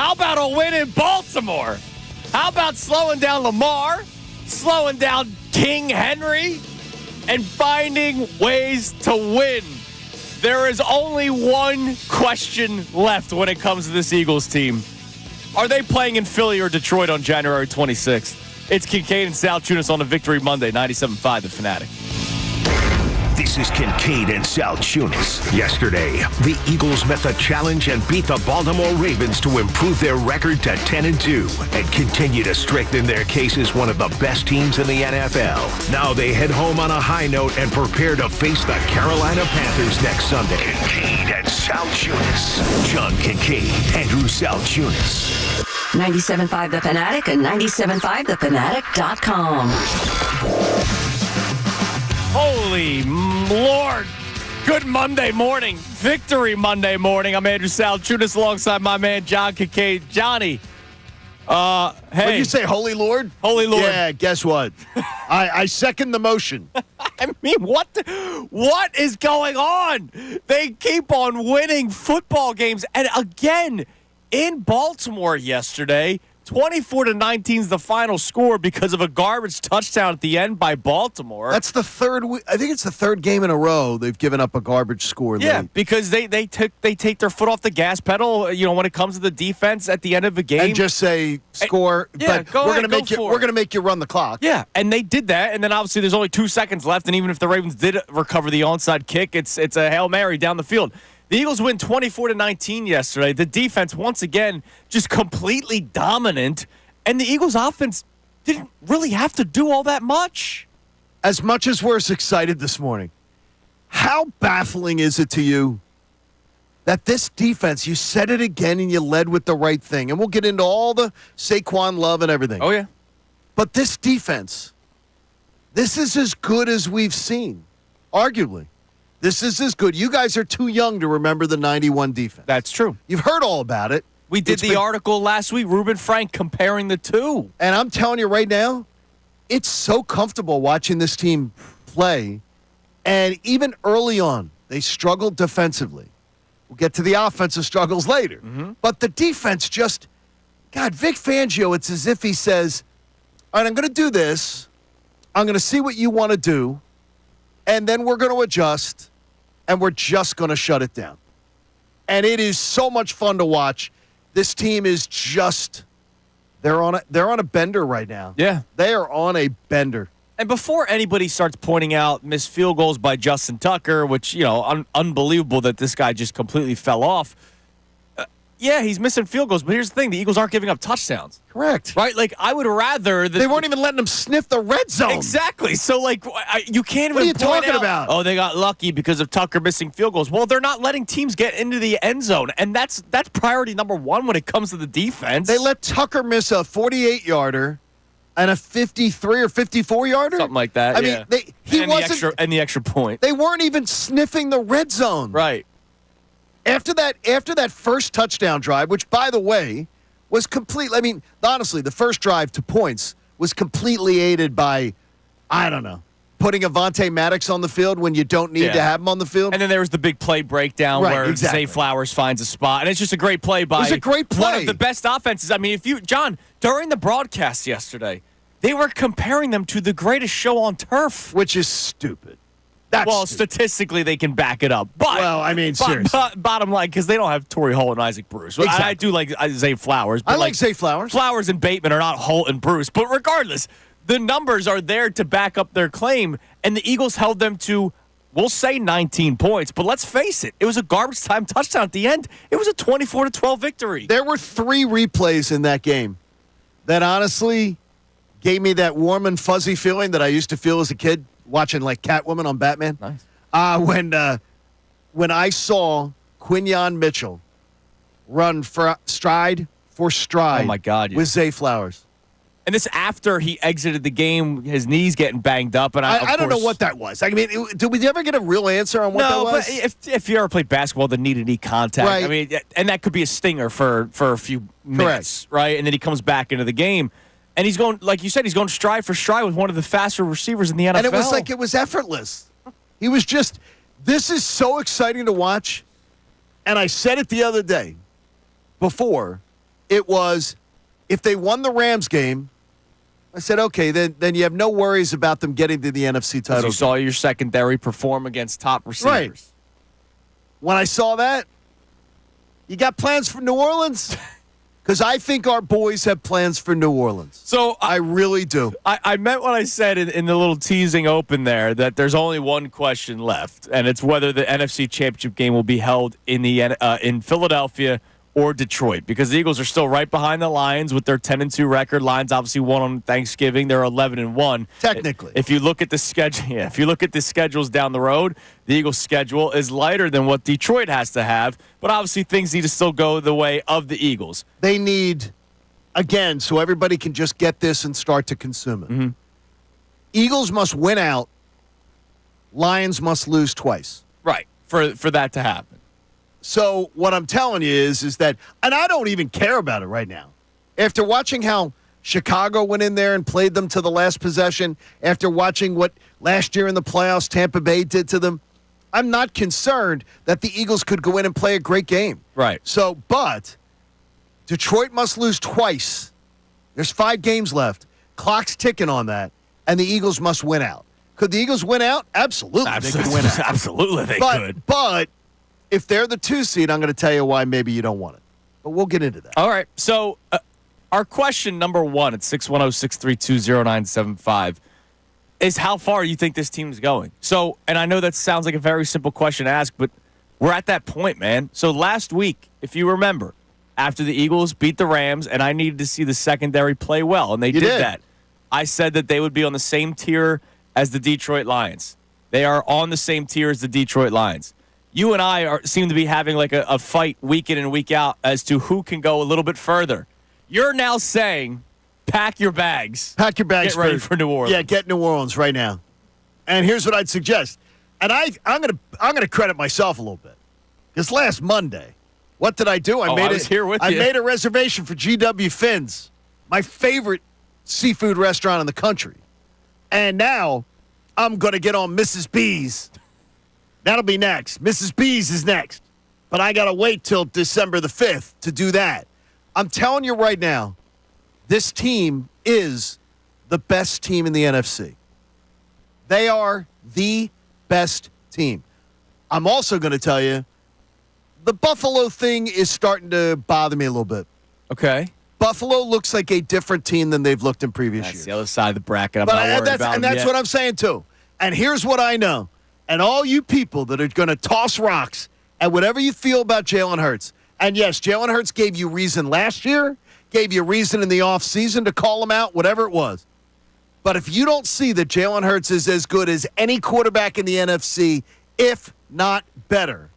How about a win in Baltimore? How about slowing down Lamar, slowing down King Henry, and finding ways to win? There is only one question left when it comes to this Eagles team. Are they playing in Philly or Detroit on January 26th? It's Kincade and Salciunas on a Victory Monday, 97.5 The Fanatic. This is Kincade and Salciunas. Yesterday, the Eagles met the challenge and beat the Baltimore Ravens to improve their record to 10-2 and continue to strengthen their case as one of the best teams in the NFL. Now they head home on a high note and prepare to face the Carolina Panthers next Sunday. Kincade and Salciunas. John Kincade, Andrew Salciunas. 97.5 The Fanatic and 97.5thefanatic.com. Holy Lord. Good Monday morning. Victory Monday morning. I'm Andrew Salciunas alongside my man John Kincade. Johnny, hey. What did you say, Holy Lord? Holy Lord. Yeah, guess what? I second the motion. I mean, what is going on? They keep on winning football games. And again, in Baltimore yesterday, 24-19 is the final score because of a garbage touchdown at the end by Baltimore. That's the third. I think it's the third game in a row they've given up a garbage score. Yeah, late. because they take their foot off the gas pedal. When it comes to the defense at the end of the game, and just say score. Yeah, but we're gonna make you run the clock. Yeah, and they did that, and then obviously there's only 2 seconds left, and even if the Ravens did recover the onside kick, it's a Hail Mary down the field. The Eagles win 24-19 yesterday. The defense, once again, just completely dominant. And the Eagles offense didn't really have to do all that much. As much as we're excited this morning, how baffling is it to you that this defense, you said it again and you led with the right thing. And we'll get into all the Saquon love and everything. Oh, yeah. But this defense, this is as good as we've seen, arguably. This is as good. You guys are too young to remember the 91 defense. That's true. You've heard all about it. We did the article last week, Ruben Frank comparing the two. And I'm telling you right now, it's so comfortable watching this team play. And even early on, they struggled defensively. We'll get to the offensive struggles later. Mm-hmm. But the defense just, God, Vic Fangio, it's as if he says, all right, I'm going to do this. I'm going to see what you want to do. And then we're going to adjust, and we're just going to shut it down. And it is so much fun to watch. This team is just they're on a bender right now. Yeah. They are on a bender. And before anybody starts pointing out missed field goals by Justin Tucker, which, unbelievable that this guy just completely fell off. Yeah, he's missing field goals, but here's the thing. The Eagles aren't giving up touchdowns. Correct. Right? Like, I would rather that they weren't even letting them sniff the red zone. Exactly. So, you can't what even are you talking about? Oh, they got lucky because of Tucker missing field goals. Well, they're not letting teams get into the end zone, and that's priority number one when it comes to the defense. They let Tucker miss a 48-yarder and a 53 or 54-yarder? Something like that, I mean, the extra point. They weren't even sniffing the red zone. Right. After that first touchdown drive, which, by the way, was complete. I mean, honestly, the first drive to points was completely aided by, I don't know, putting Avonte Maddox on the field when you don't need to have him on the field. And then there was the big play breakdown where Zay Flowers finds a spot. And it's just a great play by it was a great play. One of the best offenses. I mean, John, during the broadcast yesterday, they were comparing them to the greatest show on turf. Which is stupid. Statistically, they can back it up. But, seriously. Bottom line, because they don't have Torrey Holt and Isaac Bruce. Exactly. I do like Zay Flowers. But I like Zay Flowers. Flowers and Bateman are not Holt and Bruce. But regardless, the numbers are there to back up their claim. And the Eagles held them to, we'll say 19 points. But let's face it, it was a garbage time touchdown at the end. It was a 24-12 victory. There were 3 replays in that game that honestly gave me that warm and fuzzy feeling that I used to feel as a kid. Watching like Catwoman on Batman. Nice. When I saw Quinyon Mitchell run stride for stride. Oh my God! With Zay Flowers. And this after he exited the game, his knees getting banged up, and I don't know what that was. I mean, did we ever get a real answer on what that was? No, but if you ever played basketball, the knee-to-knee contact. Right. I mean, and that could be a stinger for a few minutes, right? And then he comes back into the game. And he's going, like you said, he's going stride for stride with one of the faster receivers in the NFL. And it was like it was effortless. He was just, this is so exciting to watch. And I said it the other day before, it was if they won the Rams game, I said, okay, then you have no worries about them getting to the NFC title. You saw your secondary perform against top receivers. Right. When I saw that, you got plans for New Orleans? Because I think our boys have plans for New Orleans. So I really do. I meant what I said in the little teasing open there, that there's only one question left, and it's whether the NFC Championship game will be held in Philadelphia or Detroit, because the Eagles are still right behind the Lions with their 10-2 record. Lions obviously won on Thanksgiving; they're 11-1 technically. If you look at the schedule, if you look at the schedules down the road, the Eagles' schedule is lighter than what Detroit has to have. But obviously, things need to still go the way of the Eagles. They need, again, so everybody can just get this and start to consume it. Mm-hmm. Eagles must win out. Lions must lose twice. Right, for that to happen. So what I'm telling you is that, and I don't even care about it right now. After watching how Chicago went in there and played them to the last possession, after watching what last year in the playoffs Tampa Bay did to them, I'm not concerned that the Eagles could go in and play a great game. Right. So, but Detroit must lose twice. There's 5 games left. Clock's ticking on that, and the Eagles must win out. Could the Eagles win out? Absolutely. They could win out. Absolutely, they could. But if they're the 2 seed, I'm going to tell you why maybe you don't want it. But we'll get into that. All right. So our question number one at 610-632-0975 is how far you think this team's going. So, and I know that sounds like a very simple question to ask, but we're at that point, man. So last week, if you remember, after the Eagles beat the Rams, and I needed to see the secondary play well, and they did that, I said that they would be on the same tier as the Detroit Lions. They are on the same tier as the Detroit Lions. You and I seem to be having like a fight week in and week out as to who can go a little bit further. You're now saying, pack your bags. Pack your bags. Get ready for New Orleans. Yeah, get New Orleans right now. And here's what I'd suggest. And I'm gonna credit myself a little bit. Because last Monday, what did I do? I was here with you. I made a reservation for GW Finn's, my favorite seafood restaurant in the country. And now I'm gonna get on Mrs. B's. That'll be next. Mrs. B's is next. But I got to wait till December the 5th to do that. I'm telling you right now, this team is the best team in the NFC. They are the best team. I'm also going to tell you, the Buffalo thing is starting to bother me a little bit. Okay. Buffalo looks like a different team than they've looked in previous years. That's the other side of the bracket. I'm not worried about them and that's yet. what I'm saying, too. And here's what I know. And all you people that are going to toss rocks at whatever you feel about Jalen Hurts. And, yes, Jalen Hurts gave you reason last year, gave you reason in the offseason to call him out, whatever it was. But if you don't see that Jalen Hurts is as good as any quarterback in the NFC, if not better,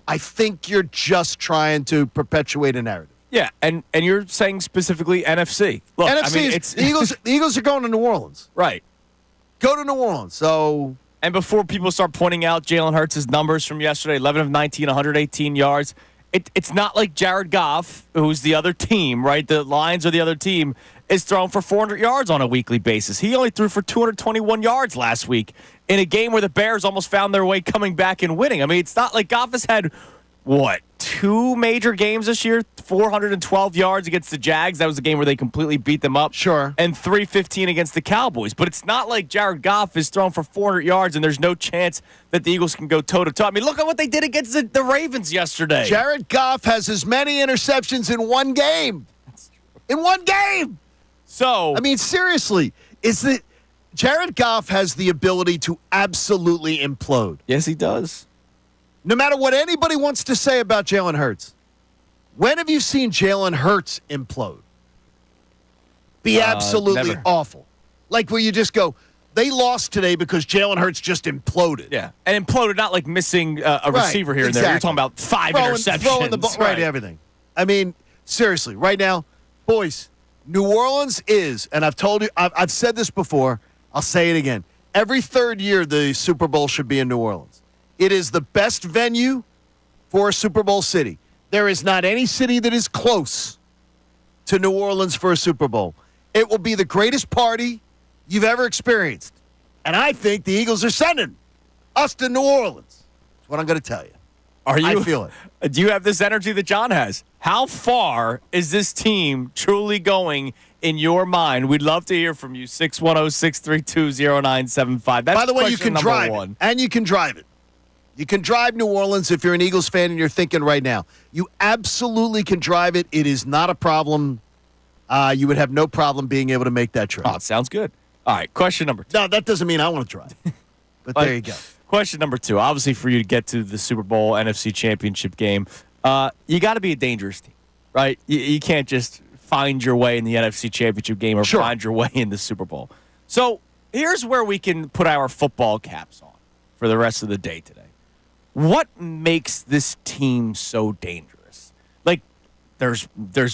I think you're just trying to perpetuate a narrative. Yeah, and you're saying specifically NFC. Look, NFC, I mean, the Eagles are going to New Orleans. Right. Go to New Orleans. So... And before people start pointing out Jalen Hurts' numbers from yesterday, 11 of 19, 118 yards, it's not like Jared Goff, who's the other team, right? The Lions are the other team, is throwing for 400 yards on a weekly basis. He only threw for 221 yards last week in a game where the Bears almost found their way coming back and winning. I mean, it's not like Goff has had, 2 major games this year? 412 yards against the Jags. That was the game where they completely beat them up. Sure. And 315 against the Cowboys. But it's not like Jared Goff is thrown for 400 yards and there's no chance that the Eagles can go toe-to-toe. I mean, look at what they did against the Ravens yesterday. Jared Goff has as many interceptions in one game. In one game. So, I mean, seriously, Jared Goff has the ability to absolutely implode. yes, he does. No matter what anybody wants to say about Jalen Hurts, when have you seen Jalen Hurts implode? Be absolutely never. awful. Like where you just go, they lost today because Jalen Hurts just imploded. Yeah. And imploded, not like missing a receiver here and there. You're talking about 5 interceptions. Throwing the ball, right, everything. I mean, seriously, right now, boys, New Orleans is, and I've told you, I've said this before, I'll say it again. Every third year, the Super Bowl should be in New Orleans. It is the best venue for a Super Bowl city. There is not any city that is close to New Orleans for a Super Bowl. It will be the greatest party you've ever experienced. And I think the Eagles are sending us to New Orleans. That's what I'm going to tell you. I feel it. Do you have this energy that John has? How far is this team truly going in your mind? We'd love to hear from you. 610-632-0975. That's By the way, you question can number drive one. it, and you can drive it. You can drive New Orleans if you're an Eagles fan and you're thinking right now. You absolutely can drive it. It is not a problem. You would have no problem being able to make that trip. Oh, it sounds good. All right, question number 2. No, that doesn't mean I want to drive. But there you go. Question number 2. Obviously, for you to get to the Super Bowl NFC Championship game, you got to be a dangerous team, right? You can't just find your way in the NFC Championship game or find your way in the Super Bowl. So here's where we can put our football caps on for the rest of the day today. What makes this team so dangerous? Like, there's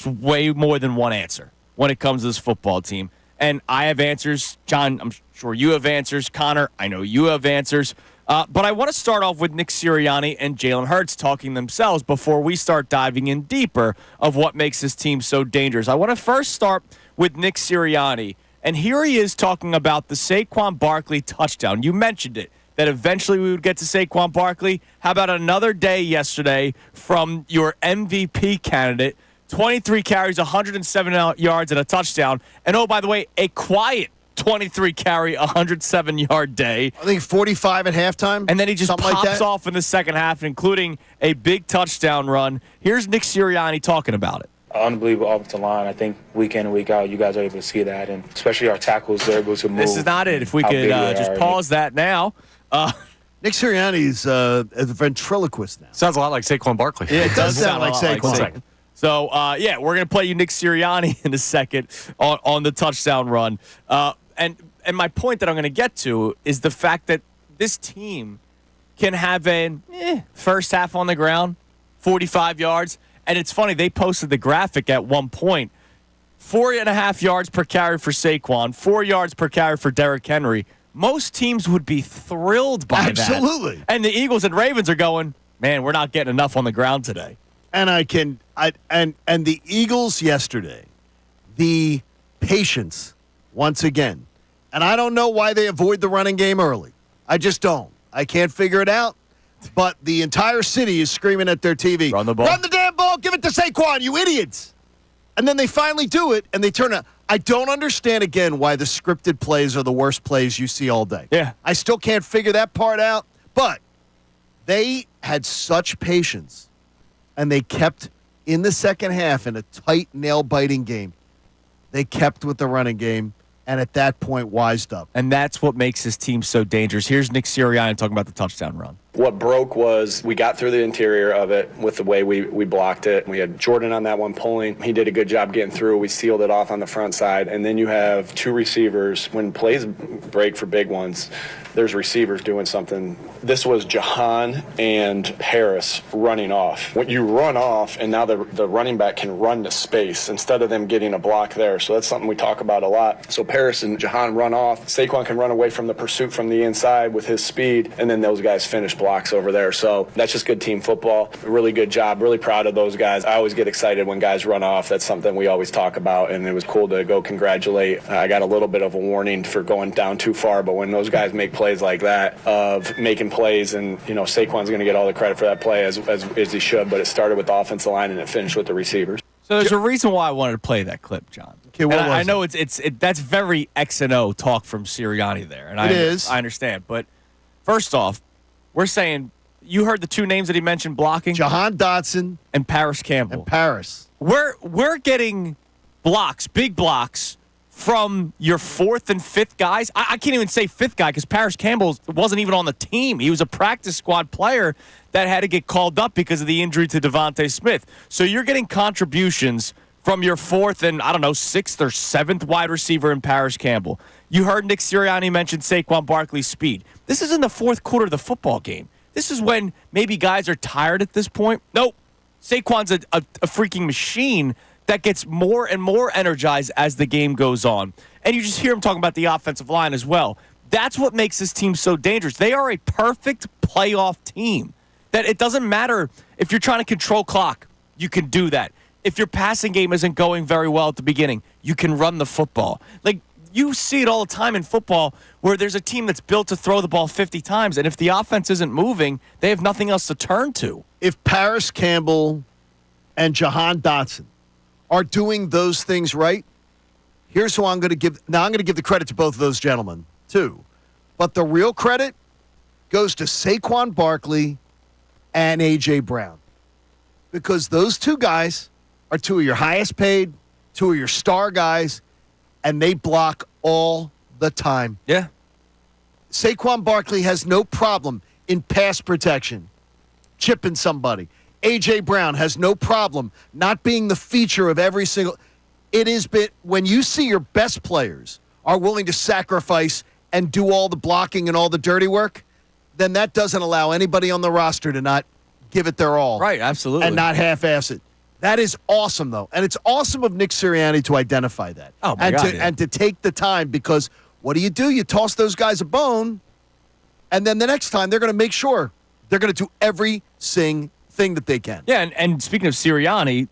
way more than one answer when it comes to this football team. And I have answers. John, I'm sure you have answers. Connor, I know you have answers. But I want to start off with Nick Sirianni and Jalen Hurts talking themselves before we start diving in deeper of what makes this team so dangerous. I want to first start with Nick Sirianni. And here he is talking about the Saquon Barkley touchdown. You mentioned it, that eventually we would get to Saquon Barkley. How about another day yesterday from your MVP candidate? 23 carries, 107 yards, and a touchdown. And, oh, by the way, a quiet 23-carry, 107-yard day. I think 45 at halftime. And then he just pops like off in the second half, including a big touchdown run. Here's Nick Sirianni talking about it. Unbelievable offensive line. I think week in and week out, you guys are able to see that, and especially our tackles, they're able to move. This is not it. If we could just pause that now. Nick Sirianni's a ventriloquist now. Sounds a lot like Saquon Barkley. Yeah, it does sound like Saquon. So, we're going to play you Nick Sirianni in a second on the touchdown run. And my point that I'm going to get to is the fact that this team can have a first half on the ground, 45 yards. And it's funny, they posted the graphic at one point. 4.5 yards per carry for Saquon, 4 yards per carry for Derrick Henry. Most teams would be thrilled by that. Absolutely. And the Eagles and Ravens are going, man, we're not getting enough on the ground today. And and the Eagles yesterday, the patience once again. And I don't know why they avoid the running game early. I just don't. I can't figure it out. But the entire city is screaming at their TV. Run the ball. Run the damn ball. Give it to Saquon, you idiots. And then they finally do it, and they turn out. I don't understand, again, why the scripted plays are the worst plays you see all day. Yeah. I still can't figure that part out. But they had such patience, and they kept, in the second half, in a tight, nail-biting game, they kept with the running game, and at that point, wised up. And that's what makes this team so dangerous. Here's Nick Sirianni talking about the touchdown run. What broke was we got through the interior of it with the way we blocked it. We had Jordan on that one pulling. He did a good job getting through. We sealed it off on the front side. And then you have two receivers. When plays break for big ones, there's receivers doing something. This was Jahan and Harris running off. When you run off, and now the running back can run to space instead of them getting a block there. So that's something we talk about a lot. So Paris and Jahan run off. Saquon can run away from the pursuit from the inside with his speed, and then those guys finish blocks over there. So that's just good team football. Really good job. Really proud of those guys. I always get excited when guys run off. That's something we always talk about, and it was cool to go congratulate. I got a little bit of a warning for going down too far, but when those guys make plays like that, of making plays, and Saquon's going to get all the credit for that play as he should, but it started with the offensive line and it finished with the receivers. So there's a reason why I wanted to play that clip, John. Okay, what was I know it? it's that's very X and O talk from Sirianni there, and It is. I understand. But first off, we're saying you heard the two names that he mentioned blocking, Jahan Dotson and Paris Campbell. and Paris. We're getting blocks, big blocks from your fourth and fifth guys. I can't even say fifth guy because Paris Campbell wasn't even on the team. He was a practice squad player that had to get called up because of the injury to Devontae Smith. So you're getting contributions from your fourth and, sixth or seventh wide receiver in Paris Campbell. You heard Nick Sirianni mention Saquon Barkley's speed. This is in the fourth quarter of the football game. This is when maybe guys are tired at this point. Nope. Saquon's a freaking machine that gets more and more energized as the game goes on. And you just hear him talking about the offensive line as well. That's what makes this team so dangerous. They are a perfect playoff team. That it doesn't matter if you're trying to control clock, you can do that. If your passing game isn't going very well at the beginning, you can run the football. Like, you see it all the time in football where there's a team that's built to throw the ball 50 times, and if the offense isn't moving, they have nothing else to turn to. If Paris Campbell and Jahan Dotson are doing those things right, here's who I'm going to give. Now, I'm going to give the credit to both of those gentlemen, too. But the real credit goes to Saquon Barkley and A.J. Brown. Because those two guys are two of your highest paid, two of your star guys, and they block all the time. Yeah. Saquon Barkley has no problem in pass protection, chipping somebody. A.J. Brown has no problem not being the feature of every single. It has been when you see your best players are willing to sacrifice and do all the blocking and all the dirty work, then that doesn't allow anybody on the roster to not give it their all. Right, absolutely. And not half-ass it. That is awesome, though. And it's awesome of Nick Sirianni to identify that. Oh, my God, And to take the time, because what do? You toss those guys a bone, and then the next time they're going to make sure they're going to do every thing that they can. Yeah, and speaking of Sirianni,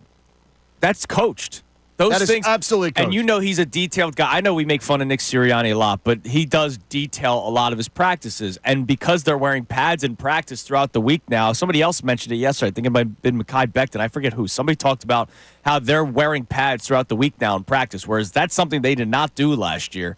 that's coached. Those That things, is absolutely coached. And you know he's a detailed guy. I know we make fun of Nick Sirianni a lot, but he does detail a lot of his practices. And because they're wearing pads in practice throughout the week now, somebody else mentioned it yesterday. I think it might have been Mekhi Becton. I forget who. Somebody talked about how they're wearing pads throughout the week now in practice, whereas that's something they did not do last year.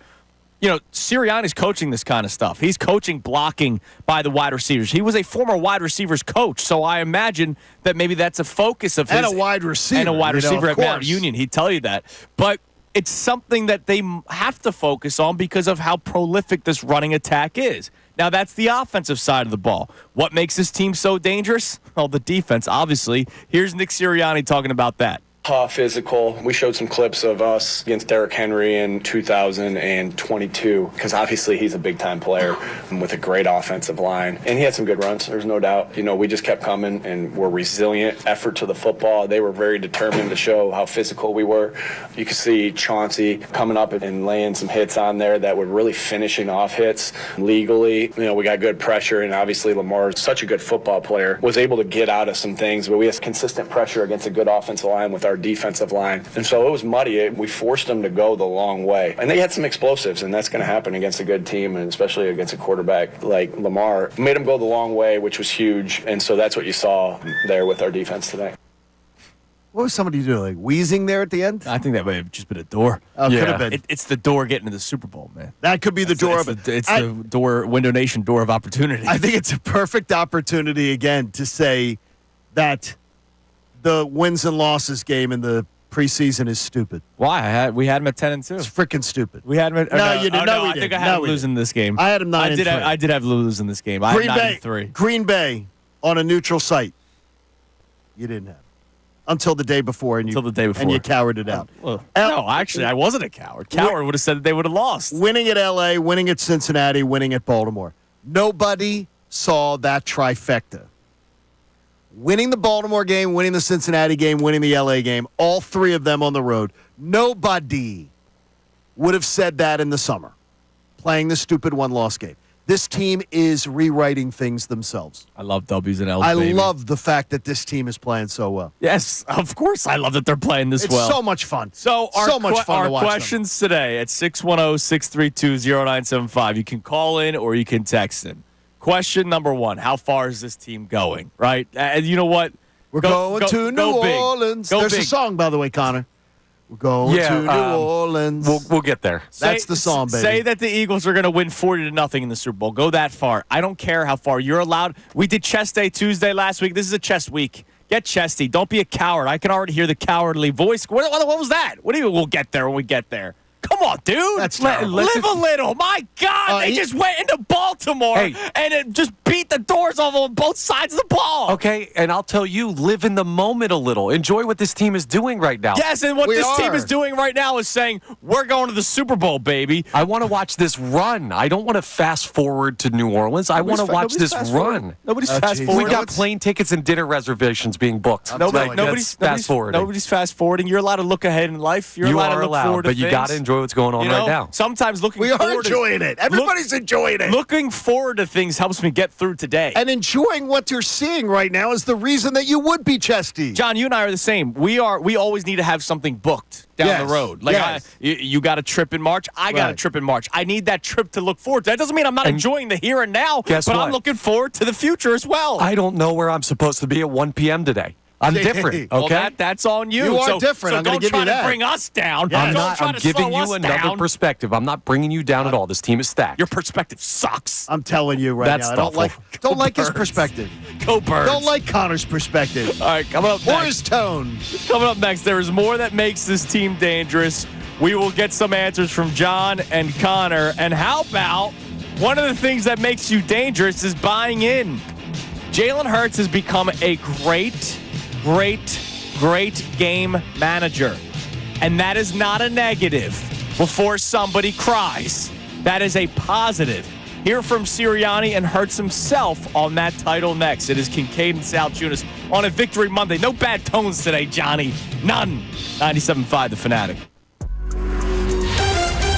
You know, Sirianni's coaching this kind of stuff. He's coaching blocking by the wide receivers. He was a former wide receivers coach, so I imagine that maybe that's a focus of his. And a wide receiver. And a wide receiver of at Mount course. Union. He'd tell you that. But it's something that they have to focus on because of how prolific this running attack is. Now, that's the offensive side of the ball. What makes this team so dangerous? Well, the defense, obviously. Here's Nick Sirianni talking about that. Tough, physical. We showed some clips of us against Derrick Henry in 2022 because obviously he's a big-time player with a great offensive line. And he had some good runs, there's no doubt. You know, we just kept coming and were resilient. Effort to the football. They were very determined to show how physical we were. You could see Chauncey coming up and laying some hits on there that were really finishing off hits legally. You know, we got good pressure, and obviously Lamar is such a good football player, was able to get out of some things, but we had consistent pressure against a good offensive line with our defensive line. And so it was muddy. We forced them to go the long way. And they had some explosives, and that's going to happen against a good team, and especially against a quarterback like Lamar. Made them go the long way, which was huge. And so that's what you saw there with our defense today. What was somebody doing? Like wheezing there at the end? I think that might have just been a door. Could have been. It's the door getting to the Super Bowl, man. That could be the door It's of it. the door, Window Nation door of opportunity. I think it's a perfect opportunity, again, to say that the wins and losses game in the preseason is stupid. Why? We had him at 10-2. It's freaking stupid. We had him at, No, you did. No, we I think didn't. I had No, him we losing this game. I had him 9-3. I did have losing this game. I had 9-3. Green Bay on a neutral site. You didn't have. Until the day before. And you cowered it out. Well, no, actually, I wasn't a coward. Coward would have said that they would have lost. Winning at L.A., winning at Cincinnati, winning at Baltimore. Nobody saw that trifecta. Winning the Baltimore game, winning the Cincinnati game, winning the L.A. game, all three of them on the road. Nobody would have said that in the summer, playing the stupid one-loss game. This team is rewriting things themselves. I love W's and L's, I baby. love the fact that this team is playing so well. Yes, of course. I love that they're playing this It's well. so much fun. So much fun our to watch questions today at 610-632-0975. You can call in or you can text in. Question number one, how far is this team going, right? And you know what? We're going to New Orleans. There's a song, by the way, Connor. We're going to New Orleans. We'll get there. That's the song, baby. Say that the Eagles are going to win 40-0 in the Super Bowl. Go that far. I don't care how far. You're allowed. We did Chest Day Tuesday last week. This is a chest week. Get chesty. Don't be a coward. I can already hear the cowardly voice. What was that? What do you mean we'll get there when we get there? Come on, dude. That's terrible. Live a little. My God, they just went into Baltimore and it just beat the doors off on both sides of the ball. Okay, and I'll tell you, live in the moment a little. Enjoy what this team is doing right now. Yes, and what this team is doing right now is saying, we're going to the Super Bowl, baby. I want to watch this run. I don't want to fast forward to New Orleans. I want to watch this run. Nobody's fast forwarding. We got plane tickets and dinner reservations being booked. Nobody's fast forwarding. Nobody's fast forwarding. You're allowed to look ahead in life. You're allowed to look forward to but you things. got to enjoy what's going on right now. Sometimes looking We are forward enjoying it. Everybody's enjoying it. Looking forward to things helps me get through today. And enjoying what you're seeing right now is the reason that you would be chesty. John, you and I are the same. We always need to have something booked down the road. Like you got a trip in March. I got a trip in March. I need that trip to look forward to. That doesn't mean I'm not enjoying the here and now, but I'm looking forward to the future as well. I don't know where I'm supposed to be at 1 p.m. today. I'm different, okay? Well, that's on you. You are different. So I'm going to give you that. don't try to bring us down. I'm Don't try I'm to giving slow you us another down. perspective. I'm not bringing you down at all. This team is stacked. Your perspective sucks. I'm telling you right That's now. I don't thoughtful. like his Birds. perspective. Go Birds. Don't like Connor's perspective. All right, coming up Or next. his tone. Coming up next, there is more that makes this team dangerous. We will get some answers from John and Connor. And how about one of the things that makes you dangerous is buying in. Jalen Hurts has become a great game manager. And that is not a negative before somebody cries. That is a positive. Hear from Sirianni and Hurts himself on that title next. It is Kincade and Salciunas on a Victory Monday. No bad tones today, Johnny. None. 97.5 The Fanatic.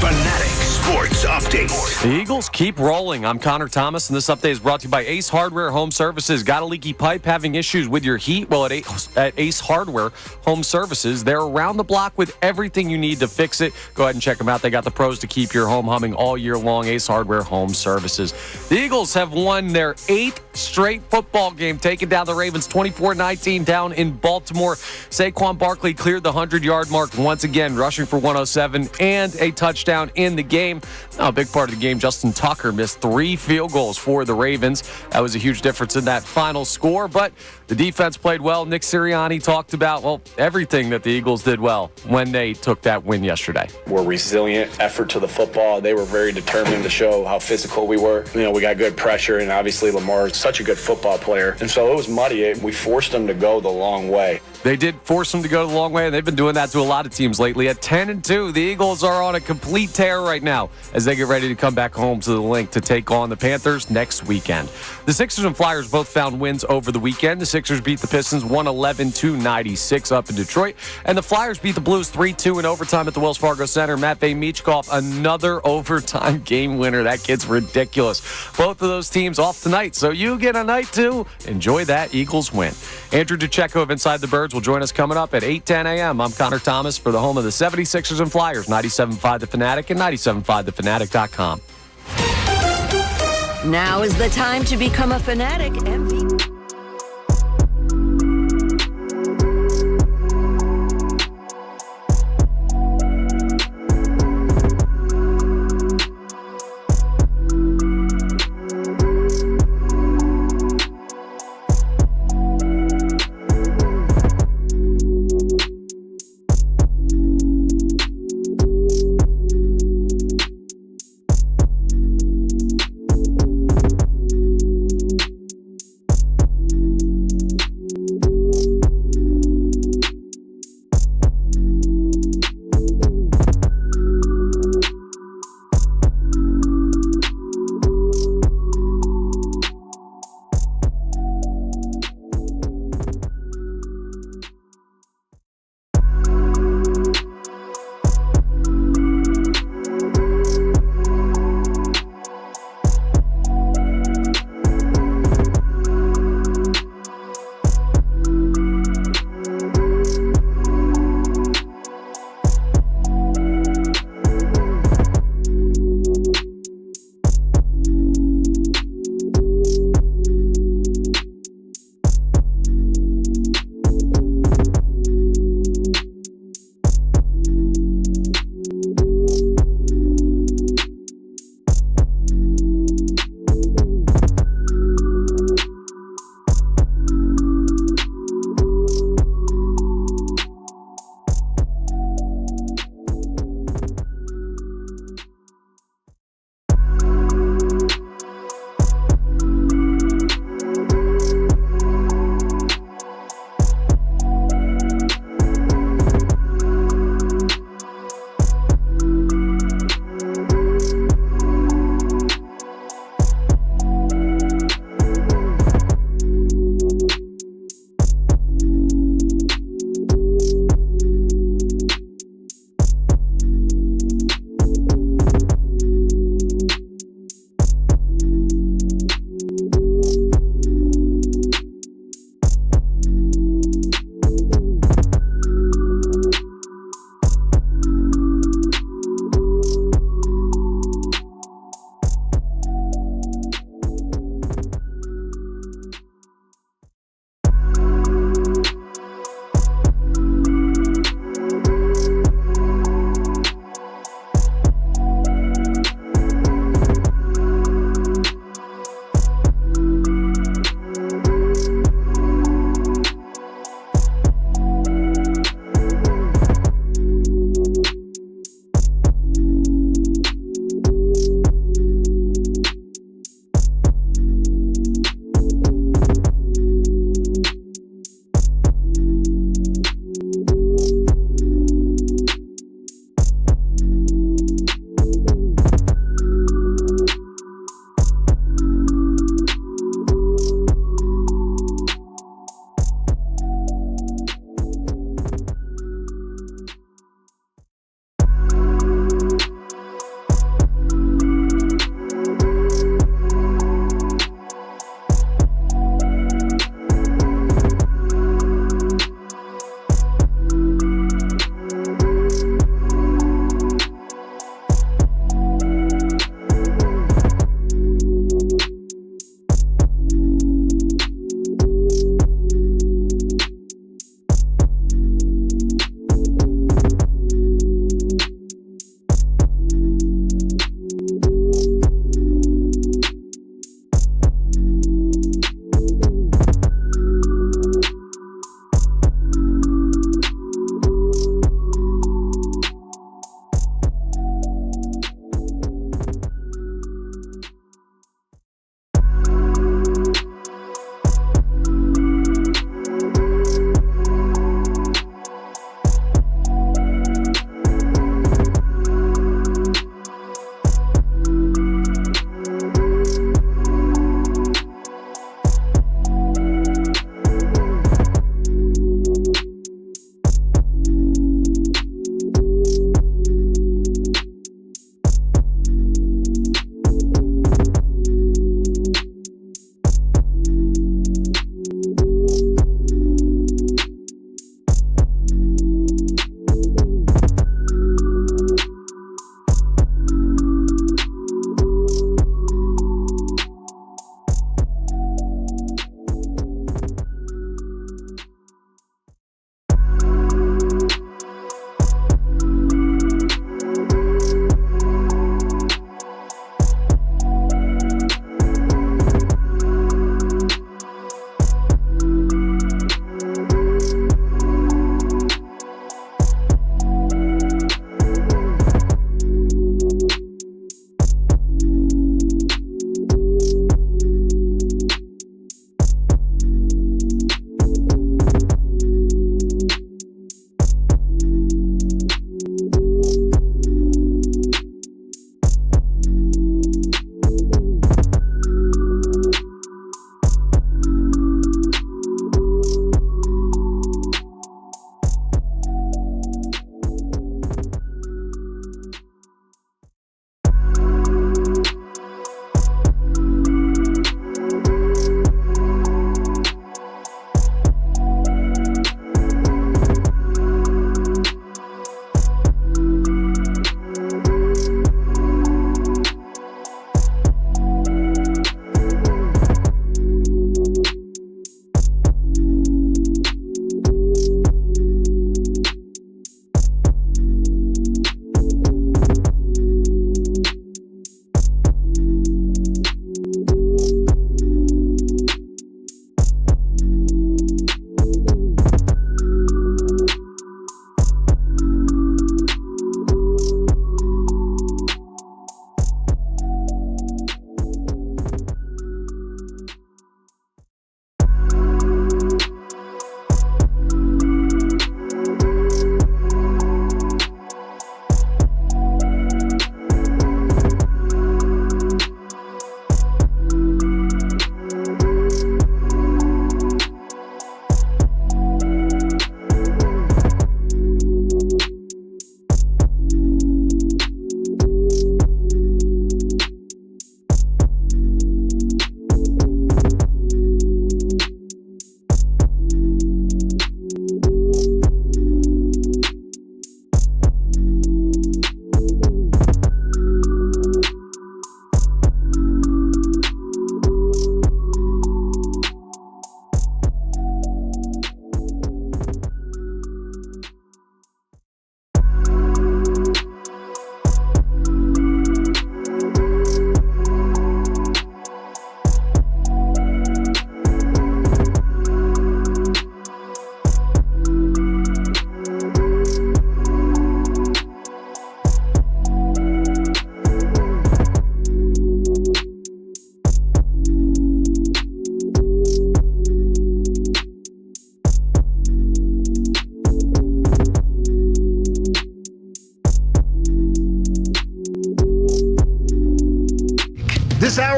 Fanatic Sports Update. The Eagles keep rolling. I'm Connor Thomas, and this update is brought to you by Ace Hardware Home Services. Got a leaky pipe, having issues with your heat? Well, at Ace Hardware Home Services, they're around the block with everything you need to fix it. Go ahead and check them out. They got the pros to keep your home humming all year long. Ace Hardware Home Services. The Eagles have won their 8th straight football game, taking down the Ravens 24-19 down in Baltimore. Saquon Barkley cleared the 100-yard mark once again, rushing for 107 and a touchdown in the game. Now, a big part of the game, Justin Tucker missed 3 field goals for the Ravens. That was a huge difference in that final score, but the defense played well. Nick Sirianni talked about, well, everything that the Eagles did well when they took that win yesterday. We're resilient, effort to the football. They were very determined to show how physical we were. You know, we got good pressure, and obviously Lamar is such a good football player. And so it was muddy. We forced them to go the long way. They did force them to go the long way, and they've been doing that to a lot of teams lately. At 10-2, the Eagles are on a complete tear right now as they get ready to come back home to the Link to take on the Panthers next weekend. The Sixers and Flyers both found wins over the weekend. The Sixers beat the Pistons 111-96 up in Detroit, and the Flyers beat the Blues 3-2 in overtime at the Wells Fargo Center. Matvei Michkov, another overtime game winner. That kid's ridiculous. Both of those teams off tonight, so you get a night to enjoy that Eagles win. Andrew DeCecco of Inside the Birds will join us coming up at 8:10 a.m. I'm Connor Thomas for the home of the 76ers and Flyers, 97.5 The Fanatic and 97.5thefanatic.com. Now is the time to become a Fanatic MVP.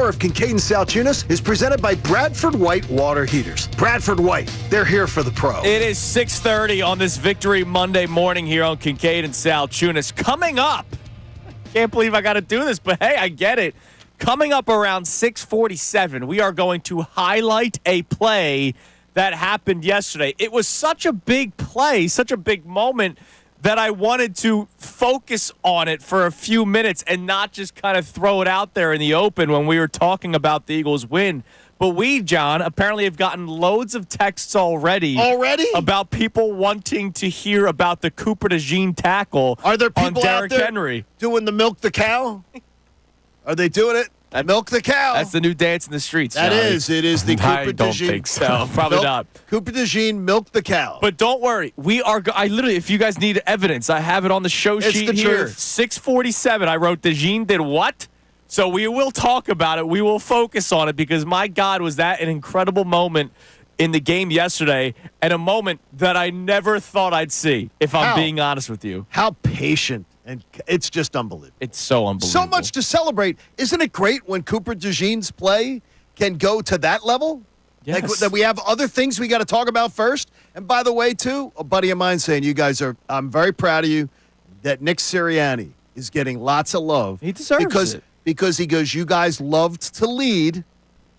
hour of Kincade and Salciunas is presented by Bradford White Water Heaters. Bradford White, they're here for the pro. It is 6:30 on this Victory Monday morning here on Kincade and Salciunas. Coming up, can't believe I got to do this, but hey, I get it. Coming up around 6:47, we are going to highlight a play that happened yesterday. It was such a big play, such a big moment, that I wanted to focus on it for a few minutes and not just kind of throw it out there in the open when we were talking about the Eagles' win. But we, John, apparently have gotten loads of texts already about people wanting to hear about the Cooper DeJean tackle Are there people on Derrick out there Henry. doing the milk the cow? Are they doing it? Milk the cow. That's the new dance in the streets. That Johnny. is. It is the Cooper I don't DeJean. think so. Probably not. Cooper DeJean, milk the cow. But don't worry. We are. I literally, if you guys need evidence, I have it on the show It's sheet the here. truth. 6:47. I wrote DeJean did what? So we will talk about it. We will focus on it because my God, was that an incredible moment in the game yesterday, and a moment that I never thought I'd see. If I'm being honest with you, how patient. And it's just unbelievable. it's so unbelievable. So much to celebrate. Isn't it great when Cooper DeJean's play can go to that level? Yes. Like, that we have other things we got to talk about first. And by the way, too, a buddy of mine saying I'm very proud of you that Nick Sirianni is getting lots of love. He deserves it. Because he goes, you guys loved to lead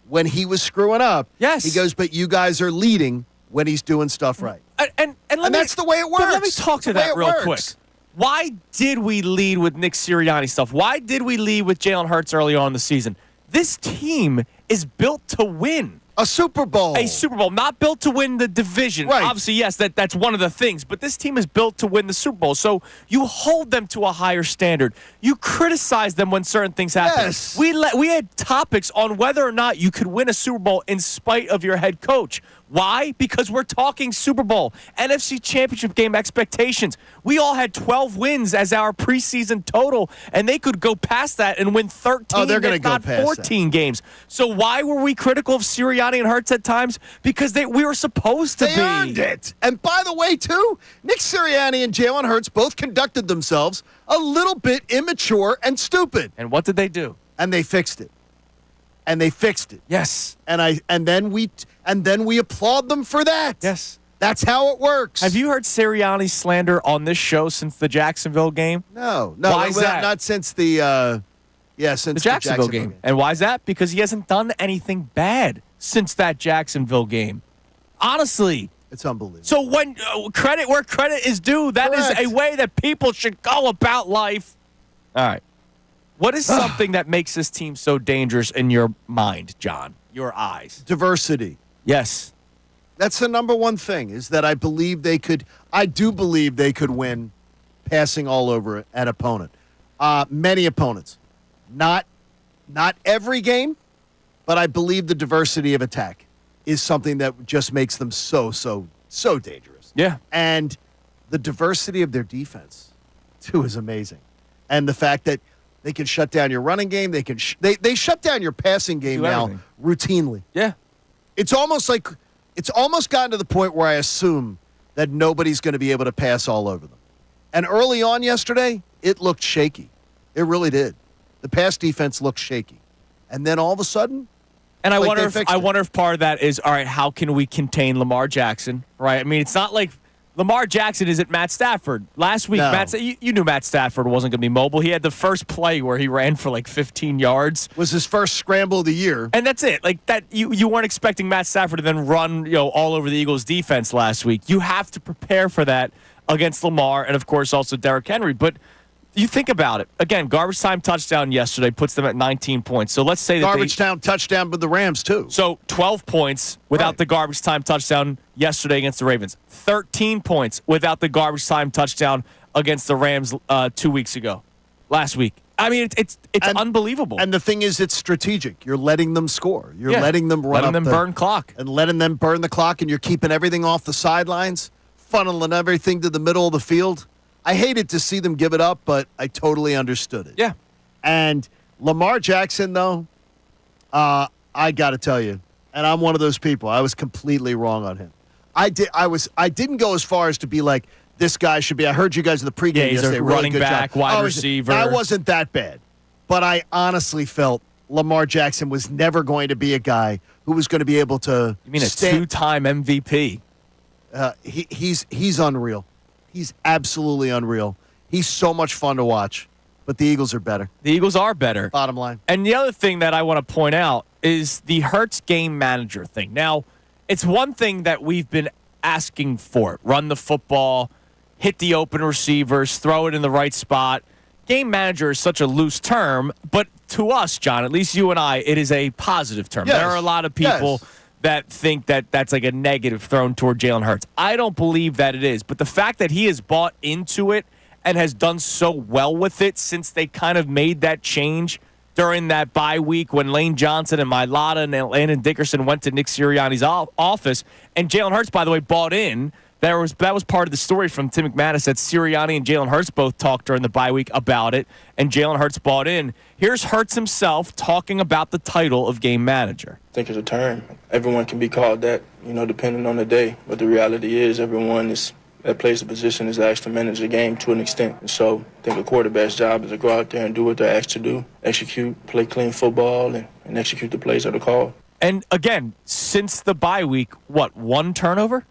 when he was screwing up. Yes. He goes, but you guys are leading when he's doing stuff right. And that's the way it works. But let me talk to That's that the way real it quick. works. Why did we lead with Nick Sirianni stuff? Why did we lead with Jalen Hurts early on in the season? This team is built to win. A Super Bowl. A Super Bowl, not built to win the division. Right. Obviously, yes, that's one of the things. But this team is built to win the Super Bowl. So you hold them to a higher standard. You criticize them when certain things happen. Yes. We had topics on whether or not you could win a Super Bowl in spite of your head coach. Why? Because we're talking Super Bowl, NFC Championship game expectations. We all had 12 wins as our preseason total, and they could go past that and win 13, they're gonna if go not past 14 games. So why were we critical of Sirianni and Hurts at times? Because we were supposed to They be. earned it. And by the way, too, Nick Sirianni and Jalen Hurts both conducted themselves a little bit immature and stupid. And what did they do? And they fixed it. And they fixed it. Yes. And then we applaud them for that. Yes. That's how it works. Have you heard Sirianni's slander on this show since the Jacksonville game? No. Why is that? Not since the since The Jacksonville game. And why is that? Because he hasn't done anything bad since that Jacksonville game. Honestly. It's unbelievable. So when credit where credit is due, that Correct. is a way that people should go about life. All right. What is something that makes this team so dangerous in your mind, John? Your eyes. Diversity. Yes. That's the number one thing, is that I do believe they could win passing all over an opponent. Many opponents. Not every game, but I believe the diversity of attack is something that just makes them so dangerous. Yeah. And the diversity of their defense, too, is amazing. And the fact that they can shut down your running game, they shut down your passing game Do now everything. routinely. Yeah. It's almost gotten to the point where I assume that nobody's going to be able to pass all over them. And early on yesterday, it looked shaky. It really did. The pass defense looked shaky. And then all of a sudden, And I like wonder they if fixed it. part of that is, all right, how can we contain Lamar Jackson? Right? I mean, it's not like Lamar Jackson isn't Matt Stafford. Last week, No. you knew Matt Stafford wasn't going to be mobile. He had the first play where he ran for like 15 yards. was his first scramble of the year. And that's it. Like that, you weren't expecting Matt Stafford to then run, all over the Eagles' defense last week. You have to prepare for that against Lamar and, of course, also Derrick Henry. But you think about it. Again, garbage time touchdown yesterday puts them at 19 points. So let's say that Garbage time touchdown with the Rams, too. So 12 points without Right. the garbage time touchdown yesterday against the Ravens. 13 points without the garbage time touchdown against the Rams 2 weeks ago. Last week. I mean, it's unbelievable. And the thing is, it's strategic. You're letting them score. You're letting them run letting up them burn clock. and letting them burn the clock, and you're keeping everything off the sidelines, funneling everything to the middle of the field. I hated to see them give it up, but I totally understood it. Yeah. And Lamar Jackson, though, I got to tell you, and I'm one of those people. I was completely wrong on him. I didn't go as far as to be like, this guy should be. I heard you guys in the pregame Yeah, he's yesterday. a Really running good back, job. wide receiver. I wasn't that bad, but I honestly felt Lamar Jackson was never going to be a guy who was going to be able to. You mean a two-time MVP? He's unreal. He's absolutely unreal. He's so much fun to watch. But the Eagles are better. The Eagles are better. Bottom line. And the other thing that I want to point out is the Hurts game manager thing. Now, it's one thing that we've been asking for. Run the football, hit the open receivers, throw it in the right spot. Game manager is such a loose term, but to us, John, at least you and I, it is a positive term. Yes. There are a lot of people that think that that's like a negative thrown toward Jalen Hurts. I don't believe that it is, but the fact that he has bought into it and has done so well with it since they kind of made that change during that bye week when Lane Johnson and Mailata and Landon Dickerson went to Nick Sirianni's office. And Jalen Hurts, by the way, bought in. That was part of the story from Tim McManus that Sirianni and Jalen Hurts both talked during the bye week about it, and Jalen Hurts bought in. Here's Hurts himself talking about the title of game manager. I think it's a term. Everyone can be called that, depending on the day. But the reality is everyone that plays the position is asked to manage the game to an extent. And so I think a quarterback's job is to go out there and do what they're asked to do, execute, play clean football, and execute the plays that are called. And again, since the bye week, one turnover?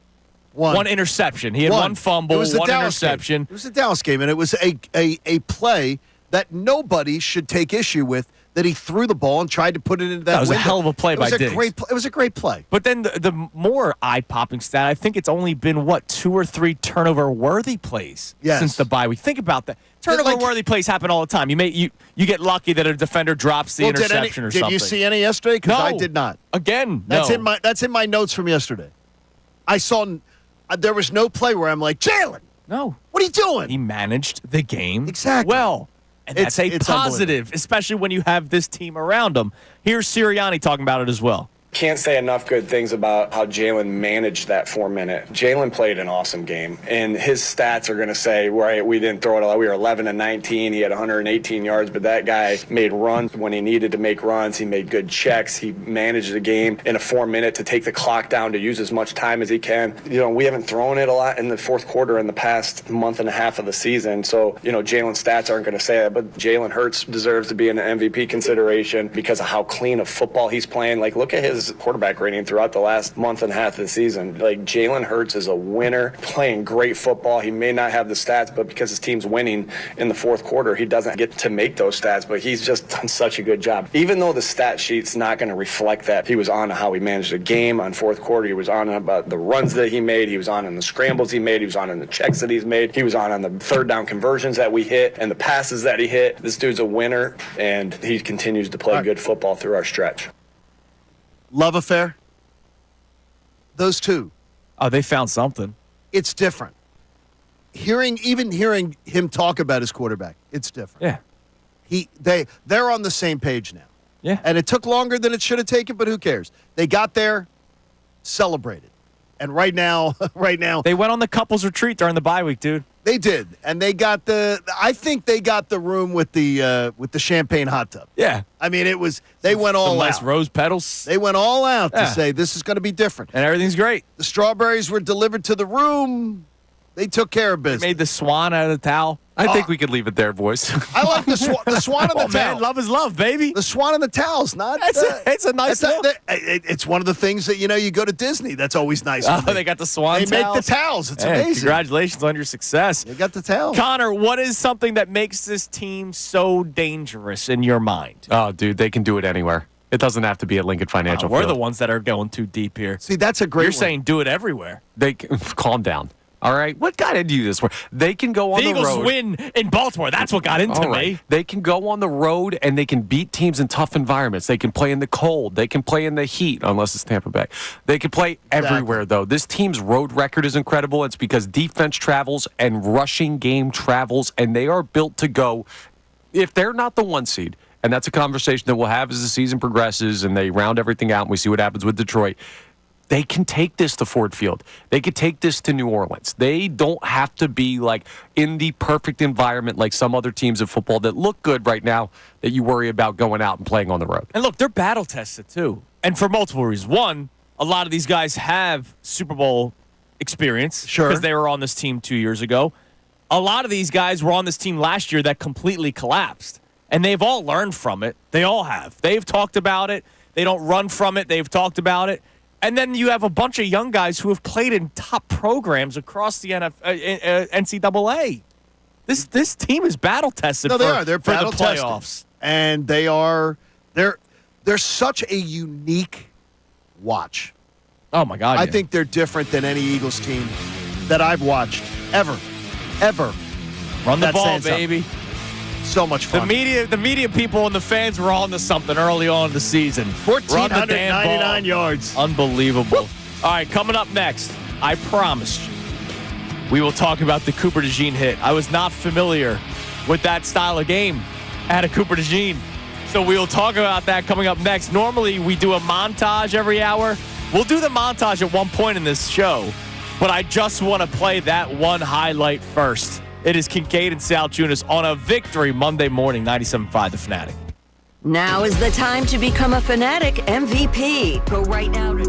One interception. He had one fumble, one interception. It was the Dallas game, and it was a play that nobody should take issue with, that he threw the ball and tried to put it into that was window. A hell of a play by Diggs. It was a great play. But then the more eye-popping stat, I think it's only been, 2 or 3 turnover-worthy plays since the bye week. Think about that. Turnover-worthy plays happen all the time. You get lucky that a defender drops the interception or something. Did you see any yesterday? Because I did not. Again, that's in my notes from yesterday. I saw there was no play where I'm like, Jalen, no, what are you doing? He managed the game well. And that's a positive, especially when you have this team around him. Here's Sirianni talking about it as well. Can't say enough good things about how Jalen managed that 4-minute. Jalen played an awesome game, and his stats are going to say, right, we didn't throw it a lot. We were 11-19. He had 118 yards, but that guy made runs when he needed to make runs. He made good checks. He managed the game in a 4-minute to take the clock down to use as much time as he can. We haven't thrown it a lot in the fourth quarter in the past month and a half of the season, so, Jalen's stats aren't going to say that, but Jalen Hurts deserves to be in the MVP consideration because of how clean of football he's playing. Like, look at his quarterback rating throughout the last month and a half of the season. Like, Jalen Hurts is a winner, playing great football. He may not have the stats, but because his team's winning in the fourth quarter, he doesn't get to make those stats, but he's just done such a good job. Even though the stat sheet's not going to reflect that, he was on how he managed the game on fourth quarter. He was on about the runs that he made. He was on in the scrambles he made. He was on in the checks that he's made. He was on the third down conversions that we hit and the passes that he hit. This dude's a winner, and he continues to play good football through our stretch. Love affair? Those two. Oh, they found something. It's different. Hearing him talk about his quarterback, it's different. Yeah. They're on the same page now. Yeah. And it took longer than it should have taken, but who cares? They got there, celebrated. And right now they went on the couples retreat during the bye week, dude. They did, and I think they got the room with the champagne hot tub. Yeah, I mean they went all out. Nice rose petals. They went all out to say this is going to be different, and everything's great. The strawberries were delivered to the room. They took care of business. They made the swan out of the towel. I think we could leave it there, boys. I like the swan and the towel. Man, love is love, baby. The swan and the towel's not. It's a nice look. It's one of the things that you go to Disney. That's always nice. Oh, they got the swan. They towels. make the towels. It's amazing. Congratulations on your success. They got the towels. Connor, what is something that makes this team so dangerous in your mind? Oh, dude, they can do it anywhere. It doesn't have to be at Lincoln Financial We're Field. the ones that are going too deep here. See, that's a great. You're saying do it everywhere. Calm down. All right, what got into you this way? They can go on the road. The Eagles win in Baltimore. That's what got into me. They can go on the road and they can beat teams in tough environments. They can play in the cold. They can play in the heat, unless it's Tampa Bay. They can play everywhere, though. This team's road record is incredible. It's because defense travels and rushing game travels, and they are built to go. If they're not the 1 seed, and that's a conversation that we'll have as the season progresses and they round everything out and we see what happens with Detroit, they can take this to Ford Field. They could take this to New Orleans. They don't have to be like in the perfect environment like some other teams of football that look good right now that you worry about going out and playing on the road. And look, they're battle tested too. And for multiple reasons. One, a lot of these guys have Super Bowl experience. Sure. Because they were on this team 2 years ago. A lot of these guys were on this team last year that completely collapsed. and they've all learned from it. They all have. They've talked about it. They don't run from it. They've talked about it. And then you have a bunch of young guys who have played in top programs across the NCAA. This team is battle tested. No, they are. They're for battle the playoffs, tested. And they are. They're such a unique watch. Oh my God! I think they're different than any Eagles team that I've watched ever. Run the ball, saying something. baby. So much fun. The media people and the fans were on to something early on in the season. 1,499 yards. Unbelievable. All right, coming up next, I promised you, we will talk about the Cooper DeJean hit. I was not familiar with that style of game at a Cooper DeJean. So we will talk about that coming up next. Normally, we do a montage every hour. We'll do the montage at one point in this show, but I just want to play that one highlight first. It is Kincade and Salciunas on a victory Monday morning, 97.5 The Fanatic. Now is the time to become a Fanatic MVP. Go right now to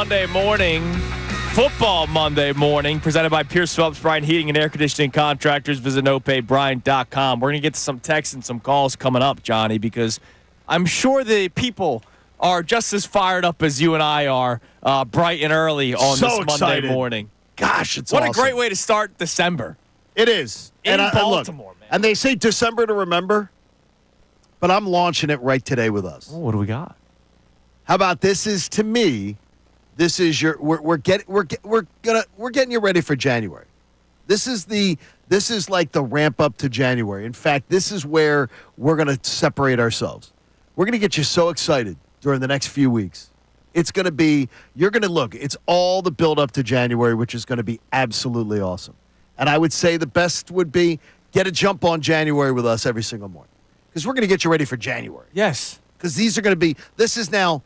Monday morning, Football Monday morning, presented by Pierce Phelps Bryant Heating and Air Conditioning Contractors. Visit nopaybryan.com. We're going to get to some texts and some calls coming up, Johnny, because I'm sure the people are just as fired up as you and I are bright and early on So this excited. Monday morning. Gosh, it's What awesome. a great way to start December. It is. In look, Baltimore, man. And they say December to remember, but I'm launching it right today with us. Oh, what do we got? How about this? Is to me, this is your we're getting you ready for January. This is like the ramp up to January. In fact, this is where we're going to separate ourselves. We're going to get you so excited during the next few weeks. It's going to be you're going to look. It's all the build up to January, which is going to be absolutely awesome. And I would say the best would be get a jump on January with us every single morning because we're going to get you ready for January. Yes. Because these are going to be. This is now.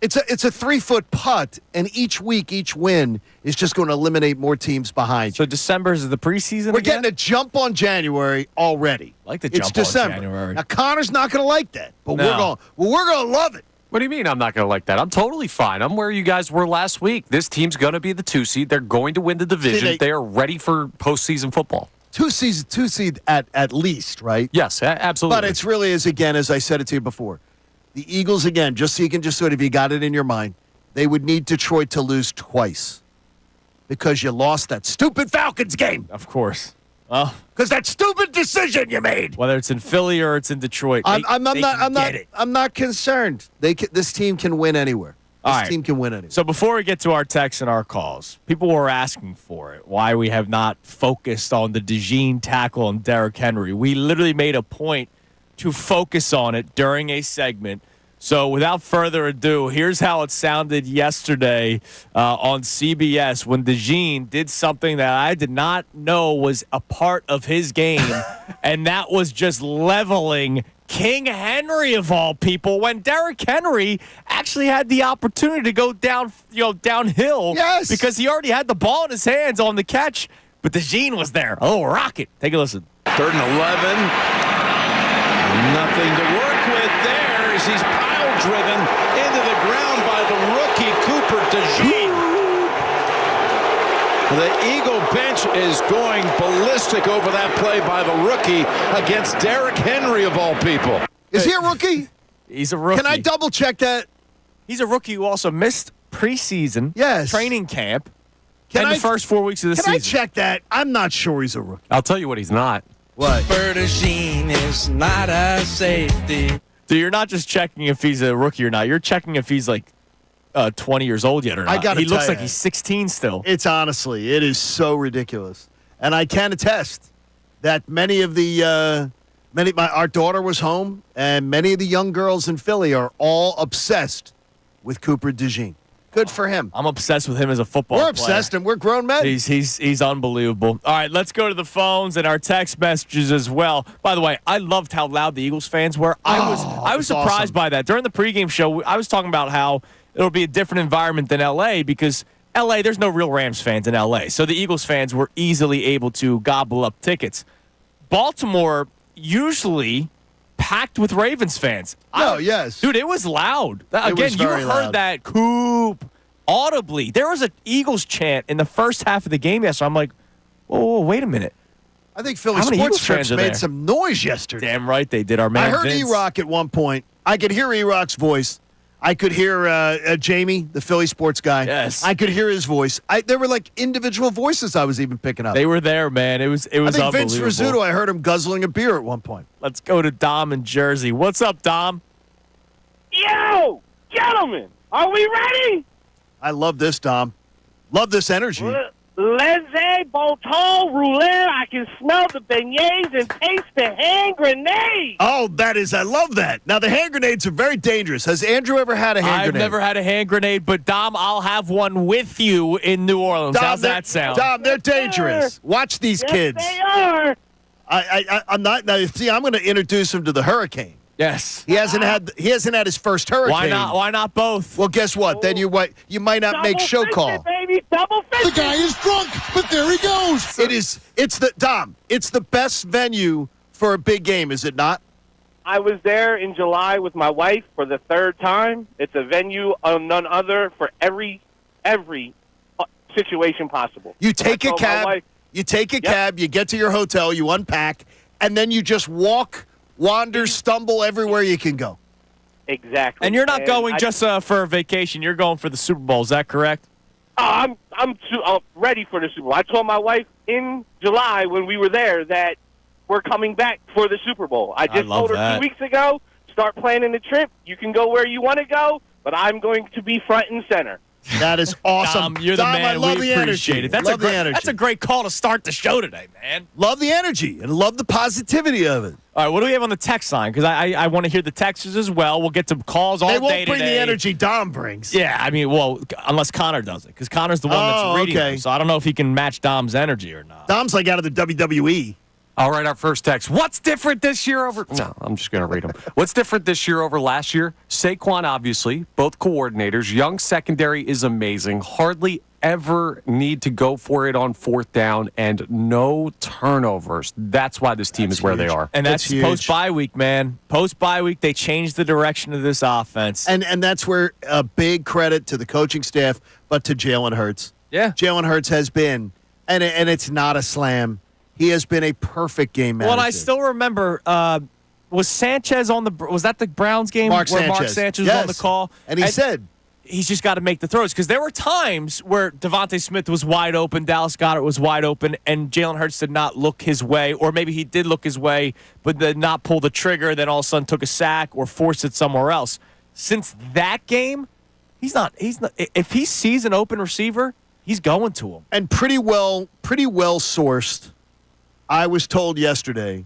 It's a 3-foot putt, and each week, each win is just going to eliminate more teams behind you. So December is the preseason We're again? getting a jump on January already. Like the It's jump on December. January. Now Connor's not going to like that, but No. we're going to love it. What do you mean I'm not going to like that? I'm totally fine. I'm where you guys were last week. This team's going to be the 2 seed. They're going to win the division. They are ready for postseason football. Two seed at least, right? Yes, absolutely. But it's really again as I said it to you before. The Eagles again, just so you can just sort of you got it in your mind. They would need Detroit to lose twice because you lost that stupid Falcons game. Of course. Well, Because that stupid decision you made. whether it's in Philly or it's in Detroit, I'm get not concerned. This team can win anywhere. All This right. team can win anywhere. So before we get to our texts and our calls, people were asking for it, why we have not focused on the DeJean tackle and Derrick Henry. We literally made a point to focus on it during a segment. So without further ado, here's how it sounded yesterday on CBS when DeJean did something that I did not know was a part of his game, and that was just leveling King Henry of all people when Derrick Henry actually had the opportunity to go downhill Yes. because he already had the ball in his hands on the catch, but DeJean was there. A little rocket. Take a listen. 3rd and 11. Nothing to work with there as he's pile-driven into the ground by the rookie Cooper DeJean. The Eagle bench is going ballistic over that play by the rookie against Derrick Henry of all people. Is he a rookie? He's a rookie. Can I double check that? He's a rookie who also missed preseason training camp and the first 4 weeks of the Can season. I check that? I'm not sure he's a rookie. I'll tell you what he's not. What? DeJean is not a safety. So you're not just checking if he's a rookie or not. You're checking if he's like 20 years old yet or not. I gotta he looks tell like ya. he's 16 still. It is so ridiculous. And I can attest that our daughter was home, and many of the young girls in Philly are all obsessed with Cooper DeJean. Good for him. I'm obsessed with him as a football We're player. obsessed, and we're grown men. He's unbelievable. All right, let's go to the phones and our text messages as well. By the way, I loved how loud the Eagles fans were. I was surprised awesome. by that. During the pregame show, I was talking about how it'll be a different environment than L.A. because L.A., there's no real Rams fans in L.A., so the Eagles fans were easily able to gobble up tickets. Baltimore usually packed with Ravens fans. Yes. Dude, it was loud. Again, was you very heard loud. that Coop audibly. There was an Eagles chant in the first half of the game yesterday. I'm like, whoa, wait a minute. I think Philly How many Sports Eagles fans Trips are made there? some noise yesterday. Damn right they did. Our man I heard Vince. E-Rock at one point. I could hear E-Rock's voice. I could hear Jamie, the Philly sports guy. Yes. I could hear his voice. There were like individual voices I was even picking up. They were there, man. It was I think Vince unbelievable. Rizzuto, I heard him guzzling a beer at one point. Let's go to Dom in Jersey. What's up, Dom? Yo, gentlemen, are we ready? I love this, Dom. Love this energy. Laissez Bolton roulette. I can smell the beignets and taste the hand grenade. Oh, I love that. Now, the hand grenades are very dangerous. Has Andrew ever had a hand I've grenade? never had a hand grenade, but Dom, I'll have one with you in New Orleans. Dom, How's that sound? Dom, they're dangerous. Watch these Yes, kids. they are. I'm not. Now, see, I'm going to introduce him to the Hurricane. Yes. He hasn't had his first Hurricane. Why not? Why not both? Well, guess what? Then you might not make show Double call. fisted, baby. Double fisted. The guy is drunk, but there he goes. It's the best venue for a big game, is it not? I was there in July with my wife for the 3rd time. It's a venue of none other for every every situation possible. You take a I told my cab. wife- You take a cab. You get to your hotel. You unpack, and then you just walk, wander, stumble everywhere you can go. Exactly. And you're not going just for a vacation. You're going for the Super Bowl. Is that correct? I'm ready for the Super Bowl. I told my wife in July when we were there that we're coming back for the Super Bowl. I just love told her that. 2 weeks ago, start planning the trip. You can go where you want to go, but I'm going to be front and center. That is awesome. Dom, you're the man. I love We the appreciate energy. it. That's love the energy. That's a great call to start the show today, man. Love the energy and love the positivity of it. All right, what do we have on the text line? Because I want to hear the texts as well. We'll get to calls all day today. They won't bring the energy Dom brings. Yeah, I mean, well, unless Connor does it, because Connor's the one that's reading them, so I don't know if he can match Dom's energy or not. Dom's like out of the WWE. All right, our first text. What's different this year over... No, I'm just going to read them. What's different this year over last year? Saquon, obviously, both coordinators. Young secondary is amazing. Hardly ever need to go for it on fourth down, and no turnovers. That's why this team is where they are. And that's post-bye week, man. Post-bye week, they changed the direction of this offense. And that's where a big credit to the coaching staff, but to Jalen Hurts. Yeah. Jalen Hurts has been, and it's not a slam, he has been a perfect game manager. Well, and I still remember, was Sanchez on was that the Browns game Mark where Mark Sanchez. Sanchez was on the call? And he said he's just got to make the throws, because there were times where Devontae Smith was wide open, Dallas Goedert was wide open, and Jalen Hurts did not look his way, or maybe he did look his way, but did not pull the trigger, then all of a sudden took a sack or forced it somewhere else. Since that game, he's not. If he sees an open receiver, he's going to him. And pretty well sourced. I was told yesterday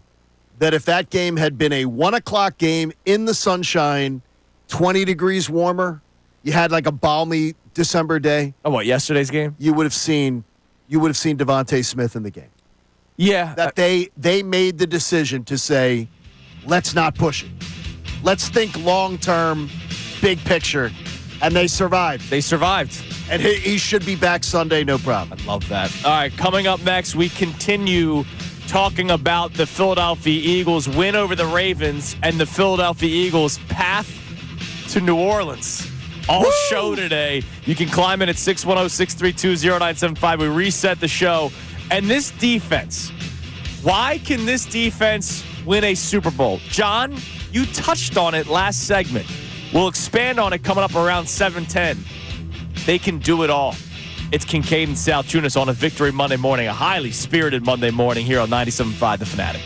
that if that game had been a 1 o'clock game in the sunshine, 20 degrees warmer, you had like a balmy December day. Oh, what, yesterday's game? You would have seen Devontae Smith in the game. Yeah. That they made the decision to say, let's not push it. Let's think long-term, big picture. And they survived. And he should be back Sunday, no problem. I love that. All right, coming up next, we continue talking about the Philadelphia Eagles' win over the Ravens and the Philadelphia Eagles' path to New Orleans. All show today. You can climb in at 610-632-0975. We reset the show. And this defense, why can this defense win a Super Bowl? John, you touched on it last segment. We'll expand on it coming up around 7:10. They can do it all. It's Kincade and Salciunas on a Victory Monday morning, a highly spirited Monday morning here on 97.5 The Fanatic.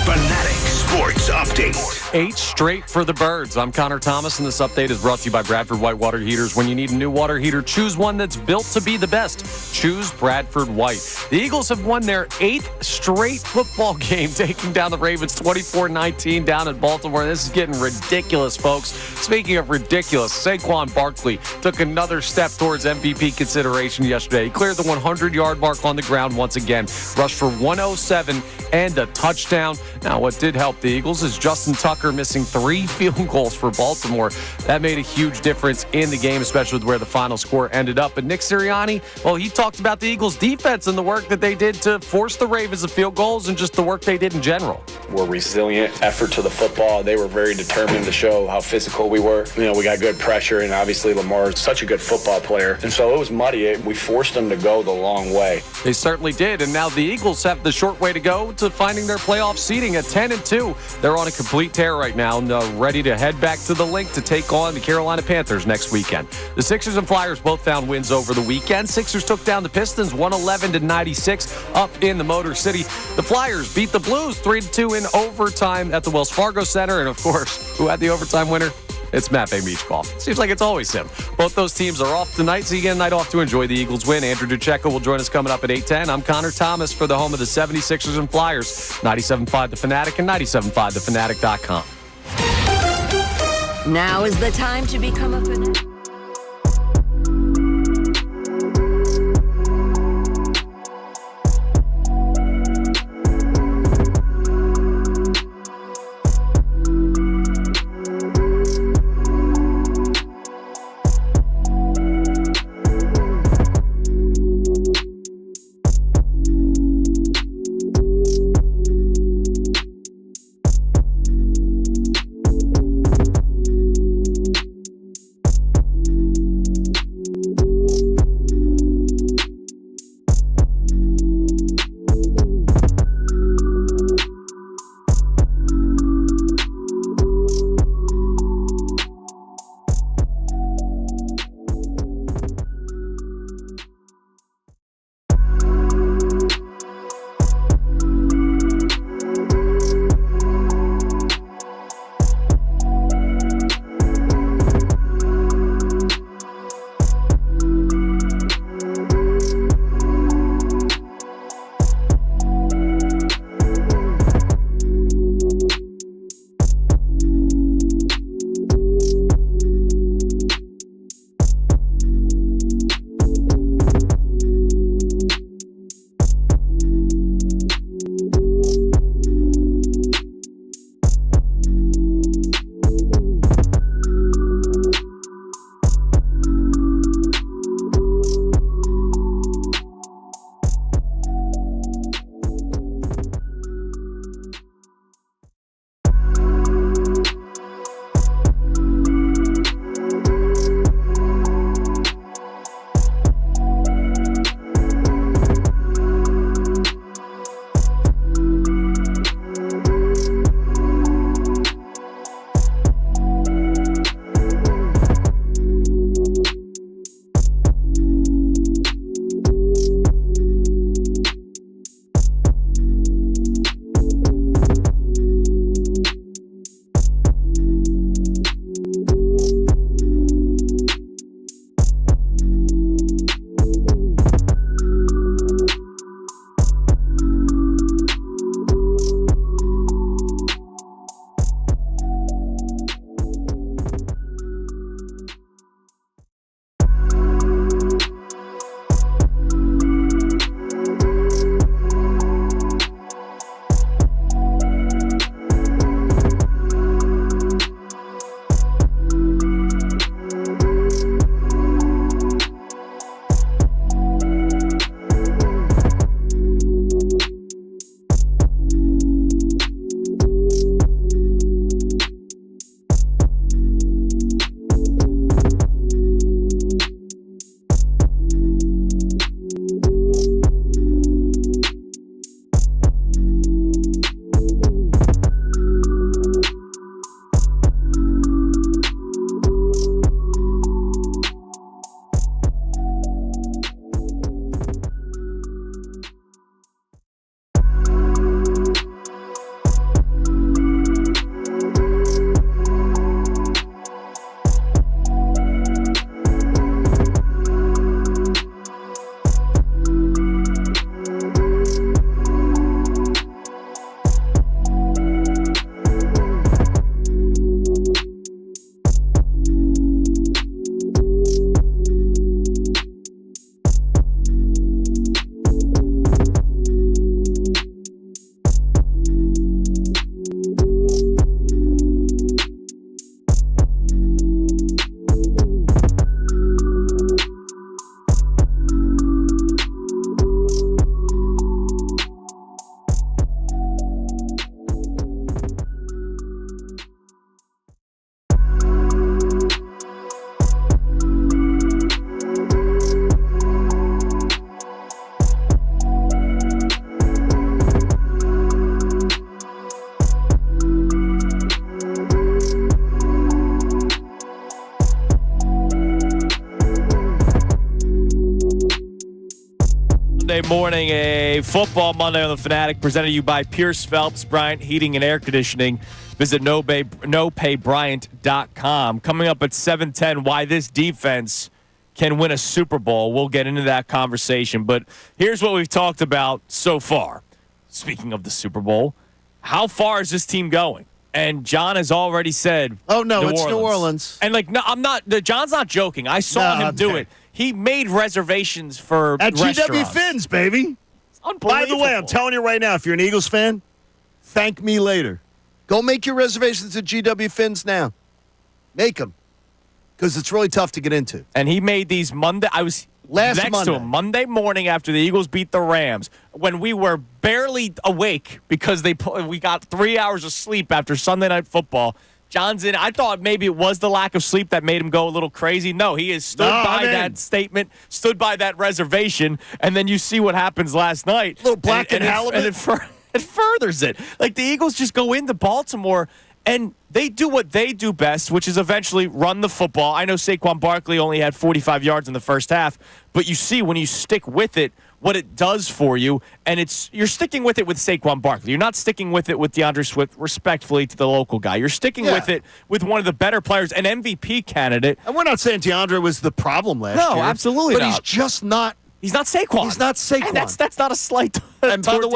Fanatic Sports Update. 8 straight for the Birds. I'm Connor Thomas, and this update is brought to you by Bradford White Water Heaters. When you need a new water heater, choose one that's built to be the best. Choose Bradford White. The Eagles have won their 8th straight football game, taking down the Ravens 24-19 down in Baltimore. This is getting ridiculous, folks. Speaking of ridiculous, Saquon Barkley took another step towards MVP consideration yesterday. He cleared the 100-yard mark on the ground once again, rushed for 107 and a touchdown. Now, what did help the Eagles is Justin Tucker missing 3 field goals for Baltimore. That made a huge difference in the game, especially with where the final score ended up. But Nick Sirianni, well, he talked about the Eagles' defense and the work that they did to force the Ravens to field goals and just the work they did in general. We're resilient effort to the football. They were very determined to show how physical we were. You know, we got good pressure, and obviously Lamar is such a good football player. And so it was muddy. We forced them to go the long way. They certainly did. And now the Eagles have the short way to go to finding their playoff seeding at 10-2. They're on a complete tear right now and ready to head back to the Link to take on the Carolina Panthers next weekend. The Sixers and Flyers both found wins over the weekend. Sixers took down the Pistons 111-96 up in the Motor City. The Flyers beat the Blues 3-2 in overtime at the Wells Fargo Center. And of course, who had the overtime winner? It's Matt Bay Beach Ball. Seems like it's always him. Both those teams are off tonight, so you get a night off to enjoy the Eagles win. Andrew Duchecko will join us coming up at 8:10. I'm Connor Thomas for the home of the 76ers and Flyers. 97.5 The Fanatic and 97.5thefanatic.com. Now is the time to become a fanatic. morning. A football Monday on the Fanatic presented to you by Pierce Phelps Bryant Heating and Air Conditioning. Visit nopaybryant.com. Coming up at 7:10, why this defense can win a Super Bowl. We'll get into that conversation. But here's what we've talked about so far. Speaking of the Super Bowl, how far is this team going? And John has already said, "Oh no, it's New Orleans." And no, I'm not. John's not joking. I saw him do it. He made reservations for at restaurants. GW Finn's, baby. Unbelievable. By the way, I'm telling you right now, if you're an Eagles fan, thank me later. Go make your reservations at GW Finn's now. Make them, because it's really tough to get into. And he made these Monday. I was next to him Monday morning after the Eagles beat the Rams, when we were barely awake because we got 3 hours of sleep after Sunday Night Football. John's in. I thought maybe it was the lack of sleep that made him go a little crazy. No, he has stood by that statement, stood by that reservation, and then you see what happens last night. A little black and halibut. It furthers it. Like, the Eagles just go into Baltimore, and they do what they do best, which is eventually run the football. I know Saquon Barkley only had 45 yards in the first half, but you see when you stick with it, what it does for you, and you're sticking with it with Saquon Barkley. You're not sticking with it with DeAndre Swift, respectfully to the local guy. You're sticking with it with one of the better players, an MVP candidate. And we're not saying DeAndre was the problem last year. No, absolutely but not. He's just not. He's not Saquon. He's not Saquon. And that's not a slight and by the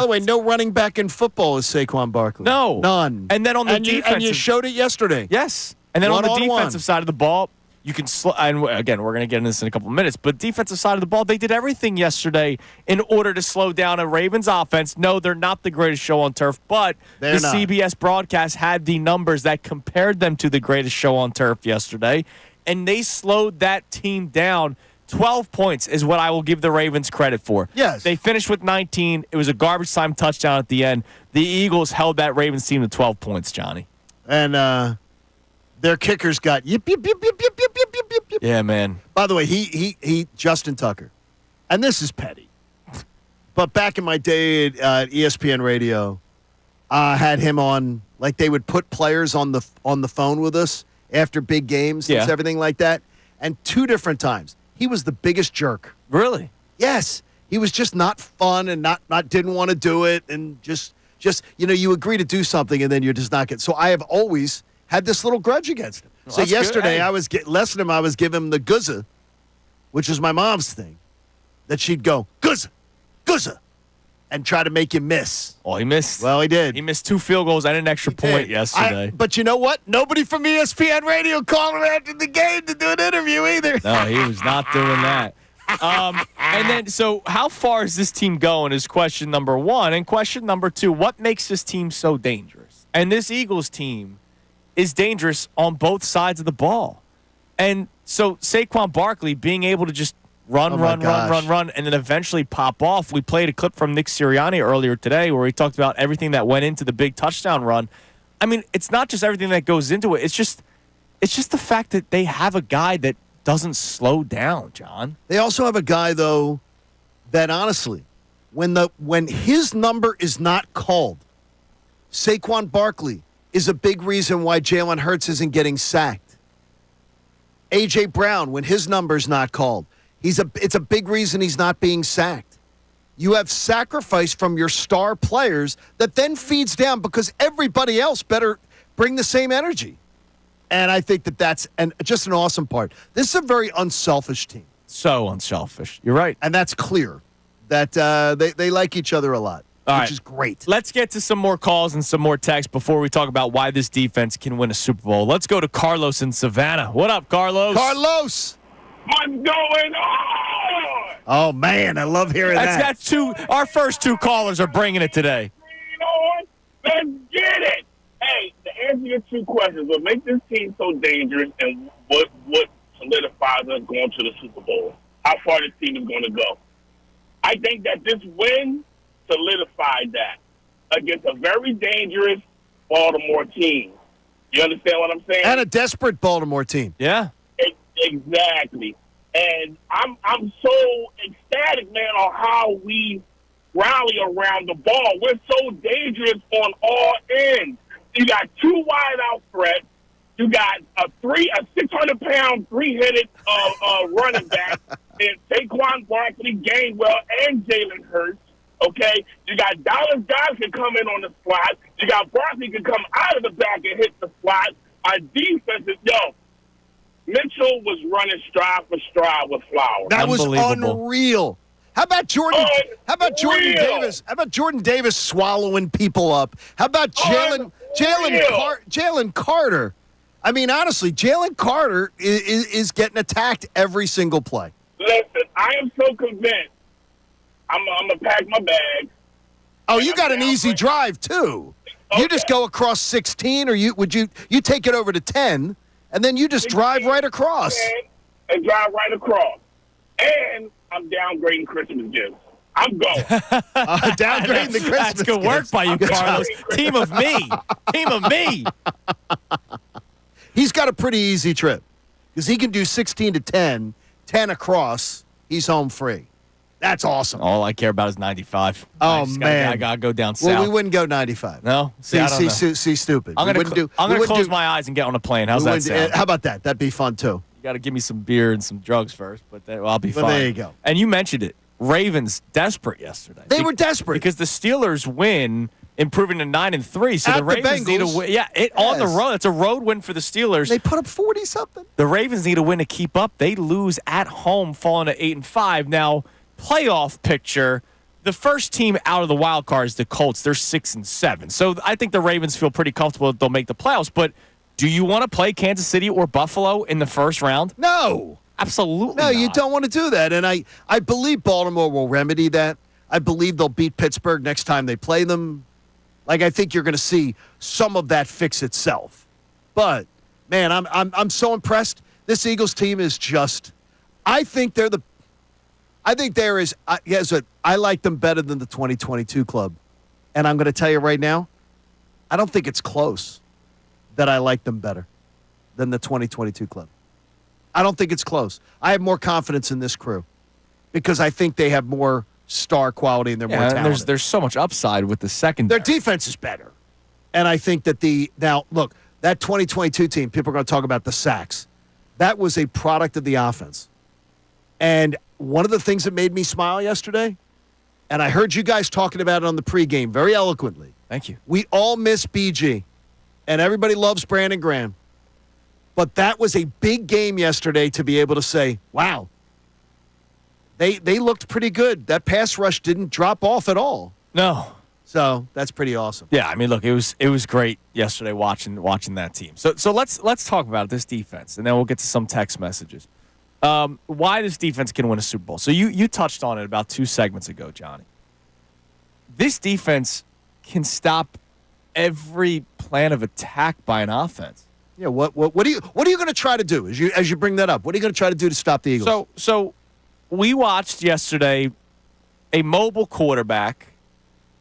way, no running back in football is Saquon Barkley. No. None. And then on the defensive... And you showed it yesterday. Yes. And then on the defensive side of the ball, you can... And again, we're going to get into this in a couple of minutes, but defensive side of the ball, they did everything yesterday in order to slow down a Ravens offense. No, they're not the greatest show on turf, but the CBS broadcast had the numbers that compared them to the greatest show on turf yesterday, and they slowed that team down. 12 points is what I will give the Ravens credit for. Yes. They finished with 19. It was a garbage time touchdown at the end. The Eagles held that Ravens team to 12 points, Johnny. And their kickers got yip, yip, yip, yip, yip, yip, yip, yip, yip. Yeah, man. By the way, he Justin Tucker. And this is petty. But back in my day at ESPN Radio, I had him on, like they would put players on the phone with us after big games and everything like that. And 2 different times. He was the biggest jerk. Really? Yes. He was just not fun and not didn't want to do it, and just you agree to do something and then you're just not getting. So I have always had this little grudge against him. Well, so yesterday good. I was less than him. I was giving him the guzza, which is my mom's thing, that she'd go guzza, guzza, and try to make you miss. Oh, he missed. Well, he did. He missed 2 field goals and an extra point yesterday. But you know what? Nobody from ESPN Radio called him after the game to do an interview either. No, he was not doing that. And then, so how far is this team going is question number 1. And question number 2, what makes this team so dangerous? And this Eagles team is dangerous on both sides of the ball. And so Saquon Barkley being able to just run, and then eventually pop off. We played a clip from Nick Sirianni earlier today where he talked about everything that went into the big touchdown run. I mean, it's not just everything that goes into it. It's just the fact that they have a guy that doesn't slow down, John. They also have a guy, though, that honestly, when his number is not called, Saquon Barkley is a big reason why Jalen Hurts isn't getting sacked. A.J. Brown, when his number's not called, it's a big reason he's not being sacked. You have sacrifice from your star players that then feeds down because everybody else better bring the same energy. And I think that's just an awesome part. This is a very unselfish team. So unselfish. You're right. And that's clear that they like each other a lot, which is great. Let's get to some more calls and some more texts before we talk about why this defense can win a Super Bowl. Let's go to Carlos in Savannah. What up, Carlos? Carlos! What's going on? Oh, man, I love hearing that. That's 2. Our first 2 callers are bringing it today. Let's get it. Hey, to answer your 2 questions, what makes this team so dangerous and what solidifies us going to the Super Bowl? How far this team is going to go? I think that this win solidified that against a very dangerous Baltimore team. You understand what I'm saying? And a desperate Baltimore team. Yeah. Exactly. And I'm so ecstatic, man, on how we rally around the ball. We're so dangerous on all ends. You got 2 wide-out threats. You got a 600-pound, 3-headed running back. and Saquon Barkley, Gainwell, and Jalen Hurts. Okay, you got Dallas guys can come in on the slot. You got Barkley can come out of the back and hit the slot. Our defense is Mitchell was running stride for stride with Flowers. That was unreal. How about Jordan? How about Jordan Davis? How about Jordan Davis swallowing people up? How about Jalen Carter? I mean, honestly, Jalen Carter is getting attacked every single play. Listen, I am so convinced. I'm gonna pack my bag. Oh, you got an easy drive too. Okay. You just go across 16, or you take it over to 10, and then you just drive right across. And drive right across. And I'm downgrading Christmas gifts. I'm going. Downgrading the Christmas That's good gifts. work by you, Carlos. Team of me. Team of me. He's got a pretty easy trip because he can do 16 to 10, 10 across. He's home free. That's awesome. All I care about is 95. Oh, man. I got to go down south. Well, we wouldn't go 95. No? See, stupid. I'm going to close my eyes and get on a plane. How's that sound? How about that? That'd be fun, too. You got to give me some beer and some drugs first, but I'll be fine. Well, there you go. And you mentioned it. Ravens desperate yesterday. They were desperate. Because the Steelers win, improving to 9-3. So At the Ravens need a win. Yeah, on the road. It's a road win for the Steelers. They put up 40-something. The Ravens need a win to keep up. They lose at home, falling to 8-5. Now, playoff picture, the first team out of the wild card is the Colts. They're 6-7. So I think the Ravens feel pretty comfortable that they'll make the playoffs. But do you want to play Kansas City or Buffalo in the first round? No. Absolutely No, not. you don't want to do that. And I believe Baltimore will remedy that. I believe they'll beat Pittsburgh next time they play them. Like, I think you're going to see some of that fix itself. But, man, I'm so impressed. This Eagles team is just – I think there is – I like them better than the 2022 club. And I'm going to tell you right now, I don't think it's close that I like them better than the 2022 club. I don't think it's close. I have more confidence in this crew because I think they have more star quality and they're more talented. And there's so much upside with the secondary. Their defense is better. And I think that now, look, that 2022 team, people are going to talk about the sacks. That was a product of the offense. And one of the things that made me smile yesterday, and I heard you guys talking about it on the pregame very eloquently. Thank you. We all miss BG, and everybody loves Brandon Graham. But that was a big game yesterday to be able to say, wow, they looked pretty good. That pass rush didn't drop off at all. No. So that's pretty awesome. Yeah, I mean, look, it was great yesterday watching that team. So let's talk about this defense, and then we'll get to some text messages. Why this defense can win a Super Bowl. So you touched on it about 2 segments ago, Johnny. This defense can stop every plan of attack by an offense. Yeah, what are you going to try to do as you bring that up? What are you going to try to do to stop the Eagles? So we watched yesterday a mobile quarterback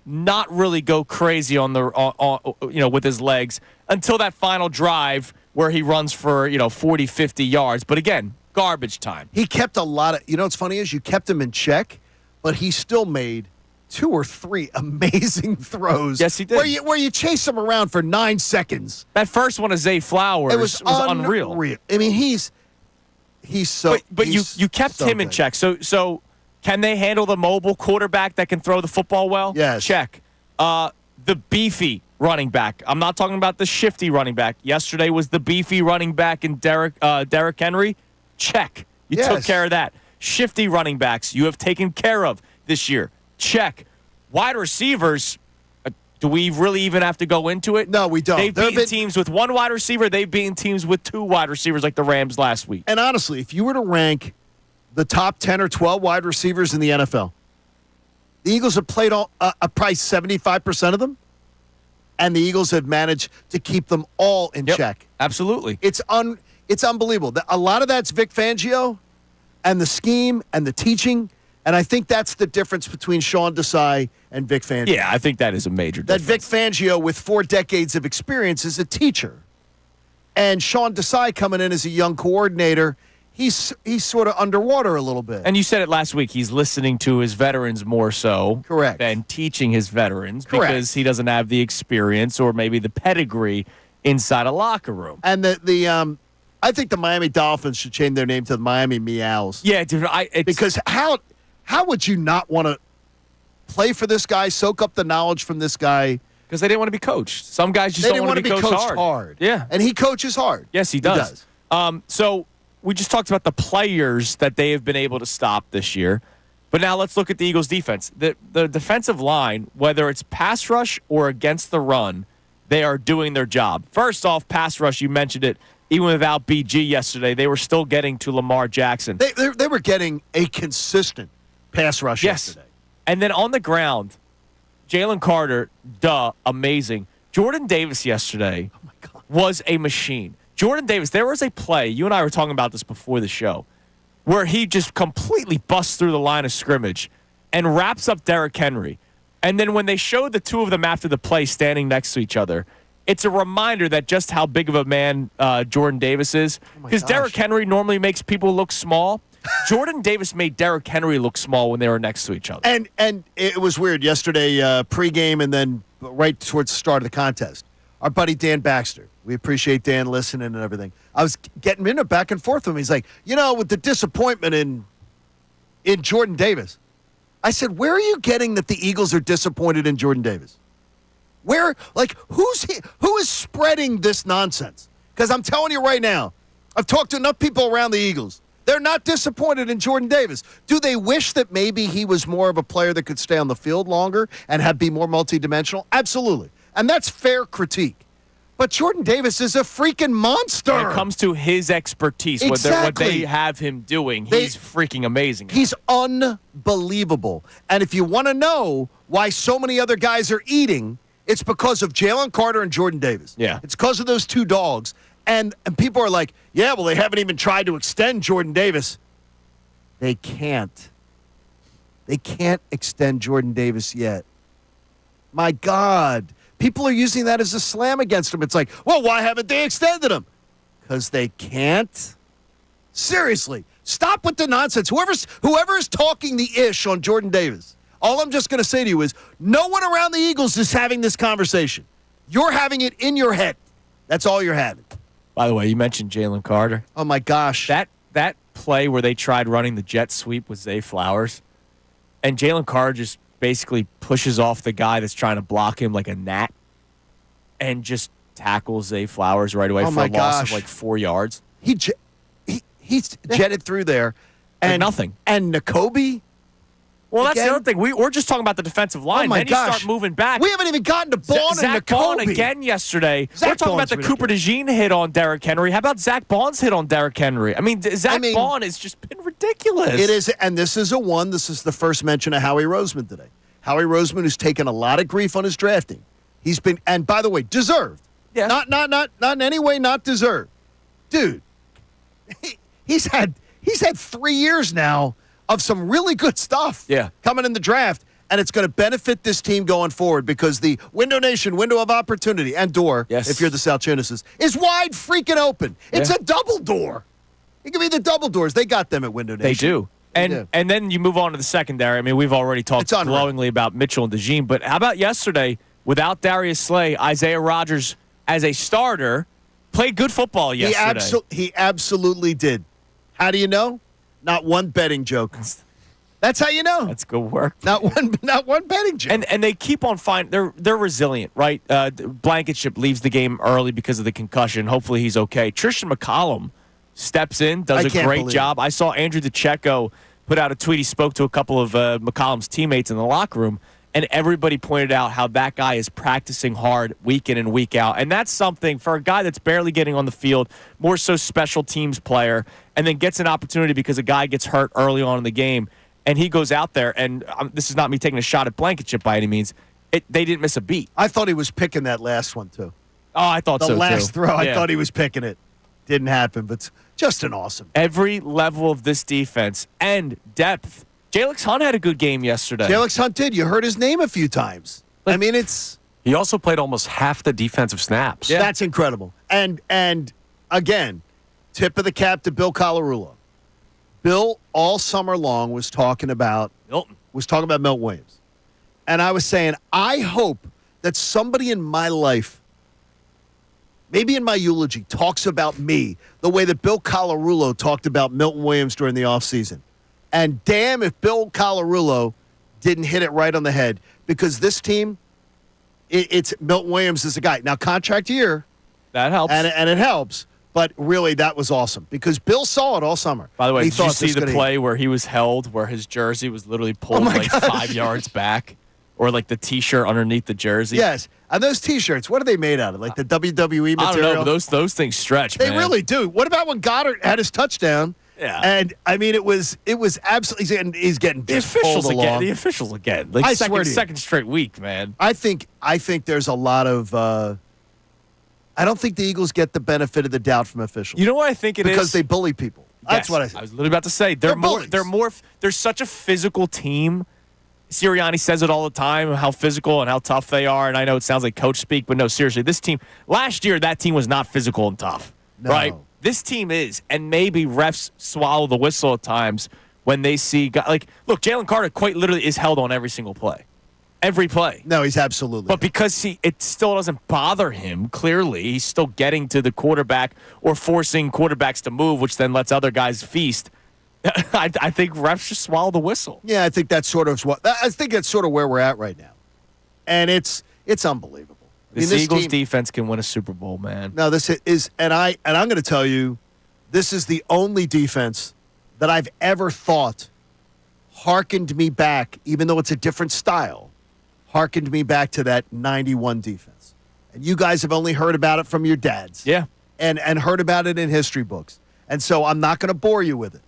not really go crazy on with his legs until that final drive where he runs for 40, 50 yards. But again, garbage time. He kept a lot of. What's funny is you kept him in check, but he still made 2 or 3 amazing throws. Yes, he did. Where you chase him around for 9 seconds. That first one of Zay Flowers was unreal. I mean, he's so. But you kept him in check. So can they handle the mobile quarterback that can throw the football well? Yes. Check. The beefy running back. I'm not talking about the shifty running back. Yesterday was the beefy running back in Derrick Henry. Check. You took care of that. Shifty running backs you have taken care of this year. Check. Wide receivers, do we really even have to go into it? No, we don't. They've beaten teams with 1 wide receiver. They've beaten teams with 2 wide receivers like the Rams last week. And honestly, if you were to rank the top 10 or 12 wide receivers in the NFL, the Eagles have played probably 75% of them, and the Eagles have managed to keep them all in check. Absolutely. It's unbelievable. A lot of that's Vic Fangio and the scheme and the teaching. And I think that's the difference between Sean Desai and Vic Fangio. Yeah, I think that is a major difference. That Vic Fangio, with 4 decades of experience, is a teacher. And Sean Desai coming in as a young coordinator, he's sort of underwater a little bit. And you said it last week. He's listening to his veterans more so. Correct. Than teaching his veterans. Correct. Because he doesn't have the experience or maybe the pedigree inside a locker room. And I think the Miami Dolphins should change their name to the Miami Meows. Yeah, dude. Because how would you not want to play for this guy, soak up the knowledge from this guy? Because they didn't want to be coached. Some guys just don't want to be coached hard. Yeah. And he coaches hard. Yes, he does. So we just talked about the players that they have been able to stop this year. But now let's look at the Eagles' defense. The defensive line, whether it's pass rush or against the run, they are doing their job. First off, pass rush, you mentioned it. Even without BG yesterday, they were still getting to Lamar Jackson. They were getting a consistent pass rush yesterday. And then on the ground, Jalen Carter, amazing. Jordan Davis yesterday was a machine. Jordan Davis, there was a play, you and I were talking about this before the show, where he just completely busts through the line of scrimmage and wraps up Derrick Henry. And then when they showed the two of them after the play standing next to each other, it's a reminder that just how big of a man Jordan Davis is. Because Derrick Henry normally makes people look small. Jordan Davis made Derrick Henry look small when they were next to each other. And it was weird yesterday, pregame and then right towards the start of the contest. Our buddy Dan Baxter, we appreciate Dan listening and everything. I was getting in a back and forth with him. He's like, with the disappointment in Jordan Davis. I said, where are you getting that the Eagles are disappointed in Jordan Davis? Who is spreading this nonsense? Because I'm telling you right now, I've talked to enough people around the Eagles. They're not disappointed in Jordan Davis. Do they wish that maybe he was more of a player that could stay on the field longer and be more multidimensional? Absolutely. And that's fair critique. But Jordan Davis is a freaking monster. When it comes to his expertise, what they have him doing, he's freaking amazing. He's unbelievable. And if you want to know why so many other guys are eating, it's because of Jalen Carter and Jordan Davis. Yeah. It's because of those two dogs. And people are like, yeah, well, they haven't even tried to extend Jordan Davis. They can't. They can't extend Jordan Davis yet. My God. People are using that as a slam against him. It's like, well, why haven't they extended him? Because they can't. Seriously, stop with the nonsense. Whoever is talking the ish on Jordan Davis, all I'm just going to say to you is no one around the Eagles is having this conversation. You're having it in your head. That's all you're having. By the way, you mentioned Jalen Carter. Oh, my gosh. That play where they tried running the jet sweep with Zay Flowers, and Jalen Carter just basically pushes off the guy that's trying to block him like a gnat and just tackles Zay Flowers right away for a loss of like 4 yards. He's jetted through there. And nothing. And Nakobe? Well, that's the other thing. We're just talking about the defensive line. Oh my then you start moving back. We haven't even gotten to Bond and Zach Nakobe. Bond again yesterday. We're talking about the Cooper DeJean hit on Derrick Henry. How about Zach Bond's hit on Derrick Henry? I mean, Zach Bond has just been ridiculous. It is, and this is This is the first mention of Howie Roseman today. Howie Roseman, who's taken a lot of grief on his drafting. He's been, and by the way, deserved. Yeah. Not in any way not deserved. Dude, he's had 3 years now of some really good stuff coming in the draft, and it's going to benefit this team going forward because the Window Nation window of opportunity and door, if you're the Salciunas, is wide freaking open. It's a double door. It can be the double doors. They got them at Window Nation. They do. And then you move on to the secondary. I mean, we've already talked glowingly about Mitchell and DeJean, but how about yesterday, without Darius Slay, Isaiah Rodgers as a starter played good football yesterday. He absolutely did. How do you know? Not one betting joke. That's how you know. That's good work. Not one betting joke. And they keep on finding. They're resilient, right? Blankenship leaves the game early because of the concussion. Hopefully he's okay. Tristan McCollum steps in, does a great job. I saw Andrew DeCecco put out a tweet. He spoke to a couple of McCollum's teammates in the locker room, and everybody pointed out how that guy is practicing hard week in and week out. And that's something for a guy that's barely getting on the field, more so special teams player, and then gets an opportunity because a guy gets hurt early on in the game, and he goes out there, and this is not me taking a shot at Blankenship by any means. They didn't miss a beat. I thought he was picking that last one, too. Oh, I thought so, too. The last throw, I thought he was picking it. Didn't happen, but just an awesome. Every level of this defense and depth. Jalix Hunt had a good game yesterday. Jalix Hunt did. You heard his name a few times. I mean, he also played almost half the defensive snaps. Yeah. That's incredible. And again, tip of the cap to Bill Colarulo. Bill all summer long was talking about Milton Williams. And I was saying, I hope that somebody in my life maybe in my eulogy, talks about me the way that Bill Colarulo talked about Milton Williams during the offseason. And damn if Bill Colarulo didn't hit it right on the head, because this team, it's Milton Williams is the guy. Now, contract year. That helps. And it helps. But really, that was awesome because Bill saw it all summer. By the way, he did you thought see the play where he was held, where his jersey was literally pulled 5 yards back? Or like the T-shirt underneath the jersey? Yes. And those T-shirts, what are they made out of? Like the WWE material? I don't know, but those things stretch, They man. really do. What about when Goddard had his touchdown? Yeah. And, I mean, it was absolutely – he's getting the just officials pulled along. again. The officials again. Like I swear to you. second straight week, man. I think there's a lot of I don't think the Eagles get the benefit of the doubt from officials. You know what I think it is? Because they bully people. That's Yes, what I think. I was literally about to say. They're such a physical team. Sirianni says it all the time, how physical and how tough they are. And I know it sounds like coach speak, but no, seriously, this team, last year, that team was not physical and tough. No. Right? This team is. And maybe refs swallow the whistle at times when they see, like, look, Jalen Carter quite literally is held on every single play. Every play. No, he's absolutely. But because it still doesn't bother him, clearly, he's still getting to the quarterback or forcing quarterbacks to move, which then lets other guys feast. I think refs just swallow the whistle. Yeah, I think that's sort of where we're at right now. And it's unbelievable. This Eagles defense can win a Super Bowl, man. No, this is and I'm going to tell you, this is the only defense that I've ever thought hearkened me back, even though it's a different style, hearkened me back to that 91 defense. And you guys have only heard about it from your dads. Yeah. And heard about it in history books. And so I'm not going to bore you with it.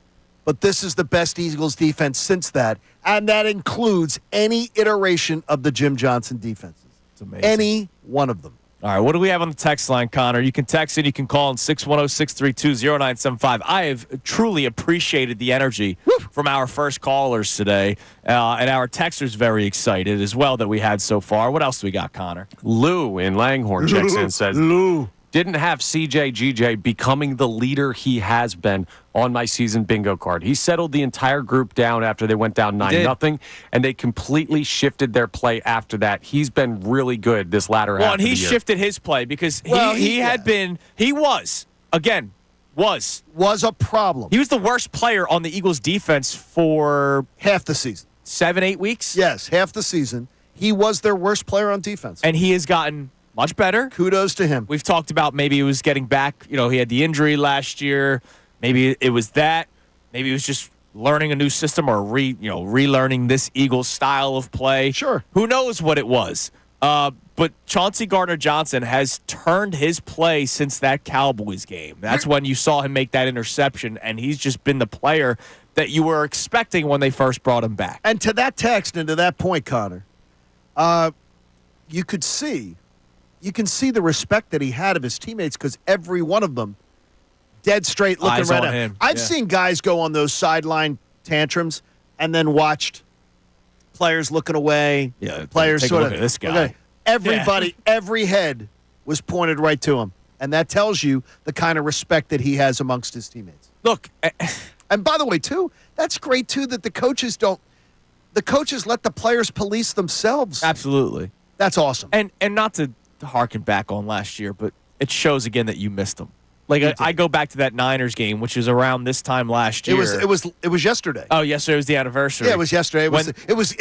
But this is the best Eagles defense since that, and that includes any iteration of the Jim Johnson defenses. It's amazing. Any one of them. All right, what do we have on the text line, Connor? You can text it. You can call on 610-632-0975. I have truly appreciated the energy from our first callers today, and our texters very excited as well that we had so far. What else do we got, Connor? Lou in Langhorne checks in and says, didn't have CJ GJ becoming the leader he has been on my season bingo card. He settled the entire group down after they went down 9-0, and they completely shifted their play after that. He's been really good this latter half of the year. Well, and he shifted his play because he was a problem. He was the worst player on the Eagles defense for half the season. 7-8 weeks? Yes, half the season. He was their worst player on defense. And he has gotten much better. Kudos to him. We've talked about maybe he was getting back. You know, he had the injury last year. Maybe it was that. Maybe it was just learning a new system or relearning this Eagles style of play. Sure. Who knows what it was? But Chauncey Gardner-Johnson has turned his play since that Cowboys game. That's when you saw him make that interception, and he's just been the player that you were expecting when they first brought him back. And to that text and to that point, Connor, you can see the respect that he had of his teammates because every one of them dead straight looking Eyes right on at him. I've seen guys go on those sideline tantrums and then watched players looking away. Yeah, players take a sort look of at this guy. Everybody, every head was pointed right to him, and that tells you the kind of respect that he has amongst his teammates. Look, and by the way, too, that's great too that the coaches let the players police themselves. Absolutely, that's awesome. And not to harken back on last year, but it shows again that you missed them. Like I go back to that Niners game, which is around this time last year. It was yesterday. Oh, yesterday was the anniversary. Yeah, it was yesterday. It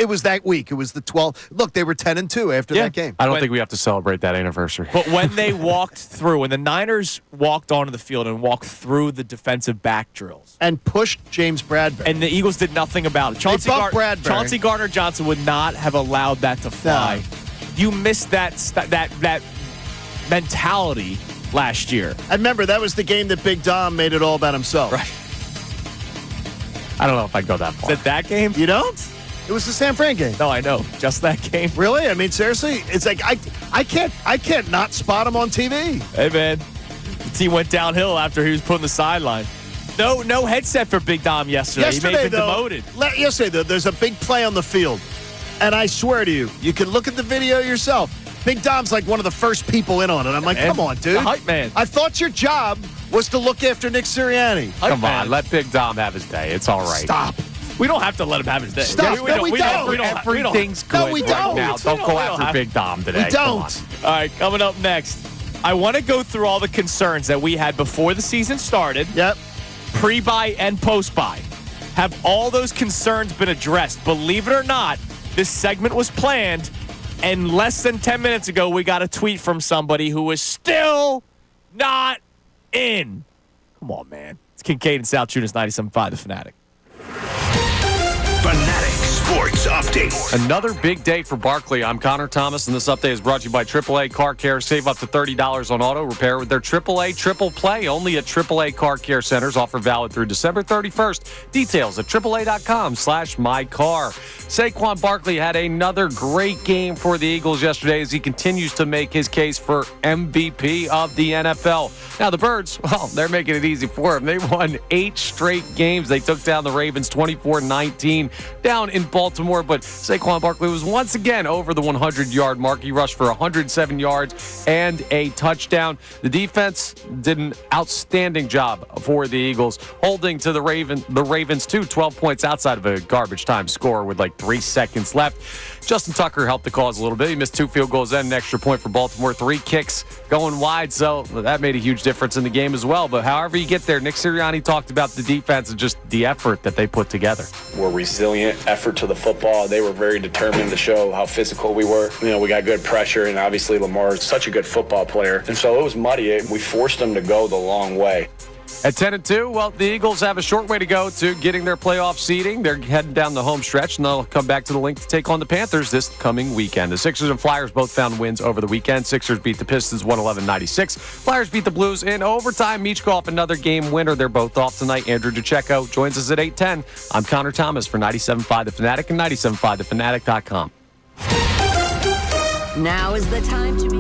was that week. It was the 12th. Look, they were 10-2 after that game. I don't think we have to celebrate that anniversary. But when they walked through, when the Niners walked onto the field and walked through the defensive back drills and pushed James Bradbury, and the Eagles did nothing about it. Chauncey Gardner-Johnson would not have allowed that to fly. No. You missed that mentality last year. I remember that was the game that Big Dom made it all about himself. Right. I don't know if I'd go that far. Is it that game? You don't? It was the San Fran game. No, I know. Just that game. Really? I mean, seriously? It's like I can't not spot him on TV. Hey, man. The team went downhill after he was put on the sideline. No headset for Big Dom yesterday. He may have been demoted. Yesterday, though, there's a big play on the field. And I swear to you, you can look at the video yourself. Big Dom's like one of the first people in on it. I'm like, come on, dude. The hype man. I thought your job was to look after Nick Sirianni. Come on, let Big Dom have his day. It's all right. Stop. We don't have to let him have his day. Stop. We don't. Everything's good we don't. right now. Don't go after Big Dom today. We don't. All right, coming up next, I want to go through all the concerns that we had before the season started. Yep. Pre-buy and post-buy. Have all those concerns been addressed? Believe it or not, this segment was planned, and less than 10 minutes ago, we got a tweet from somebody who is still not in. Come on, man. It's Kincade and Salciunas, 97.5 The Fanatic. Fanatic Sports Update. Another big day for Barkley. I'm Connor Thomas, and this update is brought to you by AAA Car Care. Save up to $30 on auto repair with their AAA Triple Play. Only at AAA Car Care Centers. Offer valid through December 31st. Details at AAA.com/mycar. Saquon Barkley had another great game for the Eagles yesterday as he continues to make his case for MVP of the NFL. Now, the Birds, well, they're making it easy for him. They won 8 straight games. They took down the Ravens 24-19 down in Baltimore, but Saquon Barkley was once again over the 100-yard mark. He rushed for 107 yards and a touchdown. The defense did an outstanding job for the Eagles, holding to the Ravens to 12 points outside of a garbage time score with like 3 seconds left. Justin Tucker helped the cause a little bit. He missed 2 field goals and an extra point for Baltimore, 3 kicks going wide, so that made a huge difference in the game as well. But however you get there, Nick Sirianni talked about the defense and just the effort that they put together. We're resilient effort to the football. They were very determined to show how physical we were. You know, we got good pressure, and obviously Lamar is such a good football player. And so it was muddy. We forced them to go the long way. At 10-2, well, the Eagles have a short way to go to getting their playoff seeding. They're heading down the home stretch, and they'll come back to the Link to take on the Panthers this coming weekend. The Sixers and Flyers both found wins over the weekend. Sixers beat the Pistons 111-96. Flyers beat the Blues in overtime. Michkov, another game winner. They're both off tonight. Andrew DeCecco joins us at 8:10. I'm Connor Thomas for 97.5 The Fanatic and 97.5thefanatic.com. Now is the time to be...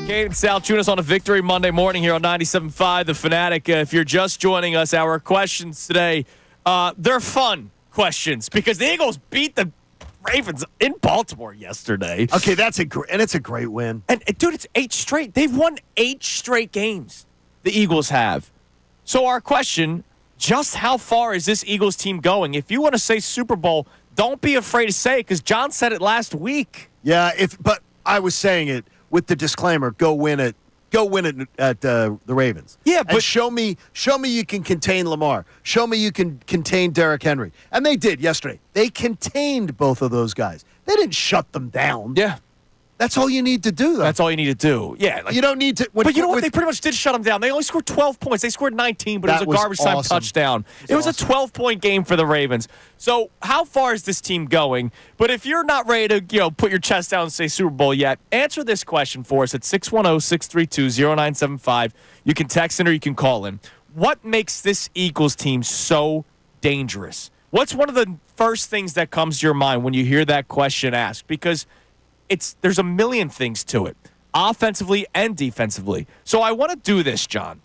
Kincade Salciunas on a Victory Monday morning here on 97.5 The Fanatic. If you're just joining us, our questions today, they're fun questions because the Eagles beat the Ravens in Baltimore yesterday. Okay, it's a great win. And dude, it's 8 straight. They've won 8 straight games. The Eagles have. So our question, just how far is this Eagles team going? If you want to say Super Bowl, don't be afraid to say it because John said it last week. Yeah, but I was saying it with the disclaimer, go win it at the Ravens. Yeah, and but show me you can contain Lamar. Show me you can contain Derrick Henry. And they did yesterday. They contained both of those guys. They didn't shut them down. yeah, That's all you need to do, though. that's all you need to do. Yeah, You don't need to. But you know what? They pretty much did shut them down. They only scored 12 points. They scored 19, but it was a garbage time touchdown. It was a 12-point game for the Ravens. So how far is this team going? But if you're not ready to put your chest down and say Super Bowl yet, answer this question for us at 610-632-0975. You can text in or you can call in. What makes this Eagles team so dangerous? What's one of the first things that comes to your mind when you hear that question asked? Because there's a million things to it, offensively and defensively. So I want to do this, John.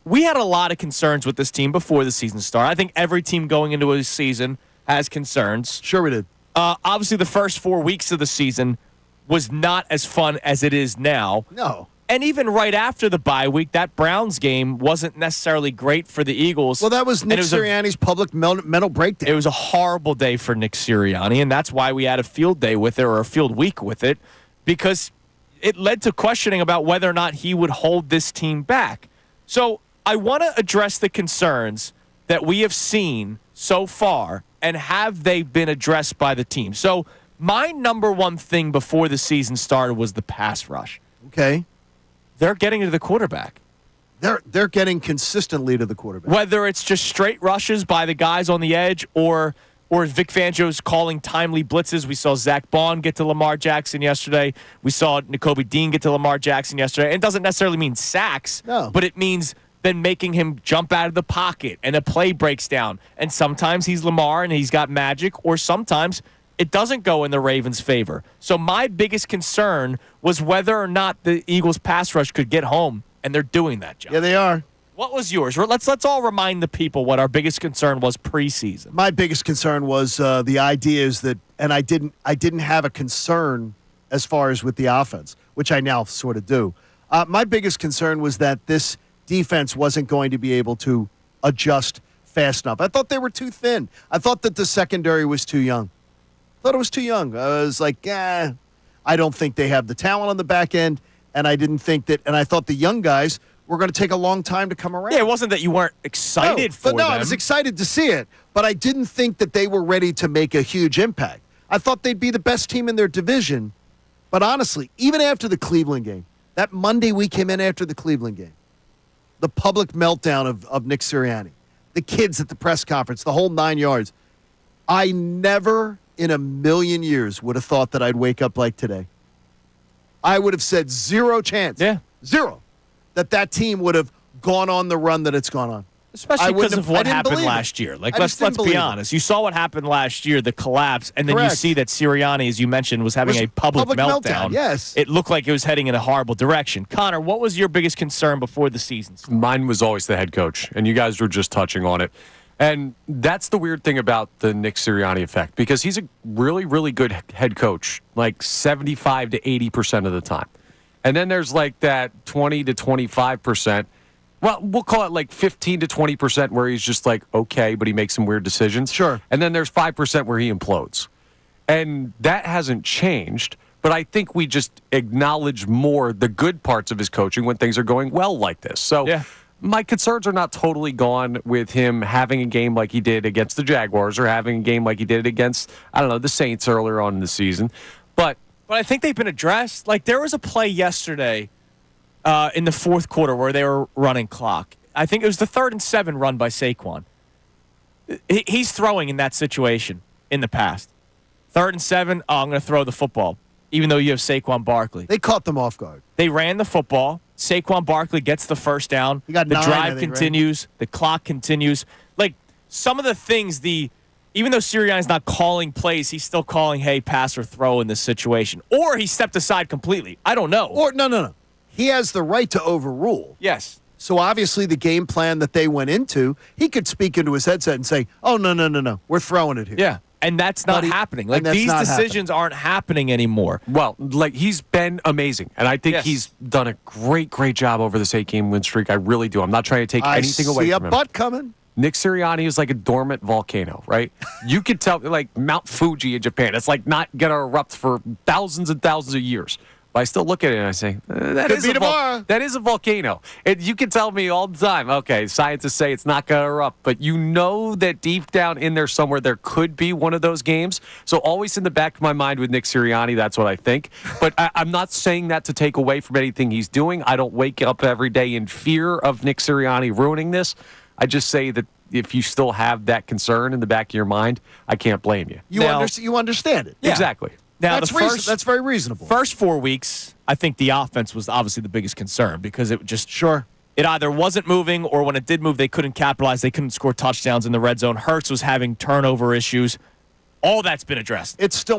We had a lot of concerns with this team before the season started. I think every team going into a season has concerns. Sure we did. Obviously, the first 4 weeks of the season was not as fun as it is now. No. And even right after the bye week, that Browns game wasn't necessarily great for the Eagles. Well, that was Nick Sirianni's public mental breakdown. It was a horrible day for Nick Sirianni, and that's why we had a field day with it or a field week with it, because it led to questioning about whether or not he would hold this team back. So I want to address the concerns that we have seen so far, and have they been addressed by the team? So my number one thing before the season started was the pass rush. Okay. They're getting to the quarterback. They're getting consistently to the quarterback. Whether it's just straight rushes by the guys on the edge or Vic Fangio's calling timely blitzes. We saw Zach Bond get to Lamar Jackson yesterday. We saw Nakobe Dean get to Lamar Jackson yesterday. And it doesn't necessarily mean sacks, but it means then making him jump out of the pocket and a play breaks down. And sometimes he's Lamar and he's got magic, or sometimes it doesn't go in the Ravens' favor. So my biggest concern was whether or not the Eagles' pass rush could get home, and they're doing that, John. Yeah, they are. What was yours? Let's all remind the people what our biggest concern was preseason. My biggest concern was the idea is that, and I didn't have a concern as far as with the offense, which I now sort of do. My biggest concern was that this defense wasn't going to be able to adjust fast enough. I thought they were too thin. I thought that the secondary was too young. Thought it was too young. I was like, I don't think they have the talent on the back end, and I didn't think that. And I thought the young guys were going to take a long time to come around. Yeah, it wasn't that you weren't excited for them. I was excited to see it, but I didn't think that they were ready to make a huge impact. I thought they'd be the best team in their division, but honestly, even after the Cleveland game, that Monday we came in after the Cleveland game, the public meltdown of Nick Sirianni, the kids at the press conference, the whole 9 yards, I never in a million years would have thought that I'd wake up like today. I would have said zero chance. Yeah. Zero. That team would have gone on the run that it's gone on. Especially because of what happened last year. Like, let's be honest. You saw what happened last year, the collapse, and then you see that Sirianni, as you mentioned, was having a public meltdown. Yes. It looked like it was heading in a horrible direction. Connor, what was your biggest concern before the season started? Mine was always the head coach, and you guys were just touching on it. And that's the weird thing about the Nick Sirianni effect, because he's a really, really good head coach, like 75 to 80% of the time. And then there's like that 20 to 25%. Well, we'll call it like 15 to 20% where he's just like, okay, but he makes some weird decisions. Sure. And then there's 5% where he implodes. And that hasn't changed, but I think we just acknowledge more the good parts of his coaching when things are going well like this. So my concerns are not totally gone with him having a game like he did against the Jaguars or having a game like he did against, I don't know, the Saints earlier on in the season. But I think they've been addressed. Like, there was a play yesterday in the fourth quarter where they were running clock. I think it was the 3rd and 7 run by Saquon. He's throwing in that situation in the past. 3rd and 7, I'm going to throw the football, even though you have Saquon Barkley. They caught them off guard. They ran the football. Saquon Barkley gets the first down. He got the 9, drive I think, continues. Right? The clock continues. Like, some of the things, the even though Sirianni's not calling plays, he's still calling, hey, pass or throw in this situation. Or he stepped aside completely. I don't know. Or no. He has the right to overrule. Yes. So obviously the game plan that they went into, he could speak into his headset and say, oh, no. We're throwing it here. Yeah. And that's not happening. Like, these decisions aren't happening anymore. Well, like, he's been amazing. And I think he's done a great job over this 8-game win streak. I really do. I'm not trying to take anything away from him. I see a butt coming. Nick Sirianni is like a dormant volcano, right? You could tell, like Mount Fuji in Japan. It's like not going to erupt for thousands and thousands of years. But I still look at it and I say, that is a volcano. You can tell me all the time, okay, scientists say it's not going to erupt, but you know that deep down in there somewhere there could be one of those games. So always in the back of my mind with Nick Sirianni, that's what I think. But I'm not saying that to take away from anything he's doing. I don't wake up every day in fear of Nick Sirianni ruining this. I just say that if you still have that concern in the back of your mind, I can't blame you. You understand it. Yeah. Exactly. Now, that's very reasonable. First 4 weeks, I think the offense was obviously the biggest concern because it just it either wasn't moving or when it did move, they couldn't capitalize. They couldn't score touchdowns in the red zone. Hurts was having turnover issues. All that's been addressed. It's still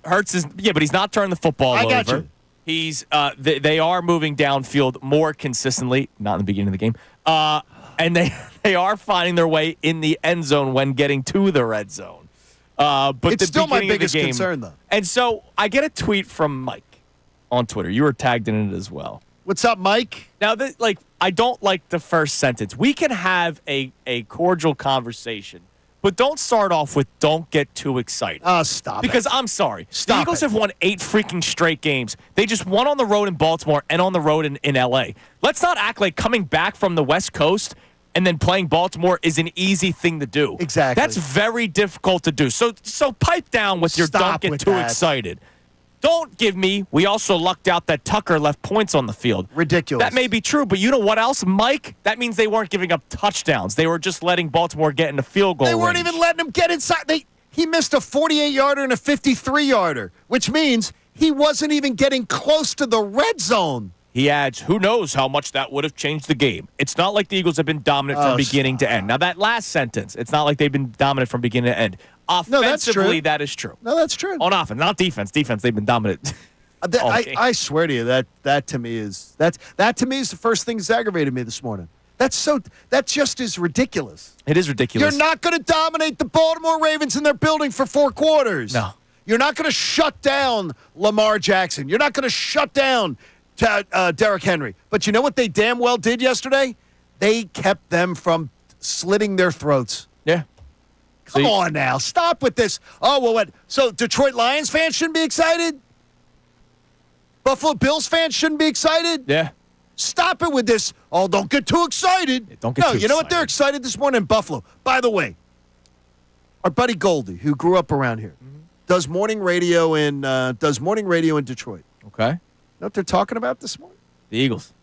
Hurts is but he's not turning the football over. I got you. He's they are moving downfield more consistently, not in the beginning of the game. And they are finding their way in the end zone when getting to the red zone. But it's still my biggest concern, though. And so I get a tweet from Mike on Twitter. You were tagged in it as well. What's up, Mike? Now, I don't like the first sentence. We can have a cordial conversation, but don't start off with "don't get too excited." Stop because I'm sorry. The Eagles have won 8 freaking straight games. They just won on the road in Baltimore and on the road in L.A. Let's not act like coming back from the West Coast and then playing Baltimore is an easy thing to do. Exactly. That's very difficult to do. So pipe down with your don't get too excited. Don't give me, we also lucked out that Tucker left points on the field. Ridiculous. That may be true, but you know what else, Mike? That means they weren't giving up touchdowns. They were just letting Baltimore get in the field goal They weren't range. even letting him get inside. He missed a 48-yarder and a 53-yarder, which means he wasn't even getting close to the red zone. He adds, who knows how much that would have changed the game. It's not like the Eagles have been dominant from beginning to end. Now, that last sentence, it's not like they've been dominant from beginning to end. Offensively, that is true. No, that's true. On offense, not defense. Defense, they've been dominant. I swear to you, that to me is the first thing that's aggravated me this morning. That just is ridiculous. It is ridiculous. You're not going to dominate the Baltimore Ravens in their building for 4 quarters. No. You're not going to shut down Lamar Jackson. You're not going to shut down Derrick Henry. But you know what they damn well did yesterday? They kept them from slitting their throats. Yeah. Come on now. Stop with this. Oh, well, what? So Detroit Lions fans shouldn't be excited? Buffalo Bills fans shouldn't be excited? Yeah. Stop it with this. Oh, don't get too excited. Yeah, don't get too excited. You know what? They're excited this morning in Buffalo. By the way, our buddy Goldie, who grew up around here, does morning radio in Detroit. Okay. You know what they're talking about this morning? The Eagles.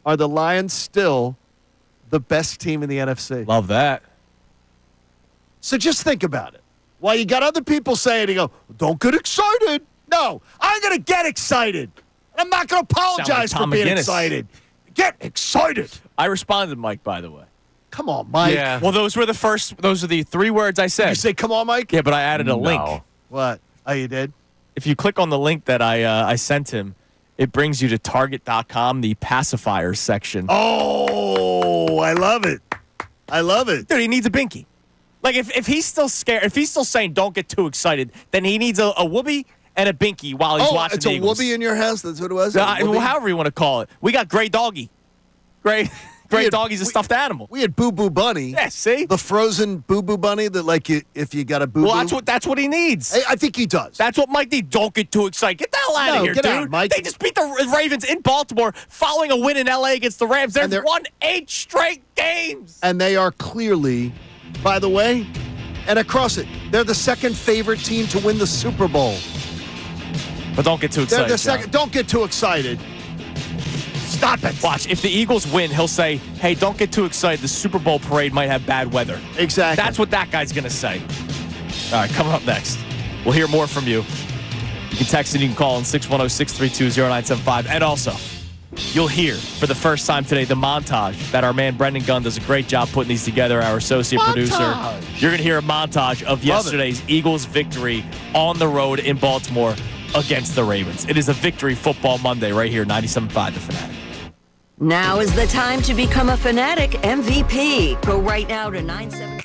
Are the Lions still the best team in the NFC? Love that. So just think about it. While you got other people saying, don't get excited. No, I'm going to get excited. I'm not going to apologize for being excited. Get excited. I responded, Mike, by the way. Come on, Mike. Yeah. Well, those are the 3 words I said. You say, come on, Mike? Yeah, but I added a link. What? Oh, you did? If you click on the link that I sent him, it brings you to Target.com, the pacifiers section. Oh, I love it. I love it. Dude, he needs a binky. Like, if he's still scared, if he's still saying don't get too excited, then he needs a whoopee and a binky while he's watching the Eagles. It's a whoopee in your house? That's what it was? Well, however you want to call it. We got Gray Doggy. Gray Doggy's a stuffed animal. We had Boo Boo Bunny. Yeah, see? The frozen Boo Boo Bunny that, like, if you got a Boo Boo. Well, that's what he needs. I think he does. That's what Mike needs. Don't get too excited. Get the hell out of here, get dude. out, Mike. They just beat the Ravens in Baltimore following a win in L.A. against the Rams. They've won 8 straight games. And they are clearly, by the way, and across it, they're the second favorite team to win the Super Bowl. But don't get too excited. They're the second. Don't get too excited. Stop it. Watch. If the Eagles win, he'll say, hey, don't get too excited. The Super Bowl parade might have bad weather. Exactly. That's what that guy's going to say. All right, coming up next, we'll hear more from you. You can text and you can call on 610-632-0975. And also, you'll hear for the first time today the montage that our man Brendan Gunn does a great job putting these together, our associate producer. You're going to hear a montage of yesterday's Eagles victory on the road in Baltimore against the Ravens. It is a Victory Football Monday right here, 97.5 The Fanatic. Now is the time to become a Fanatic MVP. Go right now to 97.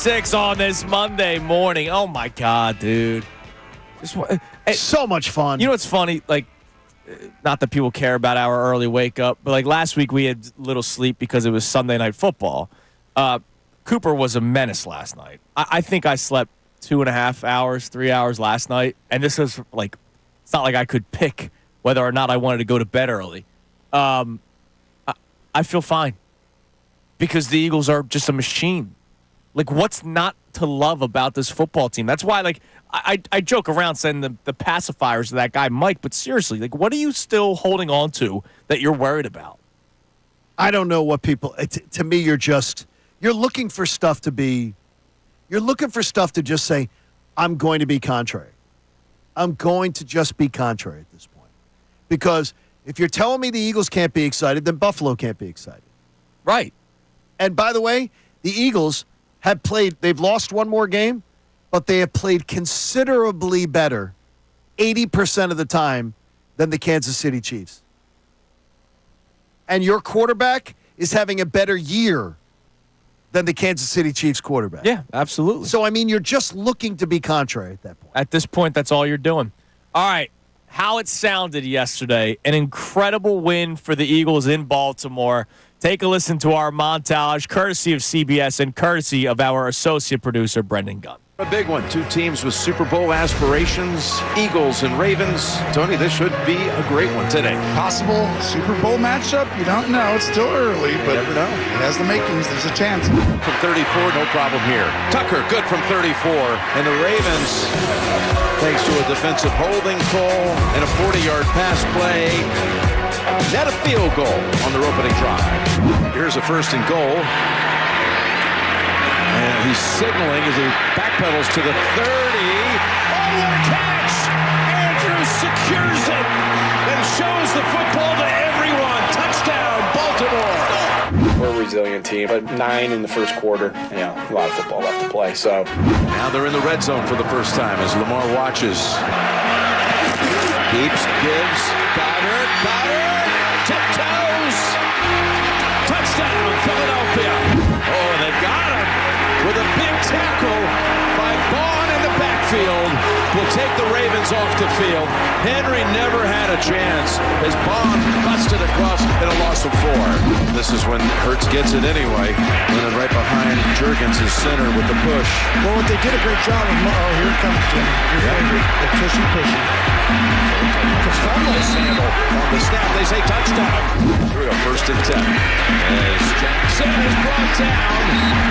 6:46 on this Monday morning. Oh, my God, dude. So much fun. You know what's funny? Like, not that people care about our early wake up, but like last week we had little sleep because it was Sunday night football. Cooper was a menace last night. I think I slept 2.5 hours, 3 hours last night. And this is like, it's not like I could pick whether or not I wanted to go to bed early. I feel fine because the Eagles are just a machine. Like, what's not to love about this football team? That's why, like, I joke around saying the pacifiers of that guy, Mike, but seriously, like, what are you still holding on to that you're worried about? I don't know what people, to me, you're looking for stuff you're looking for stuff to just say, I'm going to be contrary. I'm going to just be contrary at this point. Because if you're telling me the Eagles can't be excited, then Buffalo can't be excited. Right. And by the way, the Eagles they've lost one more game, but they have played considerably better 80% of the time than the Kansas City Chiefs. And your quarterback is having a better year than the Kansas City Chiefs quarterback. Yeah, absolutely. So, I mean, you're just looking to be contrary at that point. At this point, that's all you're doing. All right. How it sounded yesterday. An incredible win for the Eagles in Baltimore. Take a listen to our montage, courtesy of CBS and courtesy of our associate producer, Brendan Gunn. A big one. Two teams with Super Bowl aspirations, Eagles and Ravens. Tony, this should be a great one today. Possible Super Bowl matchup? You don't know. It's still early, but never know. It has the makings. There's a chance. From 34, no problem here. Tucker, good from 34. And the Ravens, thanks to a defensive holding call and a 40-yard pass play, net a field goal on their opening drive. Here's a first and goal. And he's signaling as he backpedals to the 30. Oh, what a catch! Andrews secures it and shows the football to everyone. Touchdown, Baltimore! We're a resilient team, but 9 in the first quarter. A lot of football left to play. So now they're in the red zone for the first time as Lamar watches. Keeps, gives, got it, tiptoes! Touchdown, Philadelphia! Oh, and they've got him with a big tackle by Vaughn in the backfield. Will take the Ravens off the field. Henry never had a chance as Vaughn busted across in a loss of 4. This is when Hurts gets it anyway. Running right behind Jurgens, his center with the push. Well, they did a great job. Oh, here it comes, Jim. Your favorite, the tushy-pushy. Fumbles handle on the snap. They say touchdown. Here we go, first and 10. As Jackson is brought down.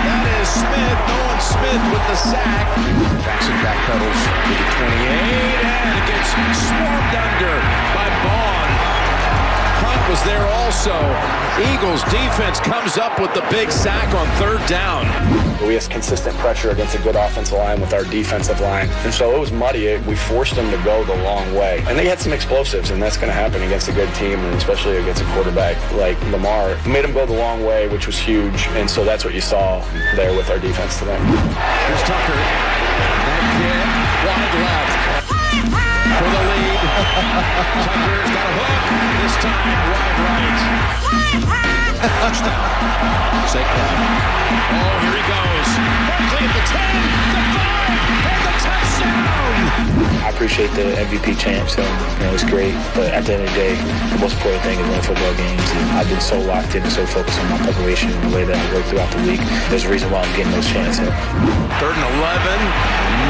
That is Smith. Nolan Smith with the sack. Jackson backpedals to the 28 and gets swarmed under by Vaughn. Hunt was there also. Eagles defense comes up with the big sack on 3rd down. we had consistent pressure against a good offensive line with our defensive line. And so it was muddy. We forced them to go the long way. And they had some explosives, and that's going to happen against a good team, and especially against a quarterback like Lamar. We made them go the long way, which was huge. And so that's what you saw there with our defense today. Here's Tucker. That kid, wide left for the lead. Tucker's got a hook. This time, wide right. Touchdown. Saquon. Oh, here he goes. Barkley at the 10, the 5, and the touchdown. I appreciate the MVP chant, so it's great. But at the end of the day, the most important thing is winning football games. And I've been so locked in and so focused on my preparation and the way that I work throughout the week. There's a reason why I'm getting those chants. So. 3rd and 11.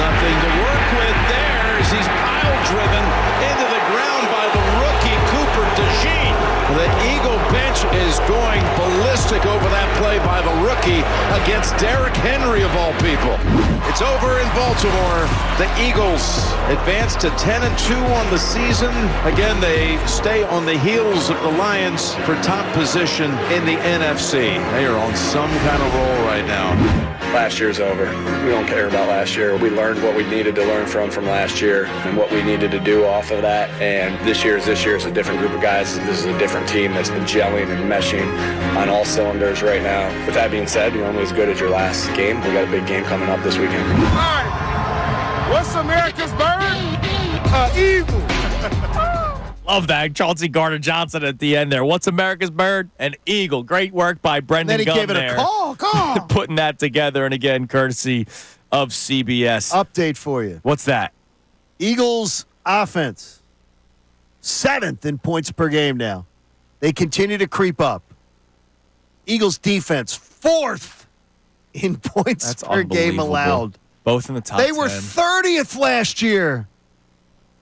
Nothing to work with there as he's pile-driven into the ground by the rookie Cooper DeJean. The Eagle bench is going ballistic over that play by the rookie against Derrick Henry of all people. It's over in Baltimore. The Eagles advance to 10-2 on the season. Again, they stay on the heels of the Lions for top position in the NFC. They are on some kind of roll right now. Last year's over. We don't care about last year. We learned what we needed to learn from last year and what we needed to do off of that. And this year is a different group of guys. This is a different team that's been gelling and meshing on all cylinders right now. With that being said, you're only as good as your last game. We got a big game coming up this weekend. All right. What's America's bird? Eagle. Love that. Chauncey Gardner-Johnson at the end there. What's America's bird? An eagle. Great work by Brendan And then he Gunn gave it there. a call. Putting that together, and again, courtesy of CBS. Update for you. What's that? Eagles offense, 7th in points per game now. They continue to creep up. Eagles defense, 4th in points per game allowed. Both in the top 10. They were 30th last year.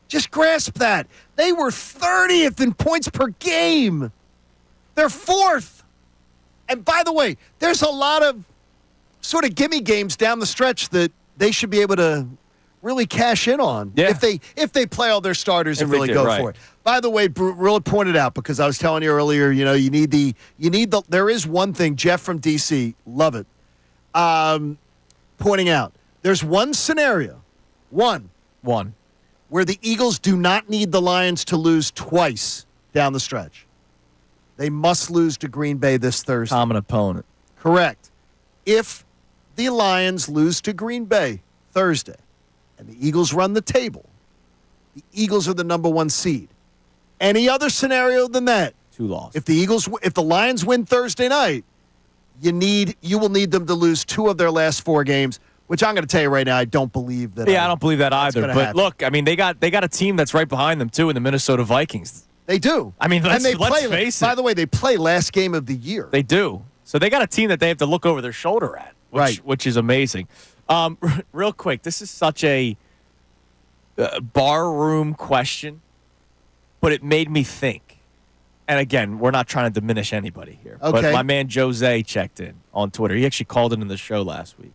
Just grasp that. They were 30th in points per game. They're 4th. And by the way, there's a lot of sort of gimme games down the stretch that they should be able to really cash in on if they play all their starters and really go for it. By the way, really pointed out, because I was telling you earlier, you need the there is one thing, Jeff from DC, love it, pointing out. There's one scenario, one, where the Eagles do not need the Lions to lose twice down the stretch. They must lose to Green Bay this Thursday. Common opponent. Correct. If the Lions lose to Green Bay Thursday and the Eagles run the table, the Eagles are the number 1 seed. Any other scenario than that, 2 losses. If the Lions win Thursday night, you will need them to lose 2 of their last 4 games. Which I'm going to tell you right now, I don't believe that. Yeah, I don't believe that either. But happen. look, I mean, they got a team that's right behind them too in the Minnesota Vikings. They do. I mean, let's face it. By the way, they play last game of the year. They do. So they got a team that they have to look over their shoulder at, which is amazing. Real quick, this is such a barroom question, but it made me think. And again, we're not trying to diminish anybody here. Okay. But my man Jose checked in on Twitter. He actually called in the show last week.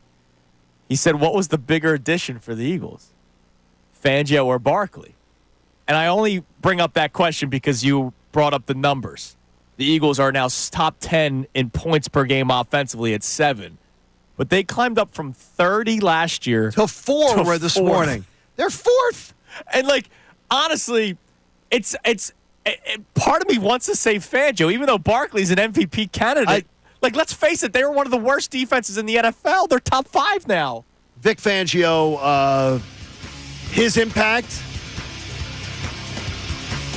He said, what was the bigger addition for the Eagles? Fangio or Barkley? And I only bring up that question because you brought up the numbers. The Eagles are now top 10 in points per game offensively at 7. But they climbed up from 30 last year to 4 this morning. They're 4th. And, honestly, it's part of me wants to say Fangio, even though Barkley's an MVP candidate. Let's face it, they were one of the worst defenses in the NFL. They're top 5 now. Vic Fangio, his impact,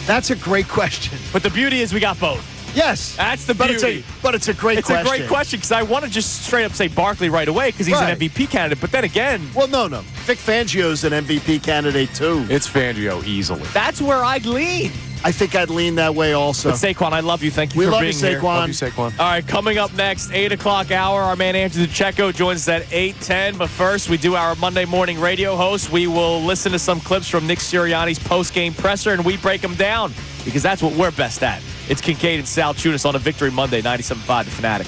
that's a great question. But the beauty is we got both. Yes. That's the beauty. But it's a great question. It's a great question because I want to just straight up say Barkley right away because he's an MVP candidate. But then again. Well, no. Vic Fangio's an MVP candidate too. It's Fangio easily. That's where I'd lean. I think I'd lean that way also. But Saquon, I love you. Thank you for being here. Love you, Saquon. All right, coming up next, 8 o'clock hour, our man Andrew DeCecco joins us at 8:10. But first, we do our Monday morning radio host. We will listen to some clips from Nick Sirianni's post-game presser, and we break them down because that's what we're best at. It's Kincade and Salciunas on a Victory Monday, 97.5 The Fanatic.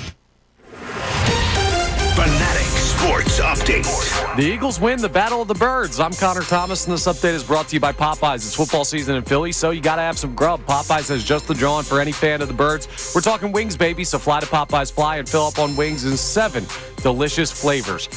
Fanatic Sports Update. The Eagles win the Battle of the Birds. I'm Connor Thomas, and this update is brought to you by Popeyes. It's football season in Philly, so you got to have some grub. Popeyes has just the drawing for any fan of the Birds. We're talking wings, baby, so fly to Popeyes Fly and fill up on wings in 7 delicious flavors.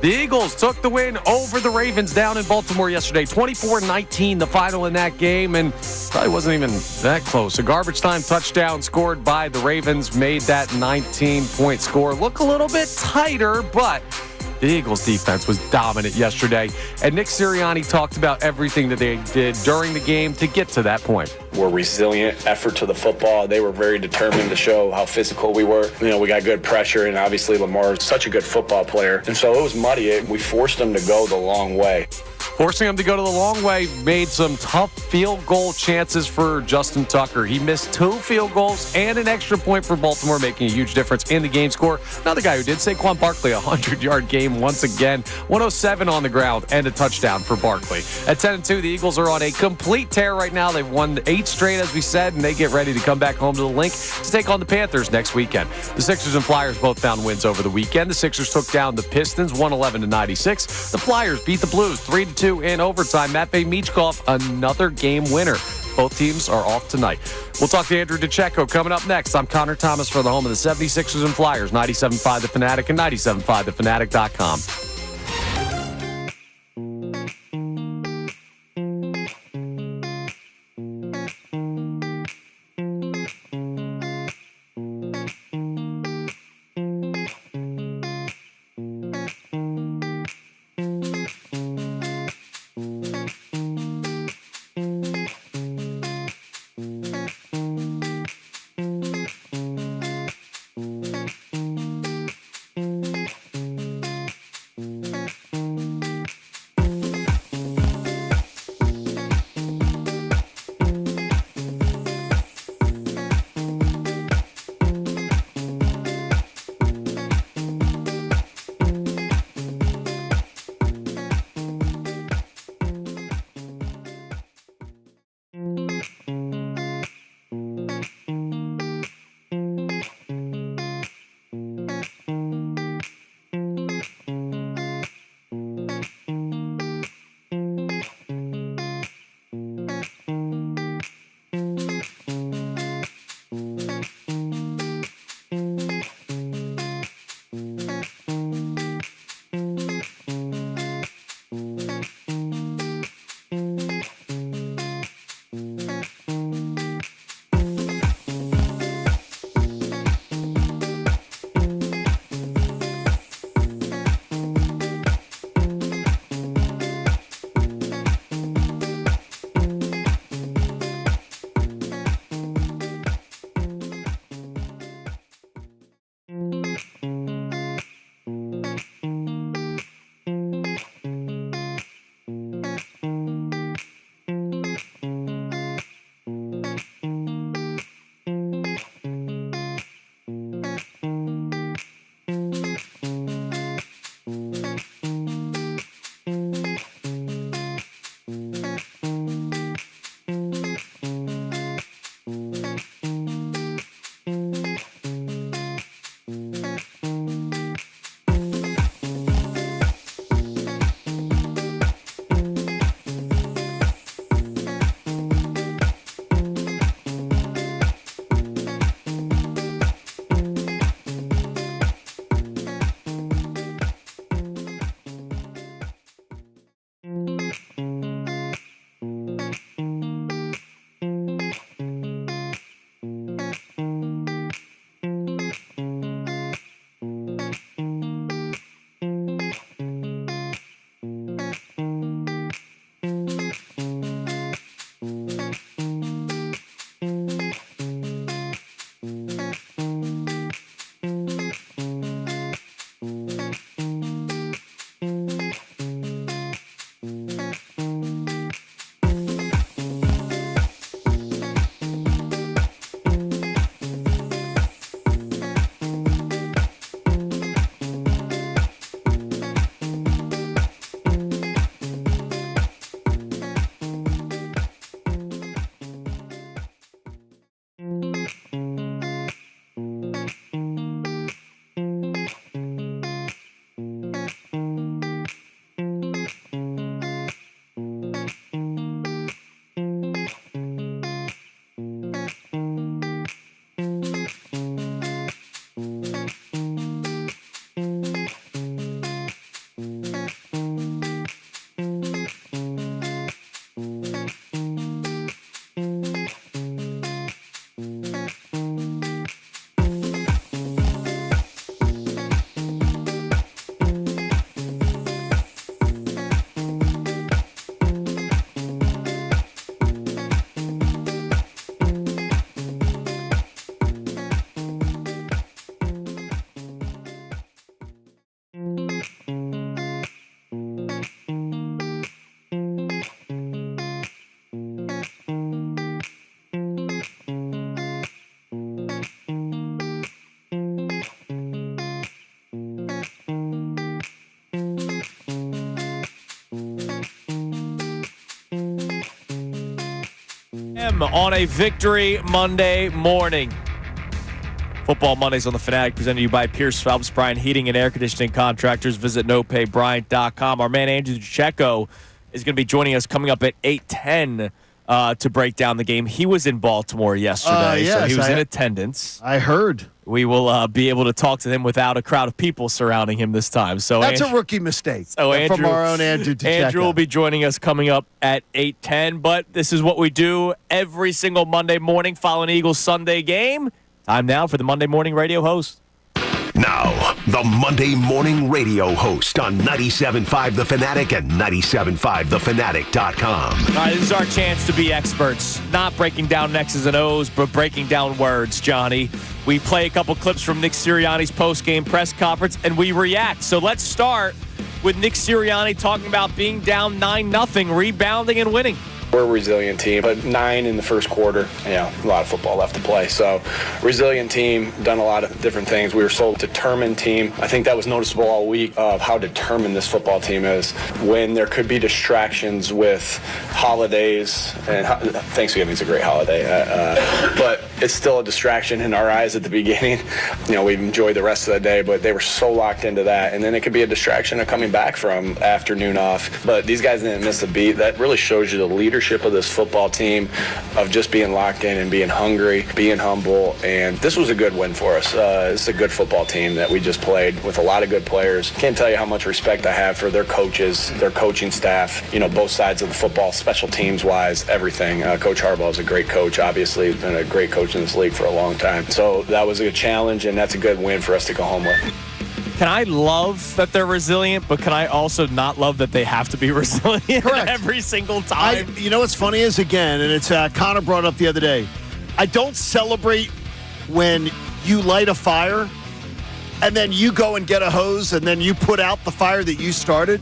The Eagles took the win over the Ravens down in Baltimore yesterday. 24-19, the final in that game, and probably wasn't even that close. A garbage time touchdown scored by the Ravens made that 19-point score look a little bit tighter, but the Eagles' defense was dominant yesterday, and Nick Sirianni talked about everything that they did during the game to get to that point. We're resilient, effort to the football. They were very determined to show how physical we were. We got good pressure, and obviously Lamar is such a good football player. And so it was muddy. We forced them to go the long way. Forcing him to go to the long way made some tough field goal chances for Justin Tucker. He missed 2 field goals and an extra point for Baltimore, making a huge difference in the game score. Another guy who did, Saquon Barkley, a 100-yard game once again. 107 on the ground and a touchdown for Barkley. At 10-2, the Eagles are on a complete tear right now. They've won 8 straight, as we said, and they get ready to come back home to the Link to take on the Panthers next weekend. The Sixers and Flyers both found wins over the weekend. The Sixers took down the Pistons 111-96. The Flyers beat the Blues 3-2 in overtime. Matt Michkov, another game winner. Both teams are off tonight. We'll talk to Andrew DeCecco coming up next. I'm Connor Thomas for the home of the 76ers and Flyers, 97.5 The Fanatic and 97.5thefanatic.com. a.m. on a Victory Monday morning. Football Mondays on the Fanatic, presented to you by Pierce Phelps Bryant Heating and Air Conditioning Contractors. Visit nopaybryant.com. Our man Andrew Checo is going to be joining us coming up at 8:10 to break down the game. He was in Baltimore yesterday, so he was in attendance. I heard. We will be able to talk to him without a crowd of people surrounding him this time. So that's a rookie mistake from our own Andrew Checo. Andrew will be joining us coming up at 8:10, but this is what we do every single Monday morning following Eagles Sunday game. Time now for the Monday Morning Radio host. Now, the Monday Morning Radio host on 97.5 The Fanatic and 97.5thefanatic.com. All right, this is our chance to be experts, not breaking down X's and O's, but breaking down words, Johnny. We play a couple clips from Nick Sirianni's post-game press conference, and we react. So let's start with Nick Sirianni talking about being down 9-0, rebounding and winning. We're a resilient team, but 9 in the first quarter, a lot of football left to play. So, resilient team, done a lot of different things. We were so determined team. I think that was noticeable all week of how determined this football team is. When there could be distractions with holidays, and Thanksgiving's a great holiday, but it's still a distraction in our eyes at the beginning. We enjoyed the rest of the day, but they were so locked into that. And then it could be a distraction of coming back from afternoon off. But these guys didn't miss a beat. That really shows you the leadership of this football team, of just being locked in and being hungry, being humble, and this was a good win for us. It's a good football team that we just played with a lot of good players. Can't tell you how much respect I have for their coaches, their coaching staff, both sides of the football, special teams wise, everything. Coach Harbaugh is a great coach, obviously, been a great coach in this league for a long time. So that was a good challenge, and that's a good win for us to go home with. Can I love that they're resilient, but can I also not love that they have to be resilient every single time? You know what's funny is, again, and it's Connor brought up the other day, I don't celebrate when you light a fire and then you go and get a hose and then you put out the fire that you started.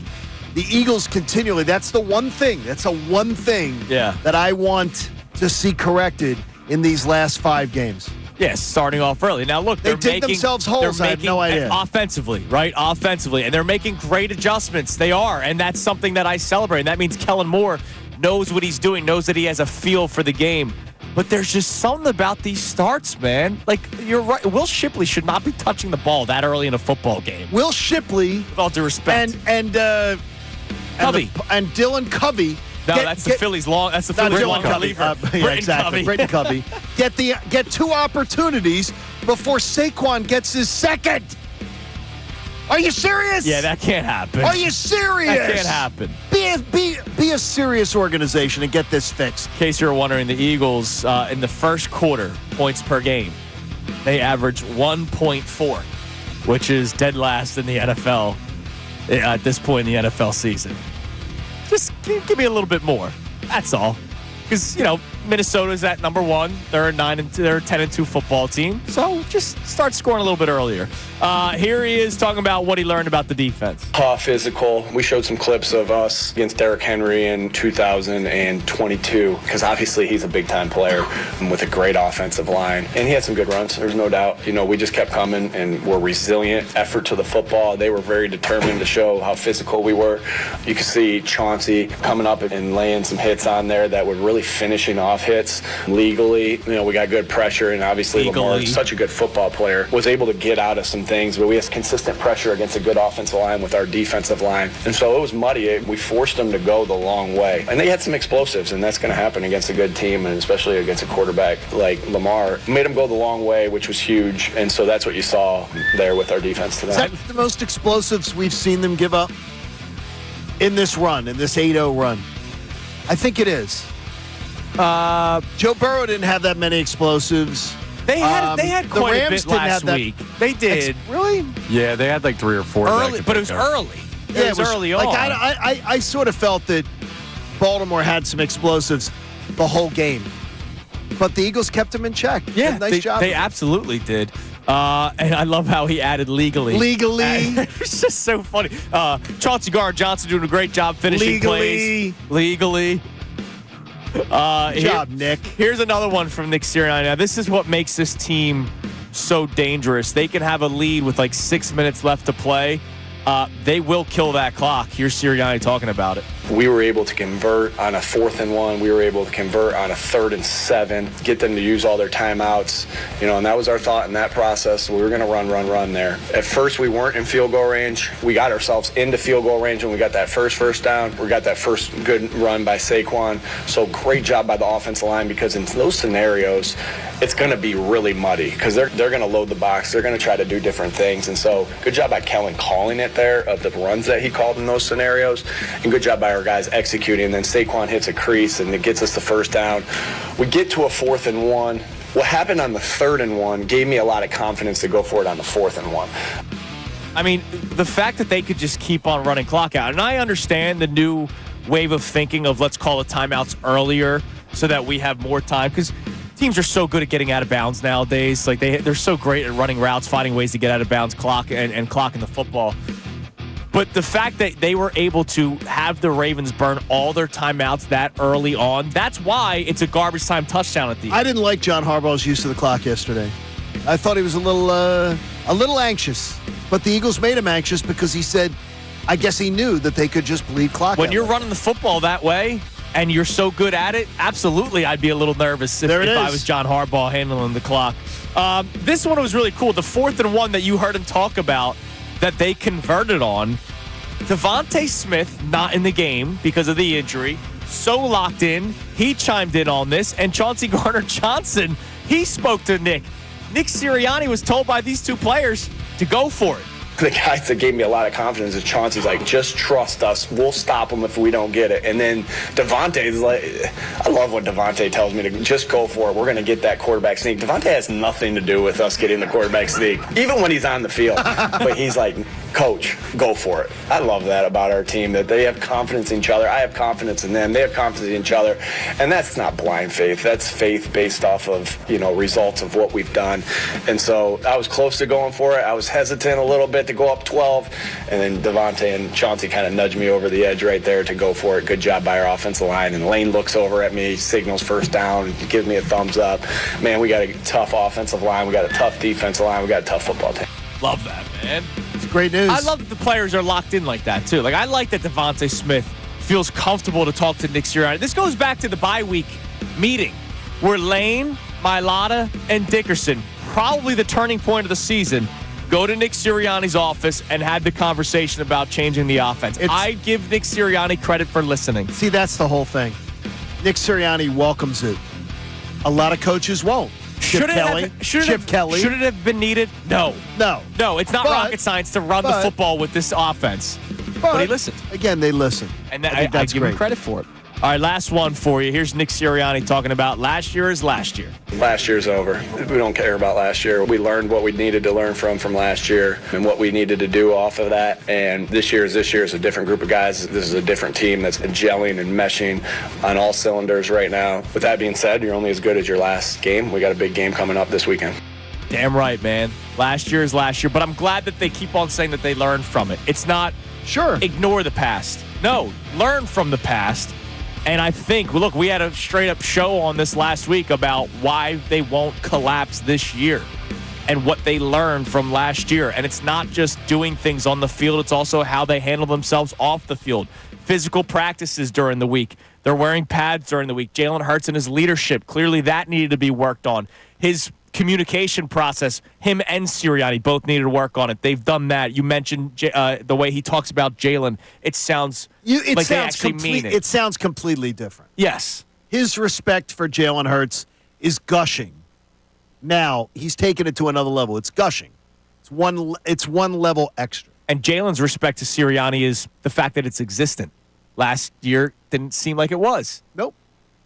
The Eagles continually, that's the one thing that I want to see corrected in these last 5 games. Yes, starting off early. Now, look, they dig themselves holes. I have no idea. Offensively, right? Offensively. And they're making great adjustments. They are. And that's something that I celebrate. And that means Kellen Moore knows what he's doing, knows that he has a feel for the game. But there's just something about these starts, man. Like, you're right. Will Shipley should not be touching the ball that early in a football game. Will Shipley. With all due respect. And Covey. And Dylan Covey. That's the Phillies long. That's the Phillies long reliever. Exactly. Britton Covey. Get 2 opportunities before Saquon gets his second. Are you serious? Yeah, that can't happen. Are you serious? That can't happen. Be a serious organization and get this fixed. In case you're wondering, the Eagles in the first quarter, points per game, they average 1.4, which is dead last in the NFL at this point in the NFL season. Just give me a little bit more. That's all. Because, Minnesota's at number 1. They're a 10-2 football team. So just start scoring a little bit earlier. Here he is talking about what he learned about the defense. Physical. We showed some clips of us against Derrick Henry in 2022, because obviously he's a big-time player with a great offensive line. And he had some good runs, there's no doubt. We just kept coming and were resilient. Effort to the football. They were very determined to show how physical we were. You could see Chauncey coming up and laying some hits on there that were really finishing off hits legally. We got good pressure, and obviously Lamar, such a good football player, was able to get out of some things, but we had consistent pressure against a good offensive line with our defensive line. And so it was muddy. We forced them to go the long way. And they had some explosives, and that's going to happen against a good team, and especially against a quarterback like Lamar. Made them go the long way, which was huge. And so that's what you saw there with our defense today. Is that the most explosives we've seen them give up in this run, in this 8-0 run? I think it is. Joe Burrow didn't have that many explosives. They had quite a bit last week. They did. Really? Yeah, they had like 3 or 4. Early, but it was early. It was early on. I sort of felt that Baltimore had some explosives the whole game, but the Eagles kept them in check. Yeah, nice job. They absolutely did. And I love how he added legally. It's just so funny. Chauncey Gardner-Johnson doing a great job finishing plays. Legally. Good job, Nick. Here's another one from Nick Sirianni. Now, this is what makes this team so dangerous. They can have a lead with like 6 minutes left to play. They will kill that clock. Here's Sirianni talking about it. we were able to convert on a 4th and 1. We were able to convert on a 3rd and 7, get them to use all their timeouts, and that was our thought in that process. We were going to run there. At first, we weren't in field goal range. We got ourselves into field goal range when we got that first down. We got that first good run by Saquon. So great job by the offensive line, because in those scenarios, it's going to be really muddy because they're going to load the box. They're going to try to do different things. And so good job by Kellen calling it there, of the runs that he called in those scenarios, and good job by our guys executing. And then Saquon hits a crease and it gets us the first down. We get to a 4th and 1. What happened on the 3rd and 1 gave me a lot of confidence to go for it on the 4th and 1. I mean, the fact that they could just keep on running clock out, and I understand the new wave of thinking of let's call it timeouts earlier so that we have more time, because teams are so good at getting out of bounds nowadays. Like they're so great at running routes, finding ways to get out of bounds, clock and clocking the football. But the fact that they were able to have the Ravens burn all their timeouts that early on, that's why it's a garbage time touchdown at the end. I didn't like John Harbaugh's use of the clock yesterday. I thought he was a little anxious. But the Eagles made him anxious because he said, I guess he knew that they could just bleed clock. When you're running the football that way and you're so good at it, absolutely I'd be a little nervous if I was John Harbaugh handling the clock. This one was really cool. The 4th and 1 that you heard him talk about that they converted on, Devontae Smith not in the game because of the injury, so locked in. He chimed in on this, and Chauncey Gardner-Johnson, he spoke to Nick. Nick Sirianni was told by these two players to go for it. The guys that gave me a lot of confidence is Chauncey's like, just trust us. We'll stop them if we don't get it. And then Devontae's like, I love what Devontae tells me to just go for it. We're going to get that quarterback sneak. Devontae has nothing to do with us getting the quarterback sneak, even when he's on the field. But he's like, Coach, go for it. I love that about our team, that they have confidence in each other. I have confidence in them. They have confidence in each other. And that's not blind faith. That's faith based off of, results of what we've done. And so I was close to going for it. I was hesitant a little bit to go up 12. And then Devontae and Chauncey kind of nudged me over the edge right there to go for it. Good job by our offensive line. And Lane looks over at me, signals first down, gives me a thumbs up. Man, we got a tough offensive line. We got a tough defensive line. We got a tough football team. Love that, man. It's great news. I love that the players are locked in like that, too. Like, I like that Devontae Smith feels comfortable to talk to Nick Sirianni. This goes back to the bye week meeting where Lane, Mailata, and Dickerson, probably the turning point of the season, go to Nick Sirianni's office and had the conversation about changing the offense. I give Nick Sirianni credit for listening. See, that's the whole thing. Nick Sirianni welcomes it. A lot of coaches won't. Chip Kelly. Should it have been needed? No. It's not rocket science to run the football with this offense. But he listened. Again, they listen. And I give him credit for it. All right, last one for you. Here's Nick Sirianni talking about last year is last year. Last year's over. We don't care about last year. We learned what we needed to learn from last year and what we needed to do off of that. And this year is a different group of guys. This is a different team that's gelling and meshing on all cylinders right now. With that being said, you're only as good as your last game. We got a big game coming up this weekend. Damn right, man. Last year is last year. But I'm glad that they keep on saying that they learned from it. It's not ignore the past. No, learn from the past. And I think, look, we had a straight-up show on this last week about why they won't collapse this year and what they learned from last year. And it's not just doing things on the field. It's also how they handle themselves off the field. Physical practices during the week. They're wearing pads during the week. Jalen Hurts and his leadership, clearly that needed to be worked on. His communication process, him and Sirianni both needed to work on it. They've done that. You mentioned the way he talks about Jalen. It sounds like they actually mean it. It sounds completely different. Yes. His respect for Jalen Hurts is gushing. Now, he's taken it to another level. It's gushing. It's one level extra. And Jalen's respect to Sirianni is the fact that it's existent. Last year didn't seem like it was. Nope.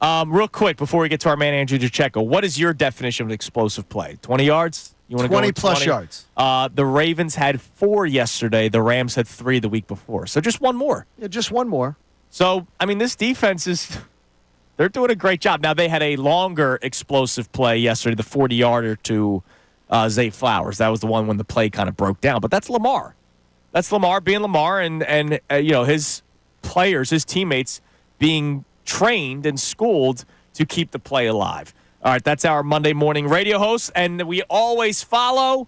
Real quick, before we get to our man, Andrew Jacheco, what is your definition of explosive play? 20 yards? You want to 20-plus yards. The Ravens had 4 yesterday. The Rams had 3 the week before. So just one more. Yeah, just one more. So, I mean, this defense they're doing a great job. Now, they had a longer explosive play yesterday, the 40-yarder to Zay Flowers. That was the one when the play kind of broke down. But that's Lamar. That's Lamar being Lamar and his players, his teammates being trained and schooled to keep the play alive. All right, that's our Monday morning radio host, and we always follow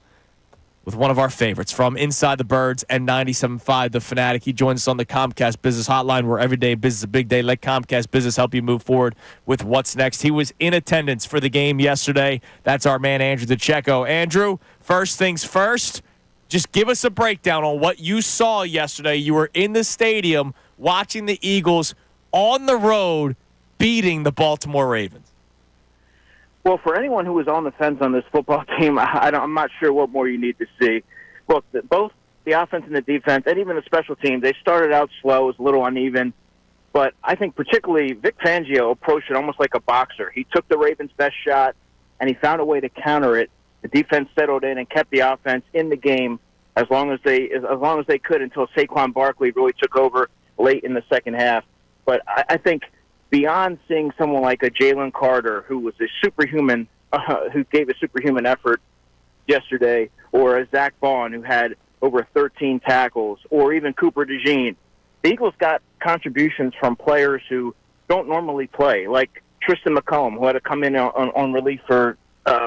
with one of our favorites from Inside the Birds and 97.5 The Fanatic. He joins us on the Comcast Business Hotline, where every day business is a big day. Let Comcast Business help you move forward with what's next. He was in attendance for the game yesterday. That's our man, Andrew DeCecco. Andrew, first things first, just give us a breakdown on what you saw yesterday. You were in the stadium watching the Eagles on the road beating the Baltimore Ravens. Well, for anyone who was on the fence on this football team, I'm not sure what more you need to see. Look, both the offense and the defense, and even the special teams, they started out slow, it was a little uneven. But I think particularly Vic Fangio approached it almost like a boxer. He took the Ravens' best shot, and he found a way to counter it. The defense settled in and kept the offense in the game as long as they could until Saquon Barkley really took over late in the second half. But I think beyond seeing someone like a Jalen Carter, who was a superhuman, who gave a superhuman effort yesterday, or a Zach Vaughn, who had over 13 tackles, or even Cooper DeJean, the Eagles got contributions from players who don't normally play, like Tristan McCollum, who had to come in on relief for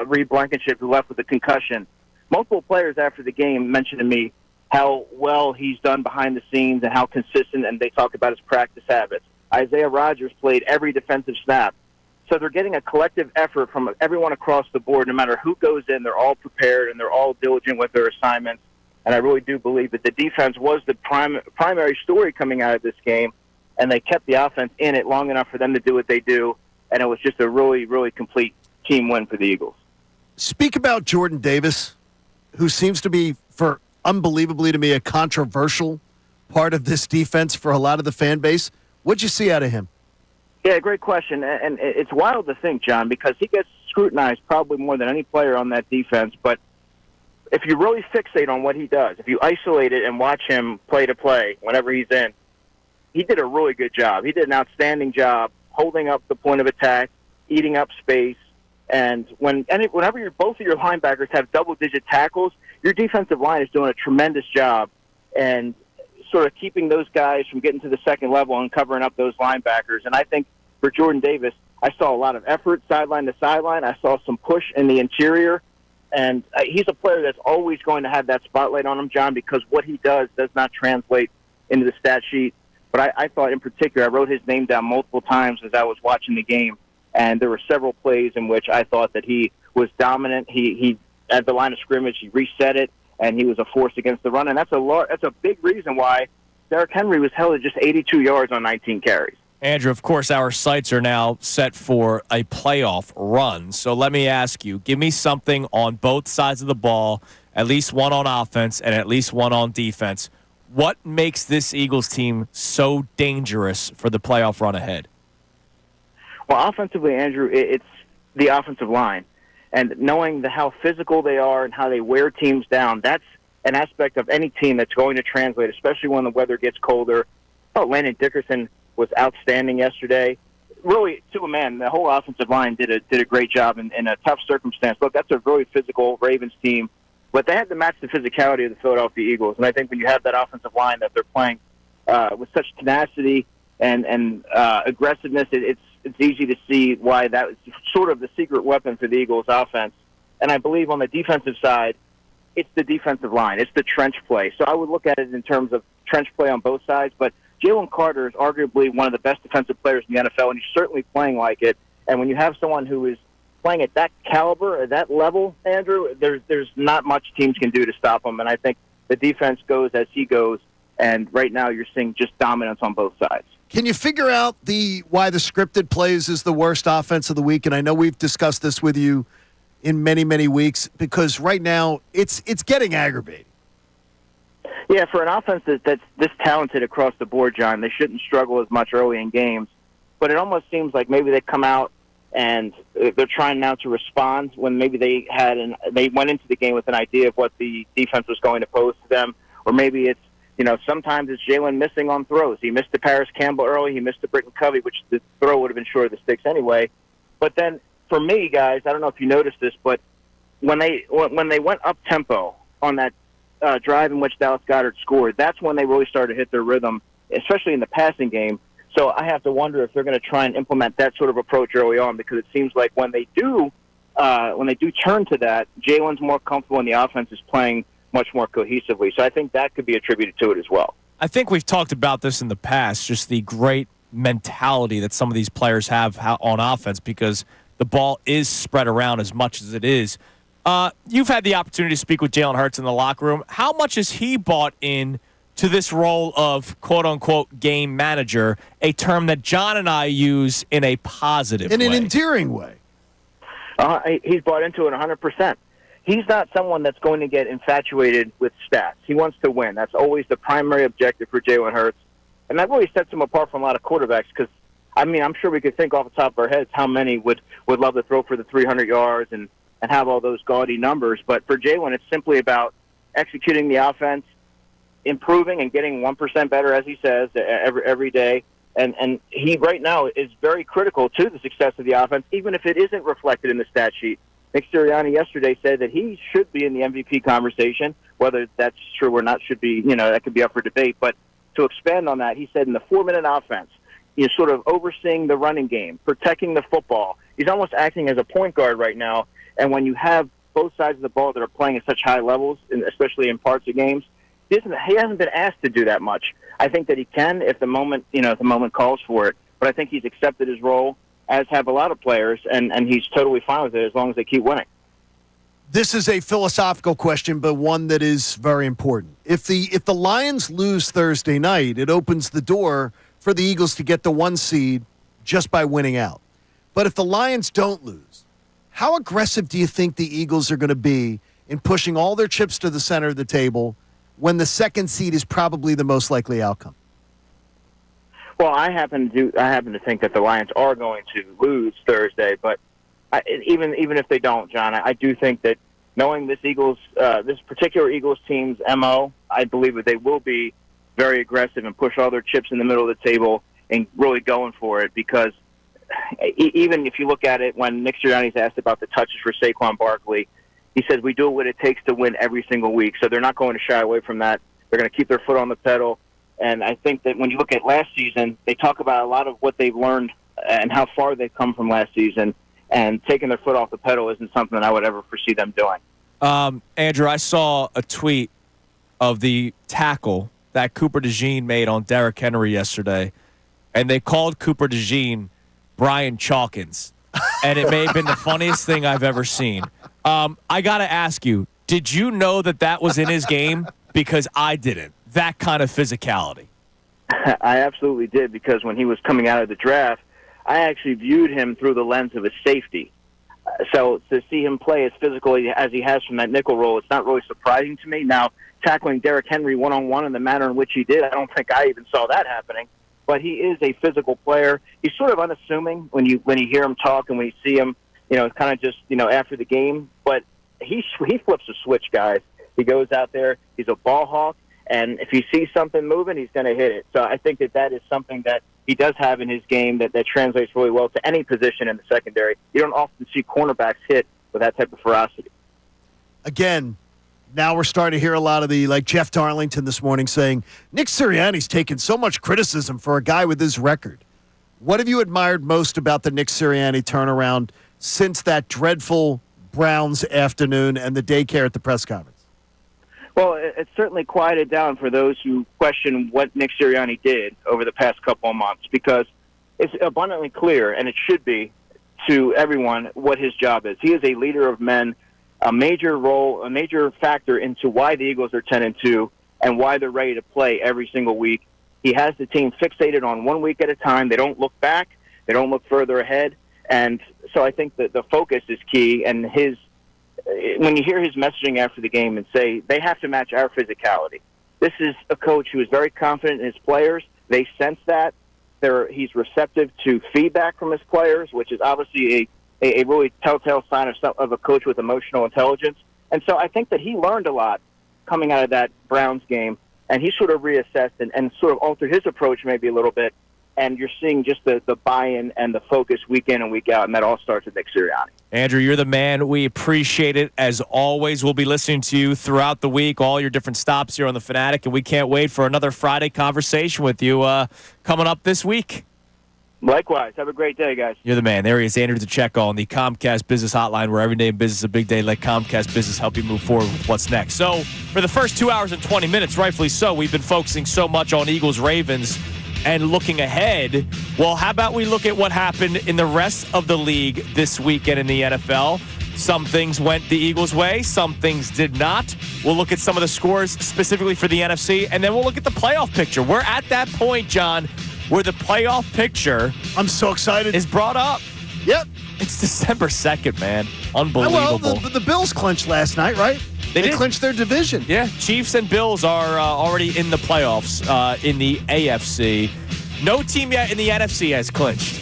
Reed Blankenship, who left with a concussion. Multiple players after the game mentioned to me how well he's done behind the scenes and how consistent, and they talked about his practice habits. Isaiah Rodgers played every defensive snap. So they're getting a collective effort from everyone across the board. No matter who goes in, they're all prepared and they're all diligent with their assignments. And I really do believe that the defense was the primary story coming out of this game, and they kept the offense in it long enough for them to do what they do. And it was just a really, really complete team win for the Eagles. Speak about Jordan Davis, who seems to be, for unbelievably to me, a controversial part of this defense for a lot of the fan base. What'd you see out of him? Yeah, great question. And it's wild to think, John, because he gets scrutinized probably more than any player on that defense. But if you really fixate on what he does, if you isolate it and watch him play to play whenever he's in, he did a really good job. He did an outstanding job holding up the point of attack, eating up space. And whenever both of your linebackers have double-digit tackles, your defensive line is doing a tremendous job. And sort of keeping those guys from getting to the second level and covering up those linebackers. And I think for Jordan Davis, I saw a lot of effort sideline to sideline. I saw some push in the interior. And he's a player that's always going to have that spotlight on him, John, because what he does not translate into the stat sheet. But I thought in particular, I wrote his name down multiple times as I was watching the game. And there were several plays in which I thought that he was dominant. He at the line of scrimmage, he reset it, and he was a force against the run. And that's a big reason why Derrick Henry was held at just 82 yards on 19 carries. Andrew, of course, our sights are now set for a playoff run. So let me ask you, give me something on both sides of the ball, at least one on offense and at least one on defense. What makes this Eagles team so dangerous for the playoff run ahead? Well, offensively, Andrew, it's the offensive line. And knowing how physical they are and how they wear teams down, that's an aspect of any team that's going to translate, especially when the weather gets colder. Oh, Landon Dickerson was outstanding yesterday. Really, to a man, the whole offensive line did a great job in a tough circumstance. Look, that's a really physical Ravens team, but they had to match the physicality of the Philadelphia Eagles. And I think when you have that offensive line that they're playing with such tenacity and aggressiveness, it's easy to see why that was sort of the secret weapon for the Eagles' offense. And I believe on the defensive side, it's the defensive line. It's the trench play. So I would look at it in terms of trench play on both sides. But Jalen Carter is arguably one of the best defensive players in the NFL, and he's certainly playing like it. And when you have someone who is playing at that caliber, at that level, Andrew, there's not much teams can do to stop him. And I think the defense goes as he goes. And right now you're seeing just dominance on both sides. Can you figure out why the scripted plays is the worst offense of the week? And I know we've discussed this with you in many, many weeks, because right now it's getting aggravating. Yeah, for an offense that's this talented across the board, John, they shouldn't struggle as much early in games. But it almost seems like maybe they come out and they're trying now to respond when maybe they went into the game with an idea of what the defense was going to pose to them. Or maybe it's, sometimes it's Jalen missing on throws. He missed the Paris Campbell early. He missed the Britton Covey, which the throw would have been short of the sticks anyway. But then, for me, guys, I don't know if you noticed this, but when they went up tempo on that drive in which Dallas Goedert scored, that's when they really started to hit their rhythm, especially in the passing game. So I have to wonder if they're going to try and implement that sort of approach early on, because it seems like when they do turn to that, Jalen's more comfortable and the offense is playing much more cohesively. So I think that could be attributed to it as well. I think we've talked about this in the past, just the great mentality that some of these players have on offense because the ball is spread around as much as it is. You've had the opportunity to speak with Jalen Hurts in the locker room. How much has he bought in to this role of quote-unquote game manager, a term that John and I use in a positive way? In an endearing way. He's bought into it 100%. He's not someone that's going to get infatuated with stats. He wants to win. That's always the primary objective for Jalen Hurts. And that really sets him apart from a lot of quarterbacks because, I'm sure we could think off the top of our heads how many would love to throw for the 300 yards and have all those gaudy numbers. But for Jalen, it's simply about executing the offense, improving and getting 1% better, as he says, every day. And he right now is very critical to the success of the offense, even if it isn't reflected in the stat sheet. Nick Sirianni yesterday said that he should be in the MVP conversation. Whether that's true or not should be, that could be up for debate. But to expand on that, he said in the 4-minute offense, sort of overseeing the running game, protecting the football. He's almost acting as a point guard right now. And when you have both sides of the ball that are playing at such high levels, especially in parts of games, he hasn't been asked to do that much. I think that he can if the moment calls for it. But I think he's accepted his role, as have a lot of players, and he's totally fine with it as long as they keep winning. This is a philosophical question, but one that is very important. If the Lions lose Thursday night, it opens the door for the Eagles to get the 1 seed just by winning out. But if the Lions don't lose, how aggressive do you think the Eagles are going to be in pushing all their chips to the center of the table when the 2nd seed is probably the most likely outcome? Well, I happen to think that the Lions are going to lose Thursday, but even if they don't, John, I do think that knowing this particular Eagles team's MO, I believe that they will be very aggressive and push all their chips in the middle of the table and really going for it. Because even if you look at it, when Nick Sirianni's asked about the touches for Saquon Barkley, he says we do what it takes to win every single week. So they're not going to shy away from that. They're going to keep their foot on the pedal. And I think that when you look at last season, they talk about a lot of what they've learned and how far they've come from last season. And taking their foot off the pedal isn't something that I would ever foresee them doing. Andrew, I saw a tweet of the tackle that Cooper DeJean made on Derrick Henry yesterday, and they called Cooper DeJean Brian Chalkins. And it may have been the funniest thing I've ever seen. I got to ask you, did you know that was in his game? Because I didn't. That kind of physicality. I absolutely did, because when he was coming out of the draft, I actually viewed him through the lens of a safety. So to see him play as physically as he has from that nickel role, it's not really surprising to me. Now, tackling Derrick Henry one-on-one in the manner in which he did, I don't think I even saw that happening. But he is a physical player. He's sort of unassuming when you hear him talk and when you see him, kind of just, after the game. But he flips a switch, guys. He goes out there. He's a ball hawk. And if he sees something moving, he's going to hit it. So I think that is something that he does have in his game that translates really well to any position in the secondary. You don't often see cornerbacks hit with that type of ferocity. Again, now we're starting to hear a lot of like Jeff Darlington this morning saying, Nick Sirianni's taken so much criticism for a guy with his record. What have you admired most about the Nick Sirianni turnaround since that dreadful Browns afternoon and the daycare at the press conference? Well, it's certainly quieted down for those who question what Nick Sirianni did over the past couple of months, because it's abundantly clear, and it should be to everyone, what his job is. He is a leader of men, a major role, a major factor into why the Eagles are 10-2 and why they're ready to play every single week. He has the team fixated on 1 week at a time. They don't look back. They don't look further ahead. And so I think that the focus is key, and when you hear his messaging after the game and say, they have to match our physicality. This is a coach who is very confident in his players. They sense that. He's receptive to feedback from his players, which is obviously a really telltale sign of a coach with emotional intelligence. And so I think that he learned a lot coming out of that Browns game, and he sort of reassessed and sort of altered his approach maybe a little bit. And you're seeing just the buy-in and the focus week in and week out, and that all starts with Nick Sirianni. Andrew, you're the man. We appreciate it. As always, we'll be listening to you throughout the week, all your different stops here on The Fanatic, and we can't wait for another Friday conversation with you coming up this week. Likewise. Have a great day, guys. You're the man. There he is, Andrew DeCecco on the Comcast Business Hotline, where every day in business is a big day. Let Comcast Business help you move forward with what's next. So, for the first 2 hours and 20 minutes, rightfully so, we've been focusing so much on Eagles-Ravens and looking ahead. Well, how about we look at what happened in the rest of the league this weekend in the NFL? Some things went the Eagles' way. Some things did not. We'll look at some of the scores specifically for the NFC, and then we'll look at the playoff picture. We're at that point, John, where the playoff picture I'm so excited. is brought up. Yep. It's December 2nd, man. Unbelievable. Well, the Bills clinched last night, right? They did. clinched their division. Yeah, Chiefs and Bills are already in the playoffs in the AFC. No team yet in the NFC has clinched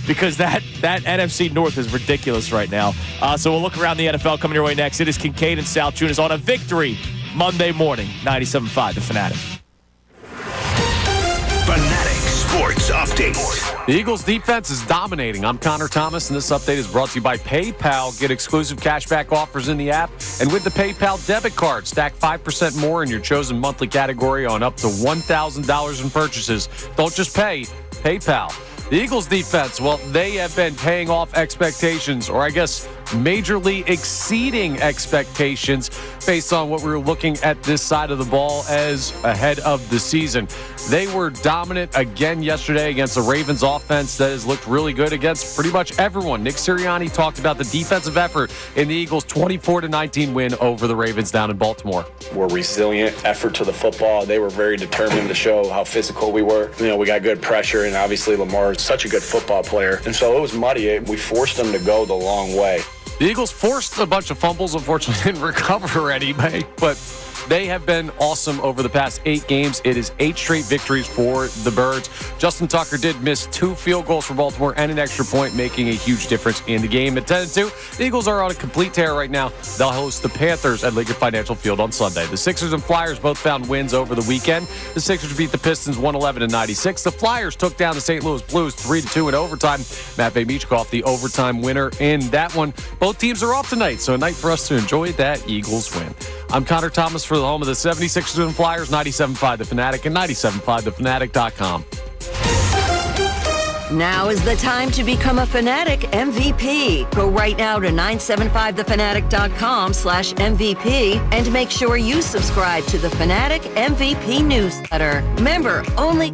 because that NFC North is ridiculous right now. So we'll look around the NFL coming your way next. It is Kincade and Salciunas on a victory Monday morning, 97.5 The Fanatic. Fanatic Sports Update. The Eagles defense is dominating. I'm Connor Thomas, and this update is brought to you by PayPal. Get exclusive cashback offers in the app. And with the PayPal debit card, stack 5% more in your chosen monthly category on up to $1,000 in purchases. Don't just pay, PayPal. The Eagles defense, well, they have been paying off expectations, or I guess majorly exceeding expectations based on what we were looking at this side of the ball as ahead of the season. They were dominant again yesterday against the Ravens offense that has looked really good against pretty much everyone. Nick Sirianni talked about the defensive effort in the Eagles' 24-19 win over the Ravens down in Baltimore. We're resilient, effort to the football. They were very determined to show how physical we were. You know, we got good pressure, and obviously Lamar is such a good football player. And so it was muddy. We forced them to go the long way. The Eagles forced a bunch of fumbles, unfortunately didn't recover any, but they have been awesome over the past 8 games. It is 8 straight victories for the Birds. Justin Tucker did miss 2 field goals for Baltimore and an extra point, making a huge difference in the game. At 10-2, the Eagles are on a complete tear right now. They'll host the Panthers at Lincoln Financial Field on Sunday. The Sixers and Flyers both found wins over the weekend. The Sixers beat the Pistons 111-96. The Flyers took down the St. Louis Blues 3-2 in overtime. Matt Michkov, the overtime winner in that one. Both teams are off tonight, so a night for us to enjoy that Eagles win. I'm Connor Thomas for the home of the 76ers and Flyers, 97.5 The Fanatic and 97.5thefanatic.com. Now is the time to become a Fanatic MVP. Go right now to 975thefanatic.com/MVP and make sure you subscribe to the Fanatic MVP newsletter. Remember, only...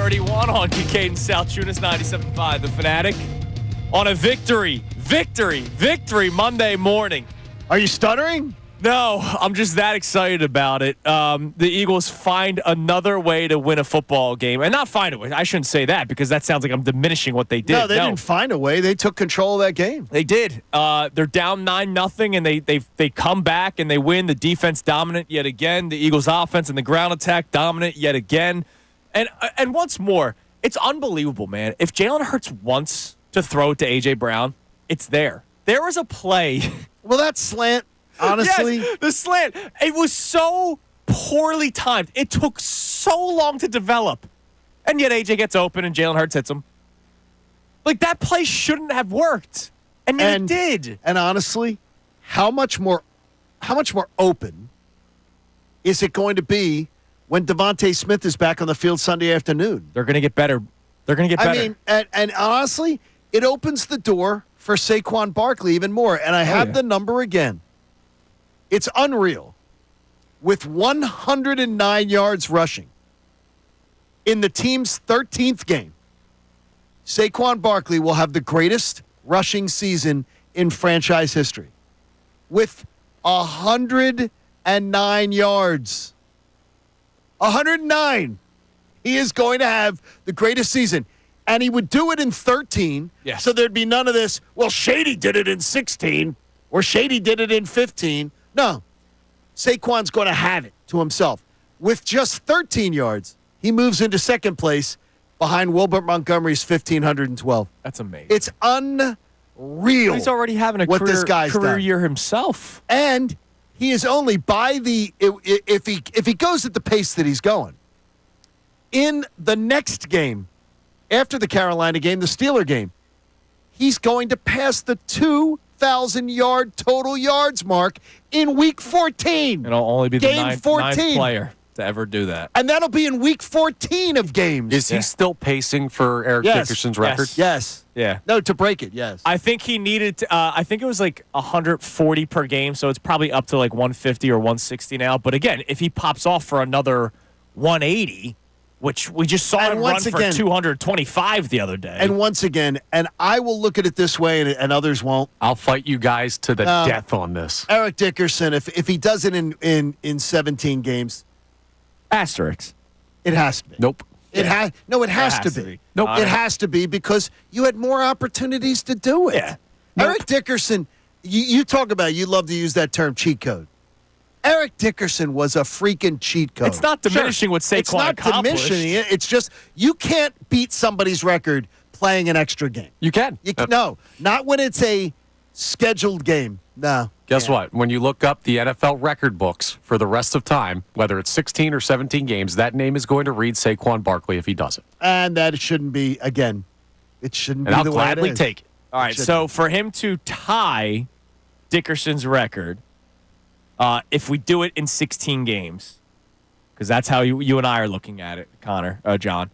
7:31 on Kincade and Salciunas 97.5 The Fanatic. On a victory Monday morning. Are you stuttering? No, I'm just that excited about it. The Eagles find another way to win a football game. And not find a way. I shouldn't say that because that sounds like I'm diminishing what they did. No, they didn't find a way. They took control of that game. They did. They're down 9-0, and they come back and they win. The defense dominant yet again. The Eagles' offense and the ground attack dominant yet again. And once more, it's unbelievable, man. If Jalen Hurts wants to throw it to A.J. Brown, it's there. There was a play. Well, that slant, honestly. Yes, the slant. It was so poorly timed. It took so long to develop. And yet A.J. gets open and Jalen Hurts hits him. Like, that play shouldn't have worked. And yet it did. And honestly, how much more open is it going to be when Devontae Smith is back on the field Sunday afternoon? They're going to get better. They're going to get better. I mean, and honestly, it opens the door for Saquon Barkley even more. And I have the number again. It's unreal. With 109 yards rushing in the team's 13th game, Saquon Barkley will have the greatest rushing season in franchise history. With 109 yards. 109. He is going to have the greatest season. And he would do it in 13. Yes. So there'd be none of this, well, Shady did it in 16 or Shady did it in 15. No. Saquon's going to have it to himself. With just 13 yards, he moves into second place behind Wilbert Montgomery's 1,512. That's amazing. It's unreal. He's already having a career year himself. And he is only if he goes at the pace that he's going, in the next game, after the Carolina game, the Steeler game, he's going to pass the 2,000-yard total yards mark in Week 14. It'll only be the game ninth 14 player to ever do that. And that'll be in Week 14 of games. Is he still pacing for Eric Dickerson's record? Yes. Yeah. No, to break it, yes. I think he needed to, I think it was like 140 per game, so it's probably up to like 150 or 160 now. But again, if he pops off for another 180, which we just saw him run for 225 the other day. And once again, and I will look at it this way, and others won't. I'll fight you guys to the death on this. Eric Dickerson, if he does it in 17 games, asterisk. It has to be. Nope. It has to be. Nope. It has to be because you had more opportunities to do it. Yeah. Eric Dickerson, you talk about, you love to use that term, cheat code. Eric Dickerson was a freaking cheat code. It's not diminishing what Saquon accomplished. It's not diminishing it. It's just you can't beat somebody's record playing an extra game. You can. No, not when it's a scheduled game. No. Guess what? When you look up the NFL record books for the rest of time, whether it's 16 or 17 games, that name is going to read Saquon Barkley if he does it. And that shouldn't be, again, it shouldn't be I'll the way it gladly is. take it. All right, so for him to tie Dickerson's record, if we do it in 16 games, because that's how you and I are looking at it, John,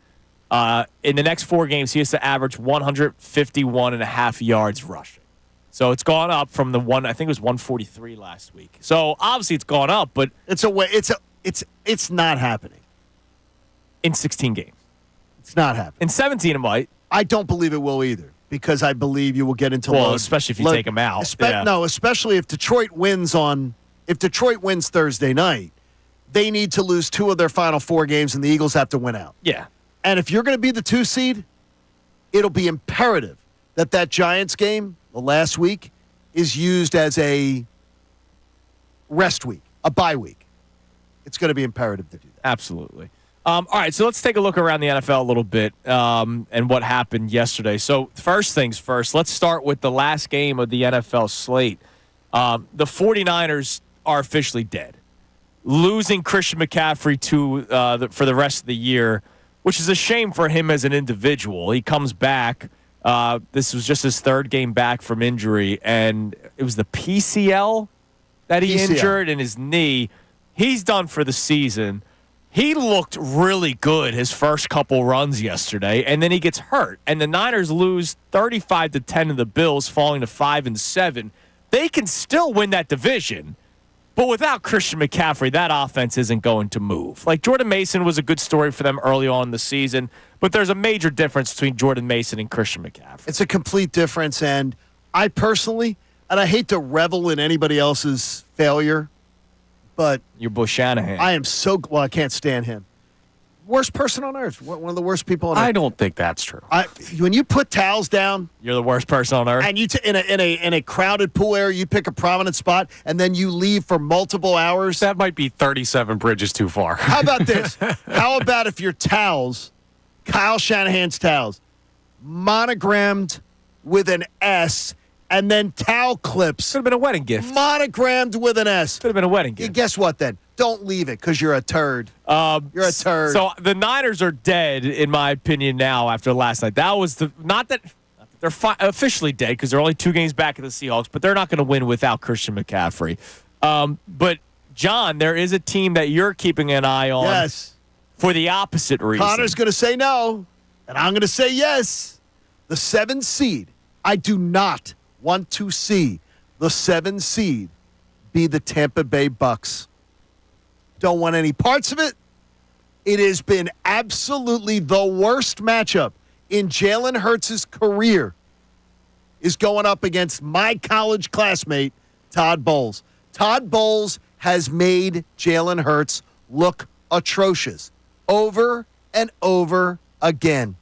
in the next 4 games, he has to average 151.5 yards rushing. So it's gone up from the one, I think it was 143 last week. So obviously it's gone up, but it's not happening. In 16 games. It's not happening. In 17 it might. I don't believe it will either, because I believe you will get into especially if you take him out. No, especially if Detroit wins Thursday night, they need to lose 2 of their final 4 games, and the Eagles have to win out. Yeah. And if you're going to be the 2 seed, it'll be imperative that Giants game, the last week, is used as a rest week, a bye week. It's going to be imperative to do that. Absolutely. All right, so let's take a look around the NFL a little bit and what happened yesterday. So first things first, let's start with the last game of the NFL slate. The 49ers are officially dead. Losing Christian McCaffrey for the rest of the year, which is a shame for him as an individual. He comes back. This was just his 3rd game back from injury, and it was the PCL that he injured in his knee. He's done for the season. He looked really good his first couple runs yesterday, and then he gets hurt. And the Niners lose 35-10 to the Bills, falling to 5-7. They can still win that division. But without Christian McCaffrey, that offense isn't going to move. Like, Jordan Mason was a good story for them early on in the season, but there's a major difference between Jordan Mason and Christian McCaffrey. It's a complete difference, and I personally, and I hate to revel in anybody else's failure, but You're Bush Shanahan. I am I can't stand him. Worst person on earth. One of the worst people on earth. I don't think that's true. When you put towels down, You're the worst person on earth. and you in a crowded pool area, you pick a prominent spot, and then you leave for multiple hours. That might be 37 bridges too far. How about this? How about if your towels, Kyle Shanahan's towels, monogrammed with an S, and then towel clips Could have been a wedding gift. monogrammed with an S? Could have been a wedding Yeah, gift. guess what then? Don't leave it because you're a turd. You're a turd. So the Niners are dead, in my opinion, now after last night. That was not that they're officially dead because they're only 2 games back of the Seahawks, but they're not going to win without Christian McCaffrey. But, John, there is a team that you're keeping an eye on Yes. for the opposite reason. Connor's going to say no, and I'm going to say yes. The 7 seed. I do not want to see the 7 seed be the Tampa Bay Bucks. Don't want any parts of it. It has been absolutely the worst matchup in Jalen Hurts' career is going up against my college classmate, Todd Bowles. Todd Bowles has made Jalen Hurts look atrocious over and over again.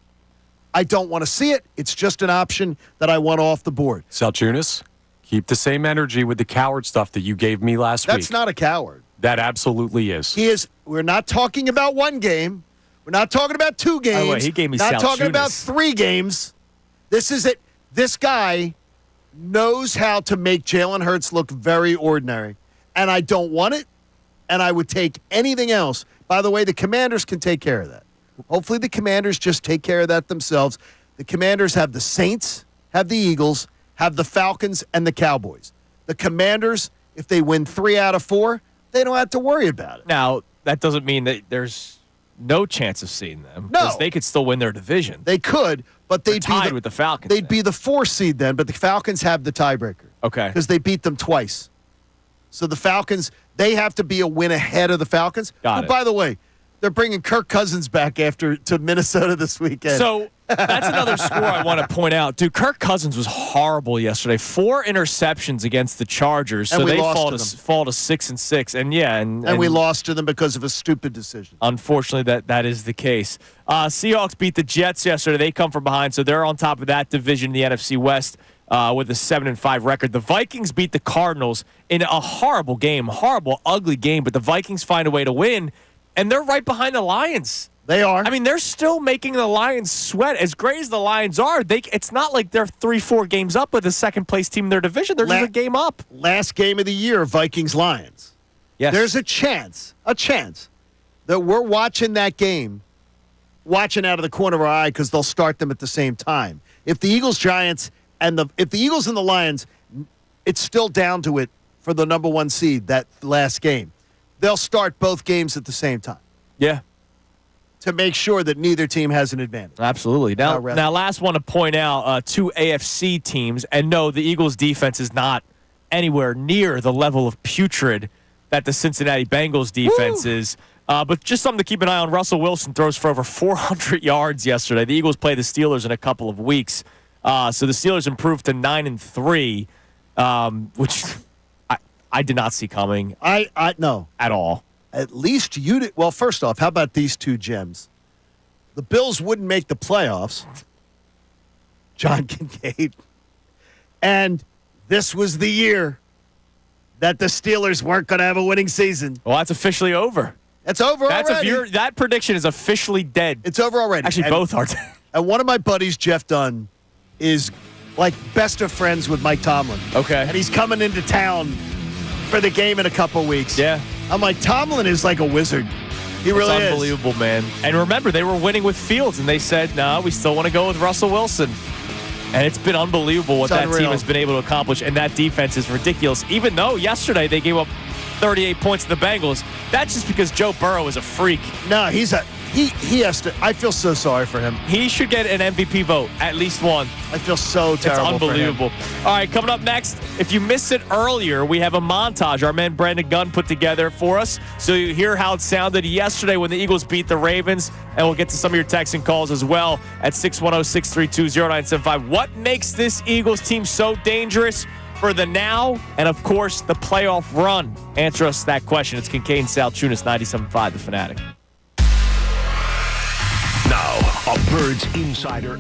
I don't want to see it. It's just an option that I want off the board. Salciunas, keep the same energy with the coward stuff that you gave me last week. That's not a coward. That absolutely is. He is. We're not talking about 1 game. We're not talking about 2 games. By the way, he gave me not Salciunas. talking about 3 games. This is it. This guy knows how to make Jalen Hurts look very ordinary, and I don't want it. And I would take anything else. By the way, the Commanders can take care of that. Hopefully, the Commanders just take care of that themselves. The Commanders have the Saints, have the Eagles, have the Falcons, and the Cowboys. The Commanders, if they win 3 out of 4. They don't have to worry about it. Now, that doesn't mean that there's no chance of seeing them. No. 'Cause they could still win their division. They could, but they'd They're be tied with the Falcons. They'd be the 4 seed then, but the Falcons have the tiebreaker. Okay. Because they beat them twice. So the Falcons, they have to be a win ahead of the Falcons. Got Oh, it. by the way, they're bringing Kirk Cousins back to Minnesota this weekend. So that's another score I want to point out. Dude, Kirk Cousins was horrible yesterday. 4 interceptions against the Chargers. And So we they lost fall to to 6-6. And yeah, and we lost to them because of a stupid decision. Unfortunately, that is the case. Seahawks beat the Jets yesterday. They come from behind, so they're on top of that division, the NFC West, with a 7-5 record. The Vikings beat the Cardinals in a horrible game, horrible, ugly game, but the Vikings find a way to win, and they're right behind the Lions. They are. I mean, they're still making the Lions sweat. As great as the Lions are, it's not like they're 3-4 games up with the second-place team in their division. They're just a game up. Last game of the year, Vikings-Lions. Yes. There's a chance that we're watching that game, watching out of the corner of our eye because they'll start them at the same time. If the Eagles-Giants if the Eagles and the Lions, it's still down to it for the number 1 seed that last game. They'll start both games at the same time. Yeah. To make sure that neither team has an advantage. Absolutely. Now, last one to point out, 2 AFC teams, and no, the Eagles' defense is not anywhere near the level of putrid that the Cincinnati Bengals defense is. But just something to keep an eye on. Russell Wilson throws for over 400 yards yesterday. The Eagles play the Steelers in a couple of weeks. So the Steelers improved to 9-3, which I did not see coming. I no. At all. At least you did. Well, first off, how about these 2 gems? The Bills wouldn't make the playoffs. John Kincade. And this was the year that the Steelers weren't going to have a winning season. Well, that's officially over. That's over already. That prediction is officially dead. It's over already. Actually, both are dead. And one of my buddies, Jeff Dunn, is like best of friends with Mike Tomlin. Okay. And he's coming into town for the game in a couple weeks. Yeah. I'm like, Tomlin is like a wizard. He really is. It's unbelievable, man. And remember, they were winning with Fields, and they said, no, we still want to go with Russell Wilson. And it's been unbelievable what that team has been able to accomplish, and that defense is ridiculous. Even though yesterday they gave up 38 points to the Bengals, that's just because Joe Burrow is a freak. No, he's He has to. I feel so sorry for him. He should get an MVP vote, at least one. I feel so terrible. It's unbelievable. All right, coming up next, if you missed it earlier, we have a montage our man Brandon Gunn put together for us. So you hear how it sounded yesterday when the Eagles beat the Ravens, and we'll get to some of your texts and calls as well at 610-632-0975. What makes this Eagles team so dangerous for the now and, of course, the playoff run? Answer us that question. It's Kincade Salciunas, 97.5, The Fanatic. Now, a Birds Insider.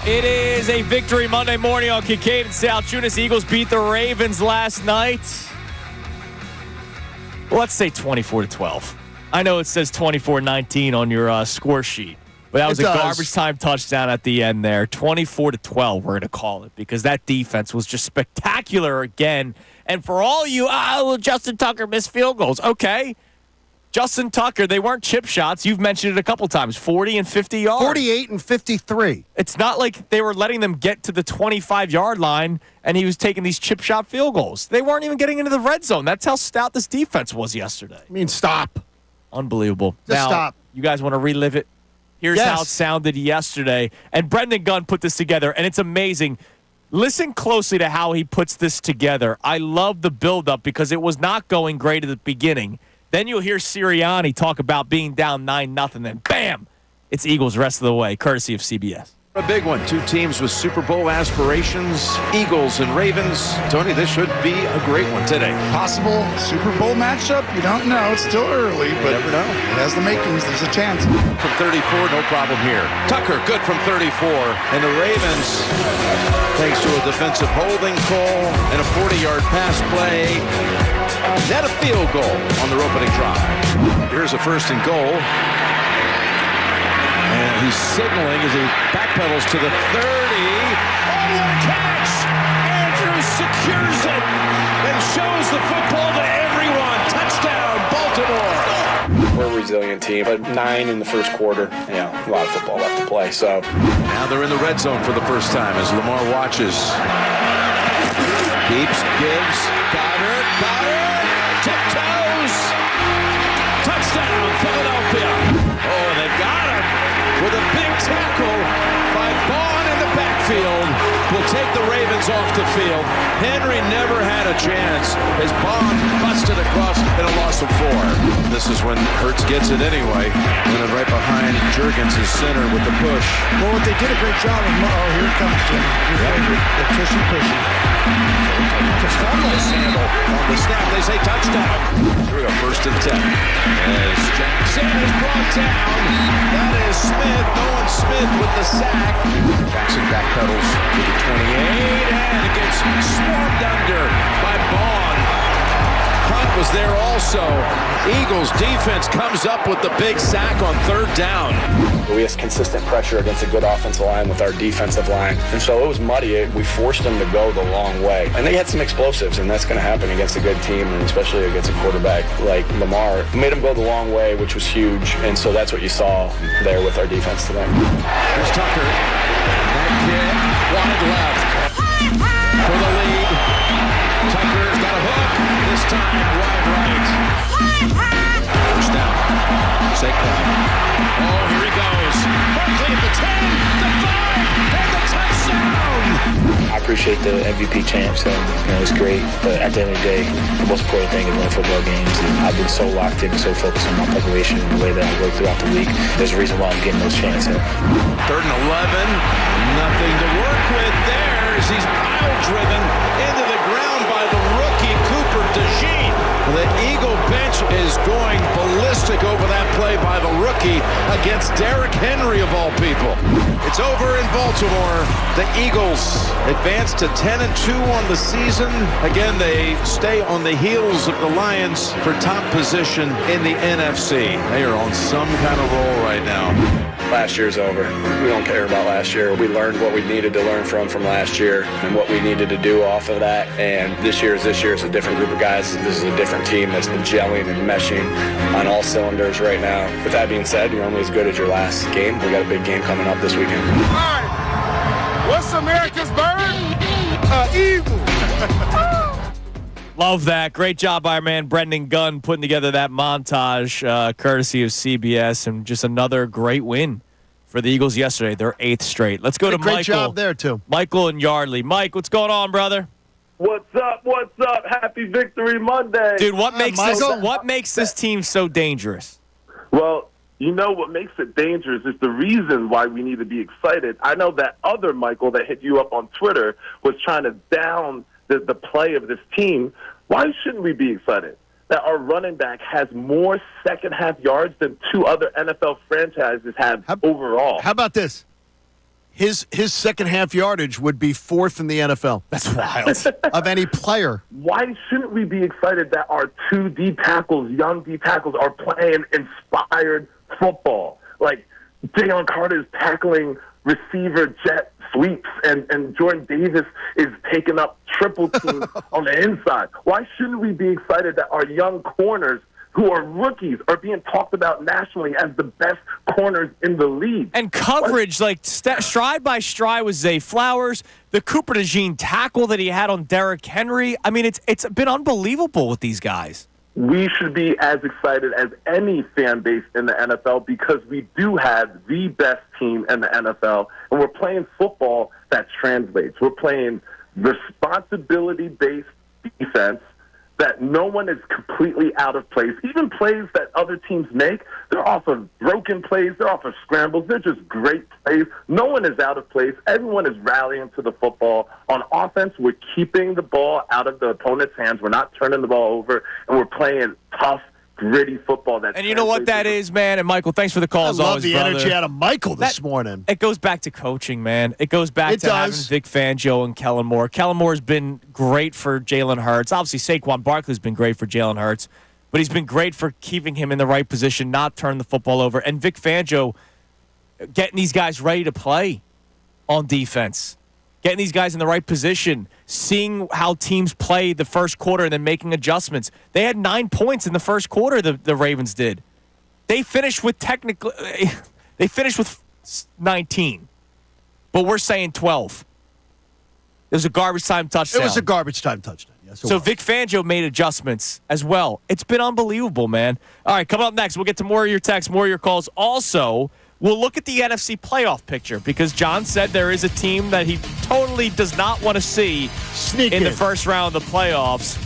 It is a victory Monday morning on Kincade Salciunas. Eagles beat the Ravens last night. Well, let's say 24-12. I know it says 24-19 on your score sheet, but that was a garbage time touchdown at the end there. 24-12, we're going to call it, because that defense was just spectacular again. And for all you, Justin Tucker missed field goals. Okay. Justin Tucker, they weren't chip shots. You've mentioned it a couple times, 40 and 50 yards. 48 and 53. It's not like they were letting them get to the 25-yard line and he was taking these chip shot field goals. They weren't even getting into the red zone. That's how stout this defense was yesterday. I mean, stop. Unbelievable. Just now, stop. You guys want to relive it? Here's how it sounded yesterday. And Brendan Gunn put this together, and it's amazing. Listen closely to how he puts this together. I love the buildup because it was not going great at the beginning. Then you'll hear Sirianni talk about being down 9-0, then bam, it's Eagles rest of the way, courtesy of CBS. A big one. Two teams with Super Bowl aspirations, Eagles and Ravens. Tony, this should be a great one today. Possible Super Bowl matchup? You don't know. It's still early, but never know. It has the makings. There's a chance. From 34, no problem here. Tucker, good from 34. And the Ravens, thanks to a defensive holding call and a 40-yard pass play, net a field goal on their opening drive. Here's a first and goal. And he's signaling as he backpedals to the 30. Oh, what a catch! Andrews secures it and shows the football to everyone. Touchdown, Baltimore. We're a resilient team, but 9 in the first quarter. A lot of football left to play. So now they're in the red zone for the first time as Lamar watches. Keeps, gives, got it, tiptoes. Touchdown, Philadelphia. Oh, they've got him with a big tackle by Vaughn in the backfield. Will take the Ravens off the field. Henry never had a chance as Vaughn busted across in a loss of 4. This is when Hurts gets it anyway. Running right behind Jurgens, his center, with the push. Well, they did a great job of, here it comes, Jim. Your favorite, the pushy. Just fumbles handle on the snap. They say touchdown. Here we go, 1st and 10. As Jackson is brought down. That is Smith. Nolan Smith with the sack. Jackson backpedals to the 28 and it gets swarmed under by Vaughn. Hunt was there also. Eagles defense comes up with the big sack on 3rd down. we had consistent pressure against a good offensive line with our defensive line. And so it was muddy. We forced them to go the long way. And they had some explosives, and that's going to happen against a good team, and especially against a quarterback like Lamar. We made them go the long way, which was huge. And so that's what you saw there with our defense today. Here's Tucker. That kid, wide left for the lead. Tucker's got a hook. This time wide right. First down. Saquon. Oh, here he goes. Barkley at the 10, the 5, and the touchdown. I appreciate the MVP champs, and it's great. But at the end of the day, the most important thing is winning football games. And I've been so locked in and so focused on my preparation and the way that I work throughout the week. There's a reason why I'm getting those chances. 3rd and 11. Nothing to work with there as he's pile driven into the ground by the rookie Cooper DeJean. The Eagle bench is going ballistic over that play by the rookie against Derrick Henry of all people. It's over in Baltimore. The Eagles advance to 10-2 on the season. Again, they stay on the heels of the Lions for top position in the NFC. They are on some kind of roll right now. Last year's over. We don't care about last year. We learned what we needed to learn from last year and what we needed to do off of that. And this year is a different group of guys. This is a different team that's been gelling and meshing on all cylinders right now. With that being said, you're only as good as your last game. We got a big game coming up this weekend. All right. What's America's bird? Eagle. Love that. Great job by our man Brendan Gunn putting together that montage, courtesy of CBS, and just another great win for the Eagles yesterday. Their 8th straight. Let's go to Michael. Great job there, too. Michael and Yardley. Mike, what's going on, brother? What's up? What's up? Happy Victory Monday. Dude, what makes this team so dangerous? Well, you know what makes it dangerous is the reason why we need to be excited. I know that other Michael that hit you up on Twitter was trying to down the play of this team. Why shouldn't we be excited that our running back has more second-half yards than 2 other NFL franchises have overall? How about this? his second half yardage would be 4th in the NFL. That's wild. Of any player. Why shouldn't we be excited that our 2 D tackles, young D tackles, are playing inspired football? Like, Jalen Carter is tackling receiver jet sweeps, and Jordan Davis is taking up triple teams on the inside. Why shouldn't we be excited that our young corners, who are rookies, are being talked about nationally as the best corners in the league? And coverage, like stride by stride with Zay Flowers, the Cooper DeJean tackle that he had on Derrick Henry. I mean, it's been unbelievable with these guys. We should be as excited as any fan base in the NFL because we do have the best team in the NFL, and we're playing football that translates. We're playing responsibility-based defense that no one is completely out of place. Even plays that other teams make, they're off of broken plays, they're off of scrambles, they're just great plays. No one is out of place. Everyone is rallying to the football. On offense, we're keeping the ball out of the opponent's hands. We're not turning the ball over, and we're playing tough, gritty football. And you know what that is, man? And Michael, thanks for the call as always, I love the brother. energy out of Michael this morning. It goes back to coaching, man. It goes back to having Vic Fangio and Kellen Moore. Kellen Moore's been great for Jalen Hurts. Obviously, Saquon Barkley's been great for Jalen Hurts, but he's been great for keeping him in the right position, not turning the football over. And Vic Fangio getting these guys ready to play on defense. Getting these guys in the right position, seeing how teams play the first quarter and then making adjustments. They had 9 points in the first quarter, the Ravens did. They finished with 19, but we're saying 12. It was a garbage time touchdown. It was a garbage time touchdown. Yes, so Vic Fangio made adjustments as well. It's been unbelievable, man. All right, coming up next, we'll get to more of your texts, more of your calls. Also, we'll look at the NFC playoff picture because John said there is a team that he totally does not want to see in the first round of the playoffs.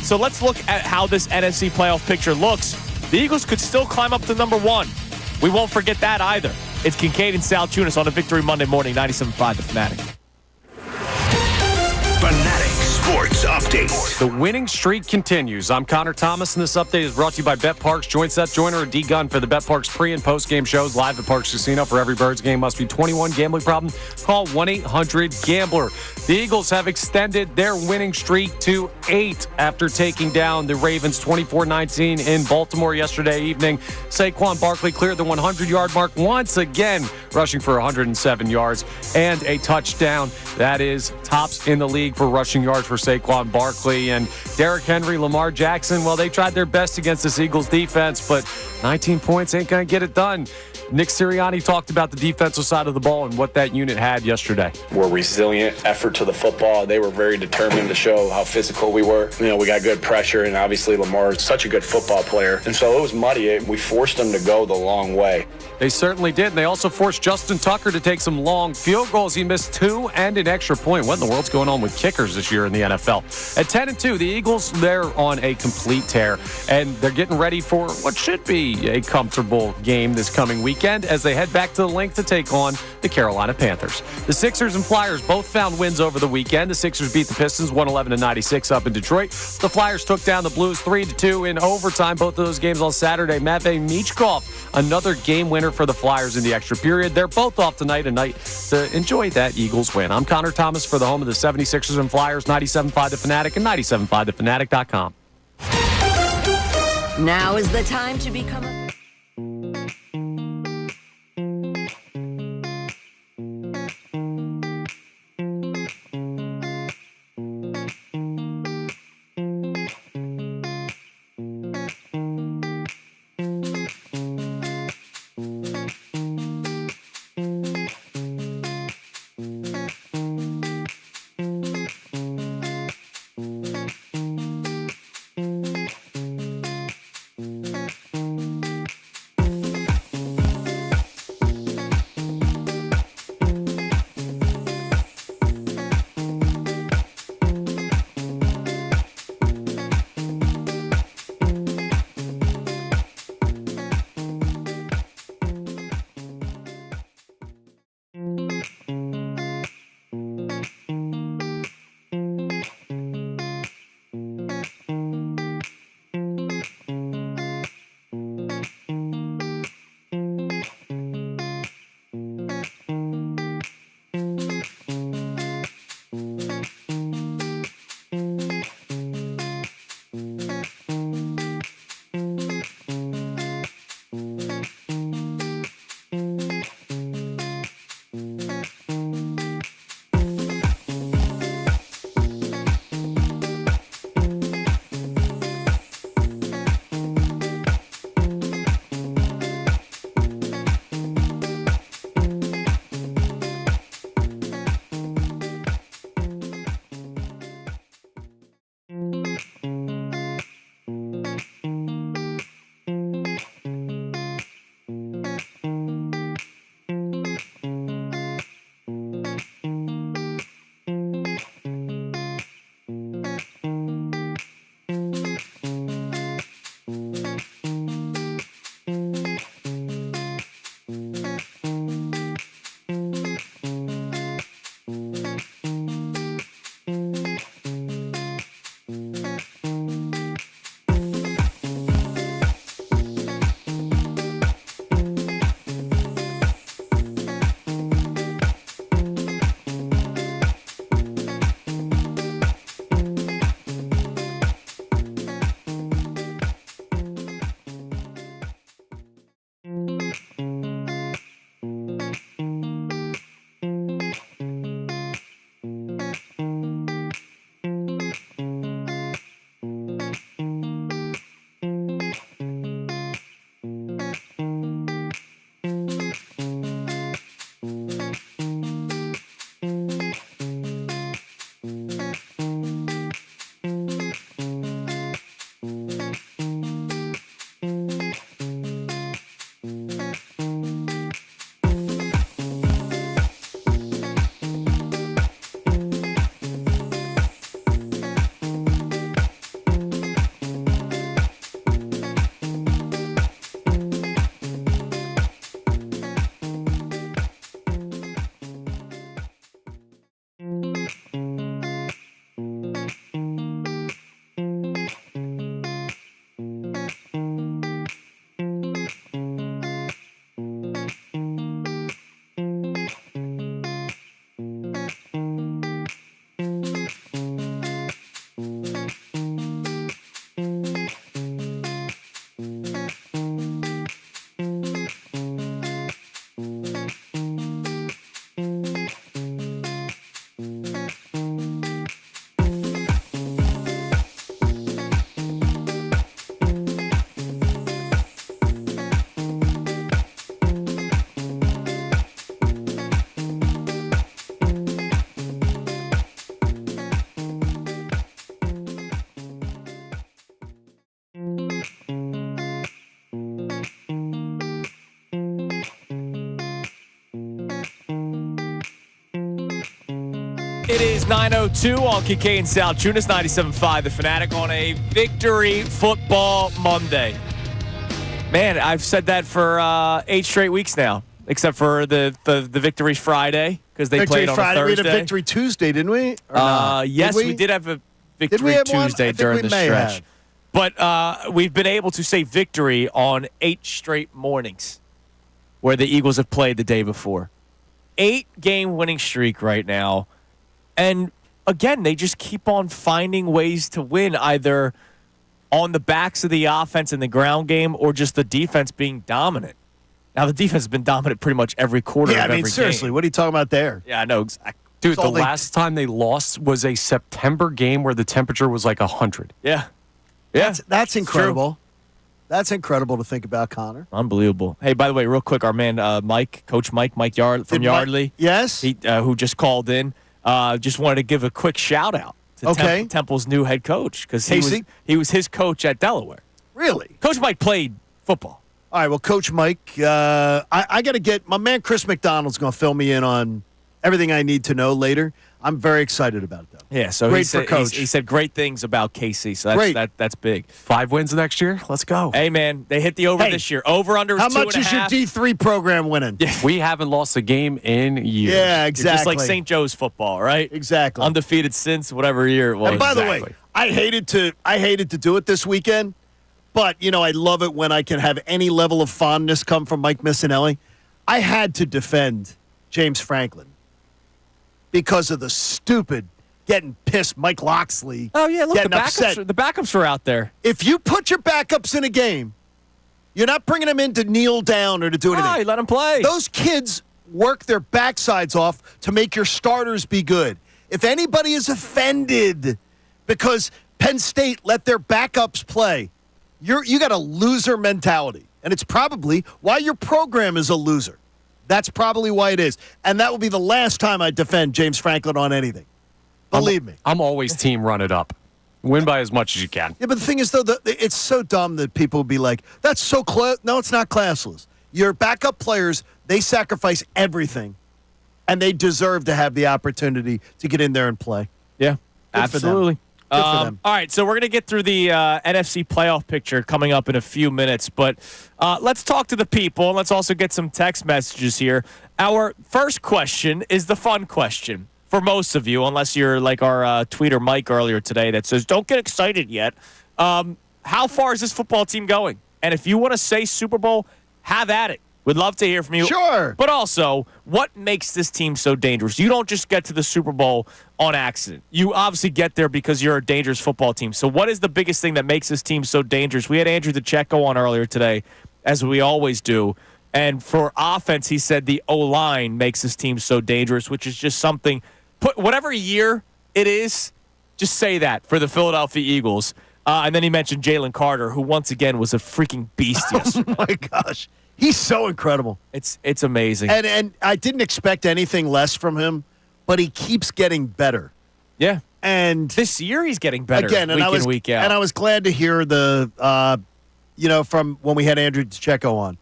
So let's look at how this NFC playoff picture looks. The Eagles could still climb up to number 1. We won't forget that either. It's Kincade and Salciunas on a Victory Monday morning, 97.5 The Fanatic. Fanatic Sports Update. The winning streak continues. I'm Connor Thomas, and this update is brought to you by Bet Parks. Join Seth Joyner and D Gunn for the Bet Parks pre- and post-game shows live at Parks Casino. For every Birds game, must be 21. Gambling problem? Call 1-800-GAMBLER. The Eagles have extended their winning streak to 8 after taking down the Ravens 24-19 in Baltimore yesterday evening. Saquon Barkley cleared the 100-yard mark once again, rushing for 107 yards and a touchdown. That is tops in the league for rushing yards for Saquon Barkley. And Derrick Henry, Lamar Jackson, well, they tried their best against this Eagles defense, but 19 points ain't going to get it done. Nick Sirianni talked about the defensive side of the ball and what that unit had yesterday. We're resilient, effort to the football. They were very determined to show how physical we were. You know, we got good pressure, and obviously Lamar is such a good football player. And so it was muddy. We forced them to go the long way. They certainly did. And they also forced Justin Tucker to take some long field goals. He missed 2 and an extra point. What in the world's going on with kickers this year in the NFL? At 10-2, the Eagles, they're on a complete tear. And they're getting ready for what should be a comfortable game this coming weekend as they head back to the link to take on the Carolina Panthers. The Sixers and Flyers both found wins over the weekend. The Sixers beat the Pistons 111-96 up in Detroit. The Flyers took down the Blues 3-2 in overtime. Both of those games on Saturday. Matvei Michkov, another game winner for the Flyers in the extra period. They're both off tonight to enjoy that Eagles win. I'm Connor Thomas for the home of the 76ers and Flyers, 97.5 The Fanatic and 97.5thefanatic.com. Now is the time to become a... It is 9:02 on Kincade Salciunas, 97.5 The Fanatic on a Victory Football Monday. Man, I've said that for 8 straight weeks now, except for the Victory Friday because they Victory played on Friday. a Thursday. We had a Victory Tuesday, didn't we? Yes, we did have a Victory Tuesday during the stretch. But we've been able to say victory on 8 straight mornings where the Eagles have played the day before. 8-game winning streak right now. And, again, they just keep on finding ways to win, either on the backs of the offense in the ground game or just the defense being dominant. Now, the defense has been dominant pretty much every quarter of every game. Seriously, what are you talking about there? Yeah, I know exactly. Dude, the last time they lost was a September game where the temperature was like 100. Yeah. That's incredible. That's incredible to think about, Connor. Unbelievable. Hey, by the way, real quick, our man Coach Mike Yard from Yardley. Yes? Who just called in. Just wanted to give a quick shout out to Temple's new head coach because he was his coach at Delaware. Really? Coach Mike played football. All right, well, Coach Mike, I got to get my man Chris McDonald's going to fill me in on everything I need to know later. I'm very excited about that. Yeah, so great for Coach. He said great things about KC, so that's big. 5 wins next year? Let's go. Hey, man, they hit the over this year. Over under How 2.5. much is your D3 program winning? We haven't lost a game in years. Yeah, exactly. You're just like St. Joe's football, right? Exactly. Undefeated since whatever year it was. And by the way, I hated to do it this weekend, but I love it when I can have any level of fondness come from Mike Missanelli. I had to defend James Franklin because of the stupid getting pissed Mike Loxley. Oh, yeah, look, the upset. backups were out there. If you put your backups in a game, you're not bringing them in to kneel down or to do anything. No, you let them play. Those kids work their backsides off to make your starters be good. If anybody is offended because Penn State let their backups play, you got a loser mentality. And it's probably why your program is a loser. That's probably why it is. And that will be the last time I defend James Franklin on anything. Believe me. I'm always team run it up. Win by as much as you can. Yeah, but the thing is, though, it's so dumb that people will be like, that's so class. No, it's not classless. Your backup players, they sacrifice everything, and they deserve to have the opportunity to get in there and play. Yeah, absolutely. Good for them. All right, so we're going to get through the NFC playoff picture coming up in a few minutes, but let's talk to the people, and let's also get some text messages here. Our first question is the fun question for most of you, unless you're like our tweeter Mike earlier today that says, don't get excited yet. How far is this football team going? And if you want to say Super Bowl, have at it. We'd love to hear from you. Sure. But also, what makes this team so dangerous? You don't just get to the Super Bowl on accident. You obviously get there because you're a dangerous football team. So what is the biggest thing that makes this team so dangerous? We had Andrew DeCecco on earlier today, as we always do. And for offense, he said the O-line makes this team so dangerous, which is just something. Put whatever year it is, just say that for the Philadelphia Eagles. And then he mentioned Jalen Carter, who once again was a freaking beast yesterday. Oh, my gosh. He's so incredible. It's amazing. And I didn't expect anything less from him, but he keeps getting better. Yeah. And this year he's getting better again, week in, week out. And I was glad to hear from when we had Andrew DeCecco on.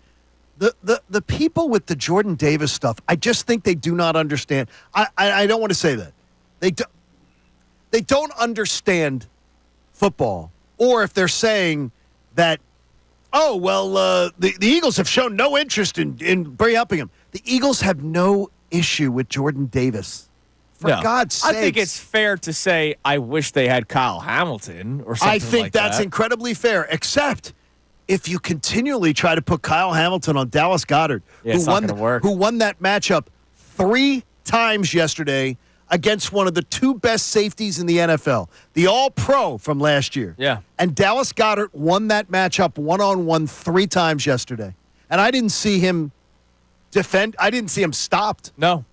The people with the Jordan Davis stuff, I just think they do not understand. I don't want to say that. They don't understand football. Or if they're saying that, oh, well, the Eagles have shown no interest in re-upping him. The Eagles have no issue with Jordan Davis. For God's sake. I think it's fair to say I wish they had Kyle Hamilton or something I think like that's that. incredibly fair, except if you continually try to put Kyle Hamilton on Dallas Goedert, it's not gonna work. who won that matchup 3 times yesterday against one of the 2 best safeties in the NFL, the All-Pro from last year. Yeah. And Dallas Goedert won that matchup one-on-one 3 times yesterday. And I didn't see him defend. I didn't see him stopped. No.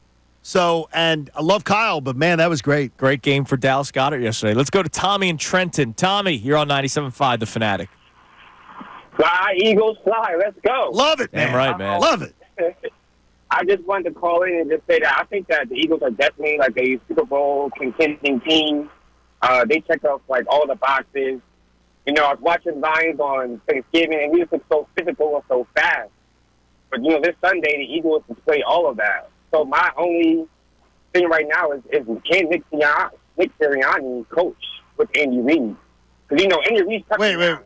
So, and I love Kyle, but, man, that was great. Great game for Dallas Goedert yesterday. Let's go to Tommy in Trenton. Tommy, you're on 97.5, The Fanatic. Fly, Eagles, fly. Let's go. Love it, man. Damn right, man. Love it. I just wanted to call in and just say that I think that the Eagles are definitely like a Super Bowl contending team. They check off like all the boxes. I was watching Lions on Thanksgiving, and we just looked so physical and so fast. But this Sunday the Eagles display all of that. So my only thing right now is can Nick Sirianni coach with Andy Reid? Because, Andy Reid's Wait.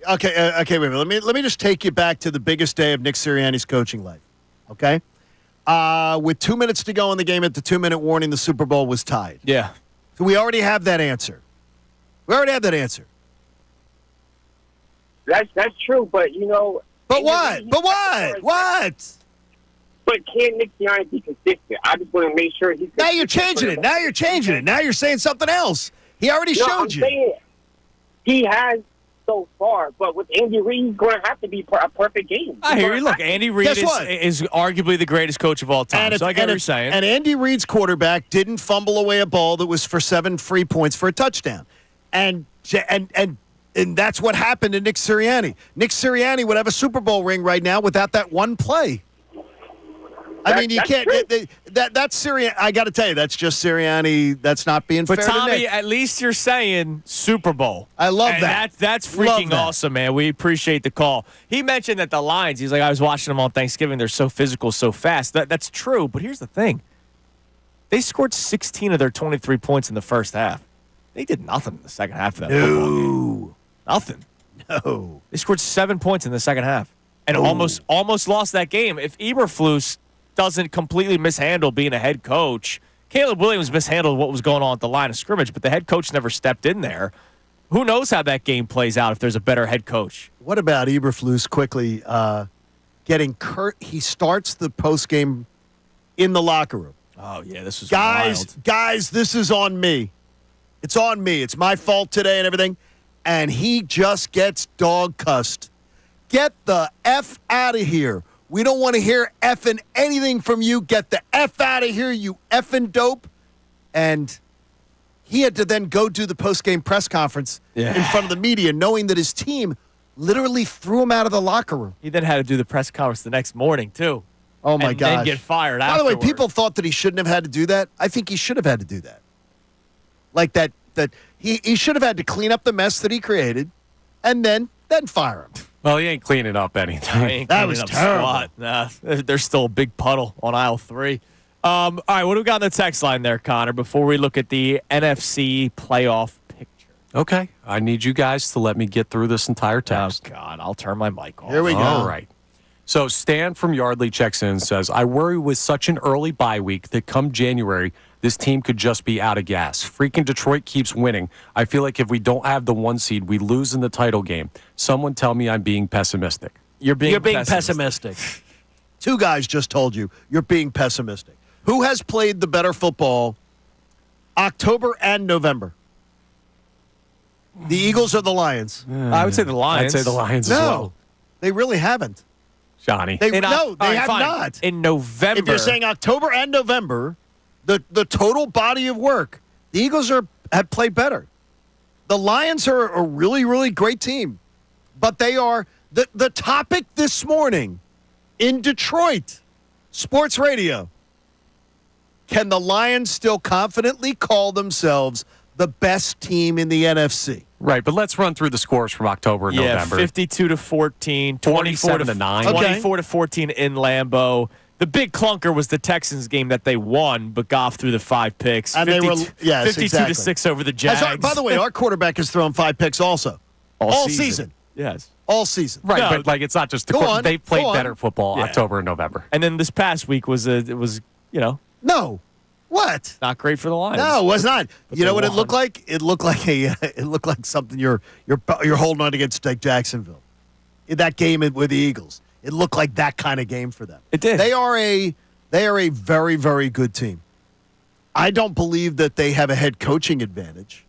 Okay, wait. Let me just take you back to the biggest day of Nick Sirianni's coaching life. Okay? With 2 minutes to go in the game at the 2-minute warning, the Super Bowl was tied. Yeah. So we already have that answer. That's true, but, But what? What? But can Nick Sirianni be consistent? I just want to make sure he's. Now you're changing it. Now you're saying something else. He already showed you. Saying he has so far, but with Andy Reid, he's going to have to be a perfect game. I hear you. Look, Andy Reid is arguably the greatest coach of all time. So I get what you're saying. And Andy Reid's quarterback didn't fumble away a ball that was for 7 free points for a touchdown. And that's what happened to Nick Sirianni. Nick Sirianni would have a Super Bowl ring right now without that one play. You can't. That's Sirianni. I got to tell you, that's just Sirianni. That's not being fair to Nick. But Tommy, at least you're saying Super Bowl. I love that. That's freaking awesome, man. We appreciate the call. He mentioned that the Lions. He's like, I was watching them on Thanksgiving. They're so physical, so fast. That's true. But here's the thing: they scored 16 of their 23 points in the first half. They did nothing in the second half of that football game. Nothing. No. They scored 7 points in the second half and almost lost that game. If Eberflus doesn't completely mishandle being a head coach, Caleb Williams mishandled what was going on at the line of scrimmage, but the head coach never stepped in there. Who knows how that game plays out if there's a better head coach? What about Eberflus quickly getting Kurt? He starts the postgame in the locker room. Oh, yeah, this was wild. Guys, this is on me. It's on me. It's my fault today and everything. And he just gets dog cussed. Get the F out of here. We don't want to hear effing anything from you. Get the F out of here, you effing dope. And he had to then go do the post-game press conference in front of the media, knowing that his team literally threw him out of the locker room. He then had to do the press conference the next morning, too. Oh, my gosh. And then get fired By afterwards. the way, people thought that he shouldn't have had to do that. I think he should have had to do that. Like that he should have had to clean up the mess that he created and then fire him. Well, he ain't cleaning up anything. That was terrible. Squat. Nah, there's still a big puddle on aisle 3. All right, what do we got on the text line there, Connor, before we look at the NFC playoff picture? Okay. I need you guys to let me get through this entire text. Oh, God. I'll turn my mic off. Here we go. All right. So Stan from Yardley checks in and says, I worry with such an early bye week that come January, this team could just be out of gas. Freaking Detroit keeps winning. I feel like if we don't have the 1 seed, we lose in the title game. Someone tell me I'm being pessimistic. You're being pessimistic. 2 guys just told you you're being pessimistic. Who has played the better football October and November? The Eagles or the Lions? I would say the Lions. I'd say the Lions as well. They really haven't. Johnny. They have not. In November. If you're saying October and November, the total body of work, the Eagles have played better. The Lions are a really, really great team. But they are the topic this morning in Detroit, sports radio. Can the Lions still confidently call themselves the best team in the NFC? Right, but let's run through the scores from October and November. 52-14, 47-9. 24-14 in Lambeau. The big clunker was the Texans game that they won, but Goff threw the 5 picks. And 52-6 over the Jags. By the way, our quarterback has thrown 5 picks also. All season. Yes. All season. Right, but it's not just the they played better football October and November. And then this past week was No. What? Not great for the Lions. No, it was not. But you know what won. it looked like? It looked like something you're holding on against like Jacksonville. In that game with the Eagles. It looked like that kind of game for them. It did. They are a very, very good team. I don't believe that they have a head coaching advantage.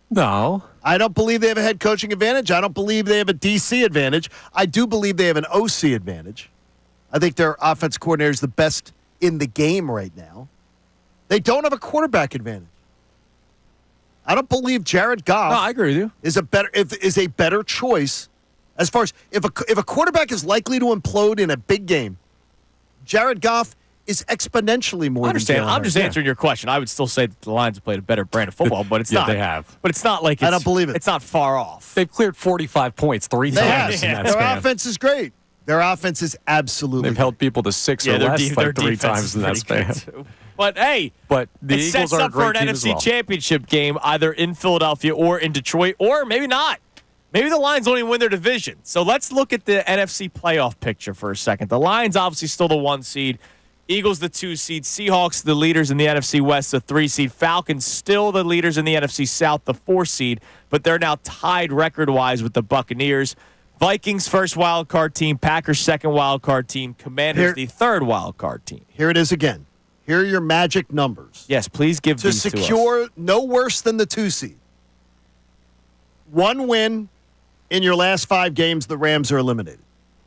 No. I don't believe they have a head coaching advantage. I don't believe they have a DC advantage. I do believe they have an OC advantage. I think their offense coordinator is the best in the game right now. They don't have a quarterback advantage. I don't believe Jared Goff. No, I agree with you. Is a better choice as far as if a quarterback is likely to implode in a big game. Jared Goff is exponentially more. I understand. Than I'm just answering your question. I would still say that the Lions have played a better brand of football, but it's not. They have. But it's not like I don't believe it. It's not far off. They've cleared 45 points 3 times in that Their span. offense is great. Their offense is absolutely. They've held people to 6 or less like 3 times in that span. But hey, the it Eagles sets are a up for great an team as NFC well. Championship game, either in Philadelphia or in Detroit, or maybe not. Maybe the Lions don't even win their division. So let's look at the NFC playoff picture for a second. The Lions obviously still the 1 seed. Eagles the 2 seed. Seahawks the leaders in the NFC West, the 3 seed. Falcons still the leaders in the NFC South, the 4 seed. But they're now tied record-wise with the Buccaneers. Vikings first wild card team. Packers second wild card team. Commanders the third wild card team. Here it is again. Here are your magic numbers. Yes, please give to these to us. secure no worse than the 2 seed. 1 win in your last 5 games, the Rams are eliminated.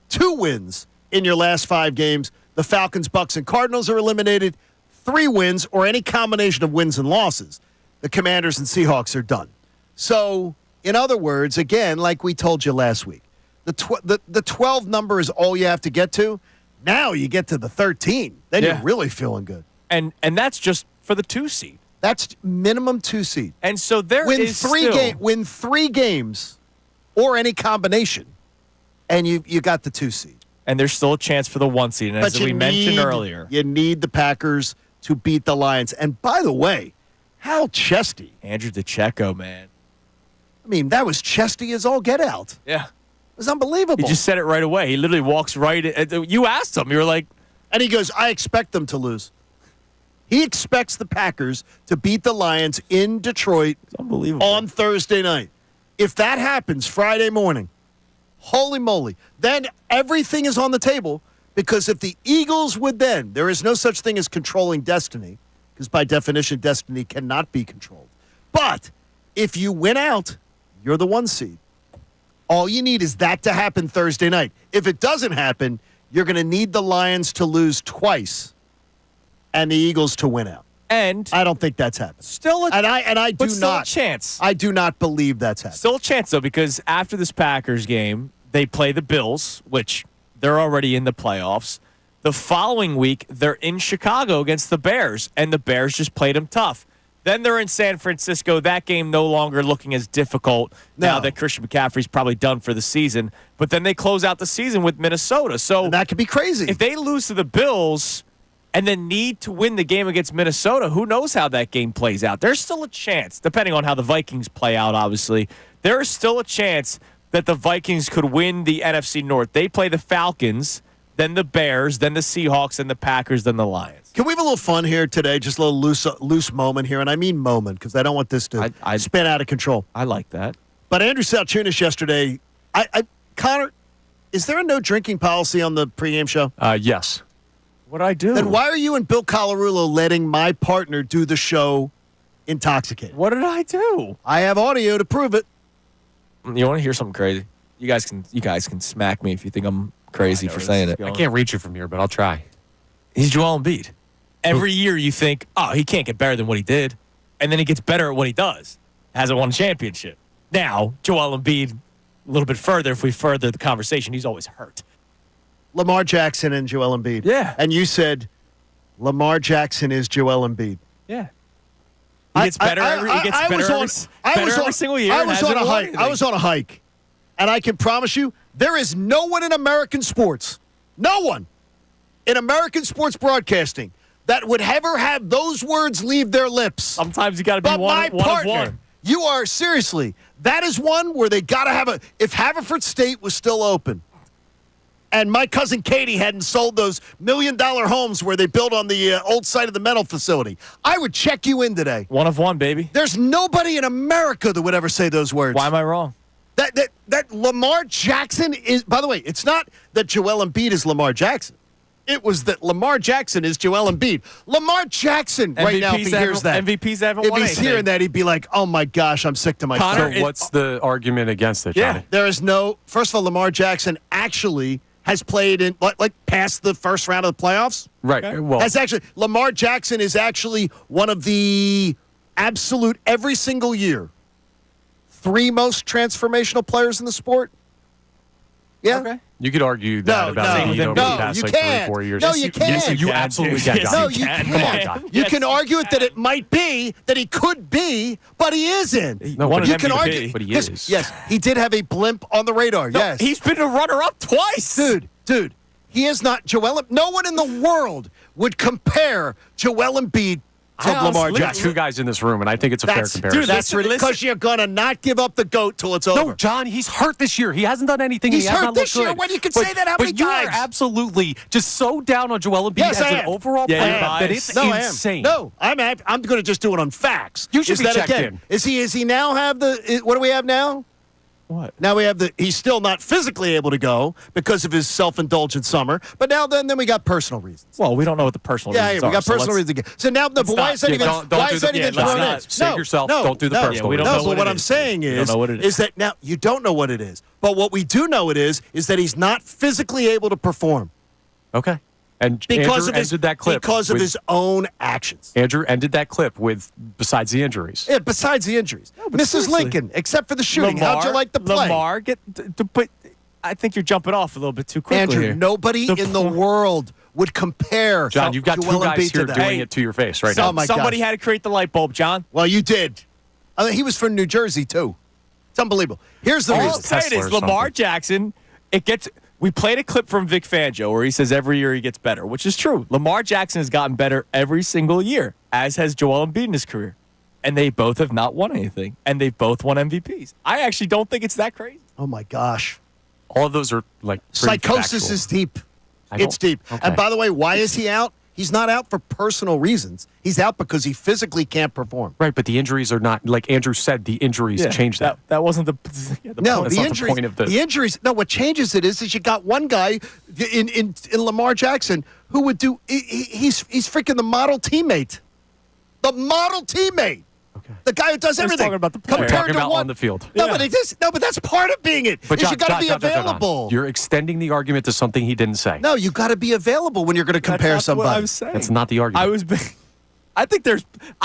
2 wins in your last 5 games, the Falcons, Bucks, and Cardinals are eliminated. 3 wins or any combination of wins and losses, the Commanders and Seahawks are done. So, in other words, again, like we told you last week, the 12 number is all you have to get to. Now you get to the 13. Then you're really feeling good. And that's just for the 2 seed. That's minimum 2 seed. And so win 3 games or any combination, and you got the 2 seed. And there's still a chance for the 1 seed. And as we mentioned earlier, you need the Packers to beat the Lions. And by the way, how chesty. Andrew DeCecco, man. I mean, that was chesty as all get out. Yeah. It was unbelievable. He just said it right away. He literally walks right in. You asked him. You were like. And he goes, I expect them to lose. He expects the Packers to beat the Lions in Detroit on Thursday night. If that happens Friday morning, holy moly, then everything is on the table, because if the Eagles would then, there is no such thing as controlling destiny, because by definition, destiny cannot be controlled. But if you win out, you're the 1 seed. All you need is that to happen Thursday night. If it doesn't happen, you're going to need the Lions to lose twice and the Eagles to win out. And I don't think that's happened. Still a a chance. I do not believe that's happened. Still a chance, though, because after this Packers game, they play the Bills, which they're already in the playoffs. The following week, they're in Chicago against the Bears, and the Bears just played them tough. Then they're in San Francisco. That game no longer looking as difficult now that Christian McCaffrey's probably done for the season. But then they close out the season with Minnesota. So and that could be crazy. If they lose to the Bills and then need to win the game against Minnesota, who knows how that game plays out? There's still a chance, depending on how the Vikings play out, obviously, there is still a chance that the Vikings could win the NFC North. They play the Falcons, then the Bears, then the Seahawks, then the Packers, then the Lions. Can we have a little fun here today? Just a little loose moment here, and I mean moment, because I don't want this to spin out of control. I like that. But Andrew Salciunas yesterday, Connor, is there a no drinking policy on the pregame show? Yes. What did I do? Then why are you and Bill Colarulo letting my partner do the show intoxicated? What did I do? I have audio to prove it. You want to hear something crazy? You guys can smack me if you think I'm crazy for saying it. I can't reach you from here, but I'll try. He's Joel Embiid. Every year you think, oh, he can't get better than what he did. And then he gets better at what he does. Hasn't won a championship. Now, Joel Embiid, a little bit further, if we further the conversation, he's always hurt. Lamar Jackson and Joel Embiid. Yeah. And you said Lamar Jackson is Joel Embiid. Yeah. He gets better every single year. I was on a hike. I was on a hike. And I can promise you, there is no one in American sports, no one in American sports broadcasting that would ever have those words leave their lips. Sometimes you got to be one of one. You are, seriously, that is one where they got to have if Haverford State was still open and my cousin Katie hadn't sold those $1 million homes where they built on the old site of the mental facility, I would check you in today. One of one, baby. There's nobody in America that would ever say those words. Why am I wrong? That Lamar Jackson is, by the way, it's not that Joel Embiid is Lamar Jackson. It was that Lamar Jackson is Joel Embiid. Lamar Jackson, right now, if he hears that. MVPs haven't won anything. If he's hearing that, he'd be like, oh, my gosh, I'm sick to my stomach. So what's the argument against it, Johnny? Yeah, there is no, first of all, Lamar Jackson actually has played in, like past the first round of the playoffs. Right. Okay. Well, Lamar Jackson is actually one of the absolute, every single year, 3 most transformational players in the sport. Yeah. Okay. You could argue that about Embiid over the past 3-4 years. No, you can't. Yes, you absolutely can. No, you can't. Come on, John. You can argue it that it might be, that he could be, but he isn't. No, you can argue. But he is. Yes, he did have a blimp on the radar. No, yes. He's been a runner-up twice. Dude, he is not Joel. No one in the world would compare Joel Embiid to Lamar There are Jackson. two guys in this room, and I think it's a fair comparison. Dude, that's because you're going to not give up the GOAT till it's over. No, John, he's hurt this year. He hasn't done anything. He's He has hurt not this looked year? good. When you can say that how many But you times? are absolutely just so down on Joel Embiid Yes, as I an am. overall Yeah, player you're that it's No, I am. insane. No, I'm going to just do it on facts. You should Is be that checked again? in. Is he now have the? What do we have now? What? Now we have he's still not physically able to go because of his self-indulgent summer. But now then we got personal reasons. Well, we don't know what the personal reasons Yeah, are. we got so personal let's- reasons again. So now, but why is that even? Don't Why do is the- that even let's thrown in? not save yourself. Don't do the personal Yeah, we don't reasons. know but what what it I'm is. saying We don't is, know what it is. that now you don't know what it is. But what we do know it is that he's not physically able to perform Okay. And because Andrew of his ended that clip because of with- his own actions. Andrew ended that clip with besides the injuries. Yeah, besides the injuries, but Mrs. seriously. Lincoln, except for the shooting, how'd you like the play? Lamar, but I think you're jumping off a little bit too quickly Andrew, here. nobody in the world would compare. John, you've got Joel two guys Embiid here to doing that. it to your face right So- now. Oh my somebody gosh. had to create the light bulb, John. Well, you did. He was from New Jersey too. It's unbelievable. Here's the All I'm reason. saying Tesla is or Lamar something. Jackson, we played a clip from Vic Fangio where he says every year he gets better, which is true. Lamar Jackson has gotten better every single year, as has Joel Embiid in his career. And they both have not won anything, and they've both won MVPs. I actually don't think it's that crazy. Oh my gosh. All of those are like pretty Psychosis factual. is deep. I don't- It's deep. okay. And by the way, why is he out? He's not out for personal reasons. He's out because he physically can't perform. Right, but the injuries are not like Andrew said. The injuries change that. That wasn't the No, point. the not the injuries. point of this. The injuries. No, what changes it is you got one guy in Lamar Jackson who would do. He's freaking the model teammate. The model teammate. Okay. The guy who does I was everything. talking about the player. We're Compared talking to about one on the field. No, Yeah. but that's part of being it. But is John, you got to be John, available. You're extending the argument to something he didn't say. No, you got to be available when you're going to compare That's not what somebody. I'm saying. That's not the argument. I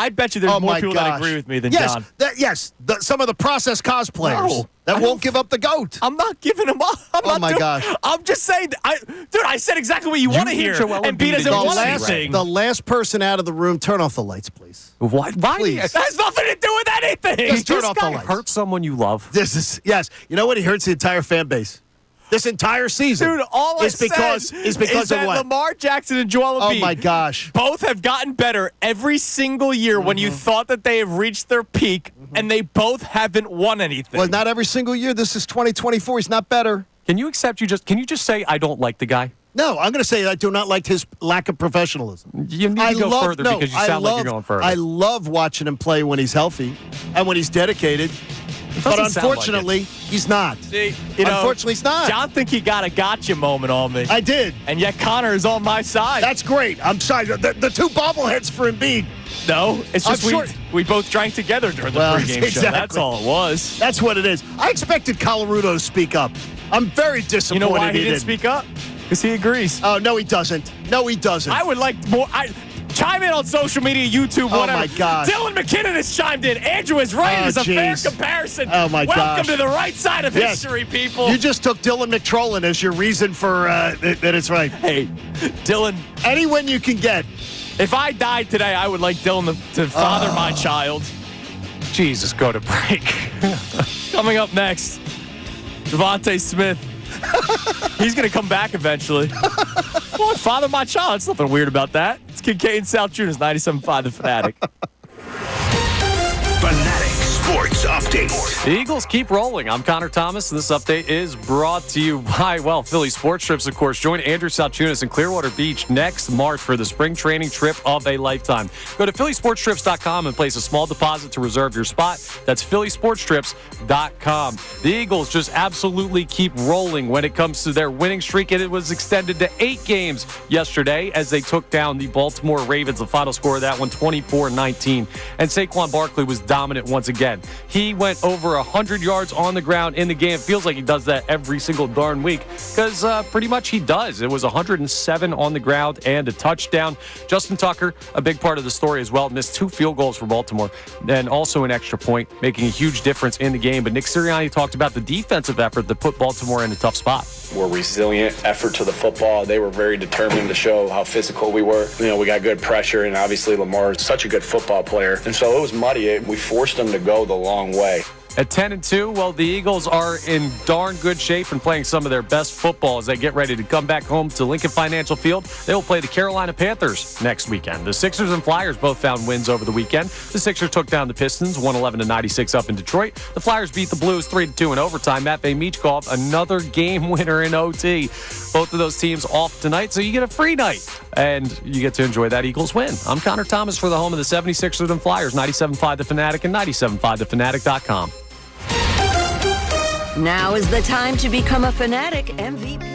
bet you there's Oh more my people gosh. that agree with me than yes, John. Some of the process cosplayers No, that I won't give up the GOAT. I'm not giving him up. Oh my gosh. I'm just saying. I said exactly what you want to hear hear. Joel And Embiid B doesn't and want you anything. The last person out of the room, turn off the lights, please. Why? Please. That has nothing to do with anything. Just turn off the lights. Hurt someone you love. This is yes. You know what? He hurts the entire fan base. This entire season, Dude, all I is because said is because that of what? Lamar Jackson and Joel Embiid Oh my gosh! both have gotten better every single year when you thought that they have reached their peak, and they both haven't won anything. Well, not every single year. This is 2024. He's not better. Can you accept Can you just say I don't like the guy? No, I'm going to say I do not like his lack of professionalism. You need to go further because you sound like you're going further. I love watching him play when he's healthy and when he's dedicated. But doesn't sound like unfortunately, he's not. See, Unfortunately, he's not. John think he got a gotcha moment on me. I did. And yet Connor is on my side. That's great. I'm sorry. The two bobbleheads for Embiid. No, it's just I'm sure- we both drank together during the Well, pregame show. exactly. That's all it was. That's what it is. I expected Colarudo to speak up. I'm very disappointed You know why he didn't. didn't speak up? Because he agrees. Oh, no, he doesn't. No, he doesn't. I would like more. Chime in on social media, YouTube, Oh, whatever. my gosh. Dylan McKinnon has chimed in. Andrew is right. Oh, It is a fair jeez. comparison. Oh, my Welcome gosh. to the right side of Yes. history, people. You just took Dylan McTrollen as your reason for that it's right. Hey, Dylan, Any win you can get. if I died today, I would like Dylan to father my child. Jesus, go to break. Coming up next, Devontae Smith. He's going to come back eventually. Well, father my child. There's nothing weird about that. It's Kincade Salciunas, 97.5 The Fanatic. Fanatic Sports Update. The Eagles keep rolling. I'm Connor Thomas, and this update is brought to you by, Phillies Sports Trips, of course. Join Andrew Salciunas in Clearwater Beach next March for the spring training trip of a lifetime. Go to phillysportstrips.com and place a small deposit to reserve your spot. That's phillysportstrips.com. The Eagles just absolutely keep rolling when it comes to their winning streak, and it was extended to 8 games yesterday as they took down the Baltimore Ravens. The final score of that one, 24-19. And Saquon Barkley was dominant once again. He went over 100 yards on the ground in the game. It feels like he does that every single darn week because pretty much he does. It was 107 on the ground and a touchdown. Justin Tucker, a big part of the story as well, missed 2 field goals for Baltimore and also an extra point, making a huge difference in the game. But Nick Sirianni talked about the defensive effort that put Baltimore in a tough spot. We're resilient effort to the football. They were very determined to show how physical we were. We got good pressure, and obviously Lamar is such a good football player. And so it was muddy. We forced them to go the long way. At 10-2, well, the Eagles are in darn good shape and playing some of their best football as they get ready to come back home to Lincoln Financial Field. They will play the Carolina Panthers next weekend. The Sixers and Flyers both found wins over the weekend. The Sixers took down the Pistons, 111-96 up in Detroit. The Flyers beat the Blues 3-2 in overtime. Matt Michkov, another game winner in OT. Both of those teams off tonight, so you get a free night, and you get to enjoy that Eagles win. I'm Connor Thomas for the home of the 76ers and Flyers, 97.5 The Fanatic and 97.5thefanatic.com. Now is the time to become a Fanatic MVP.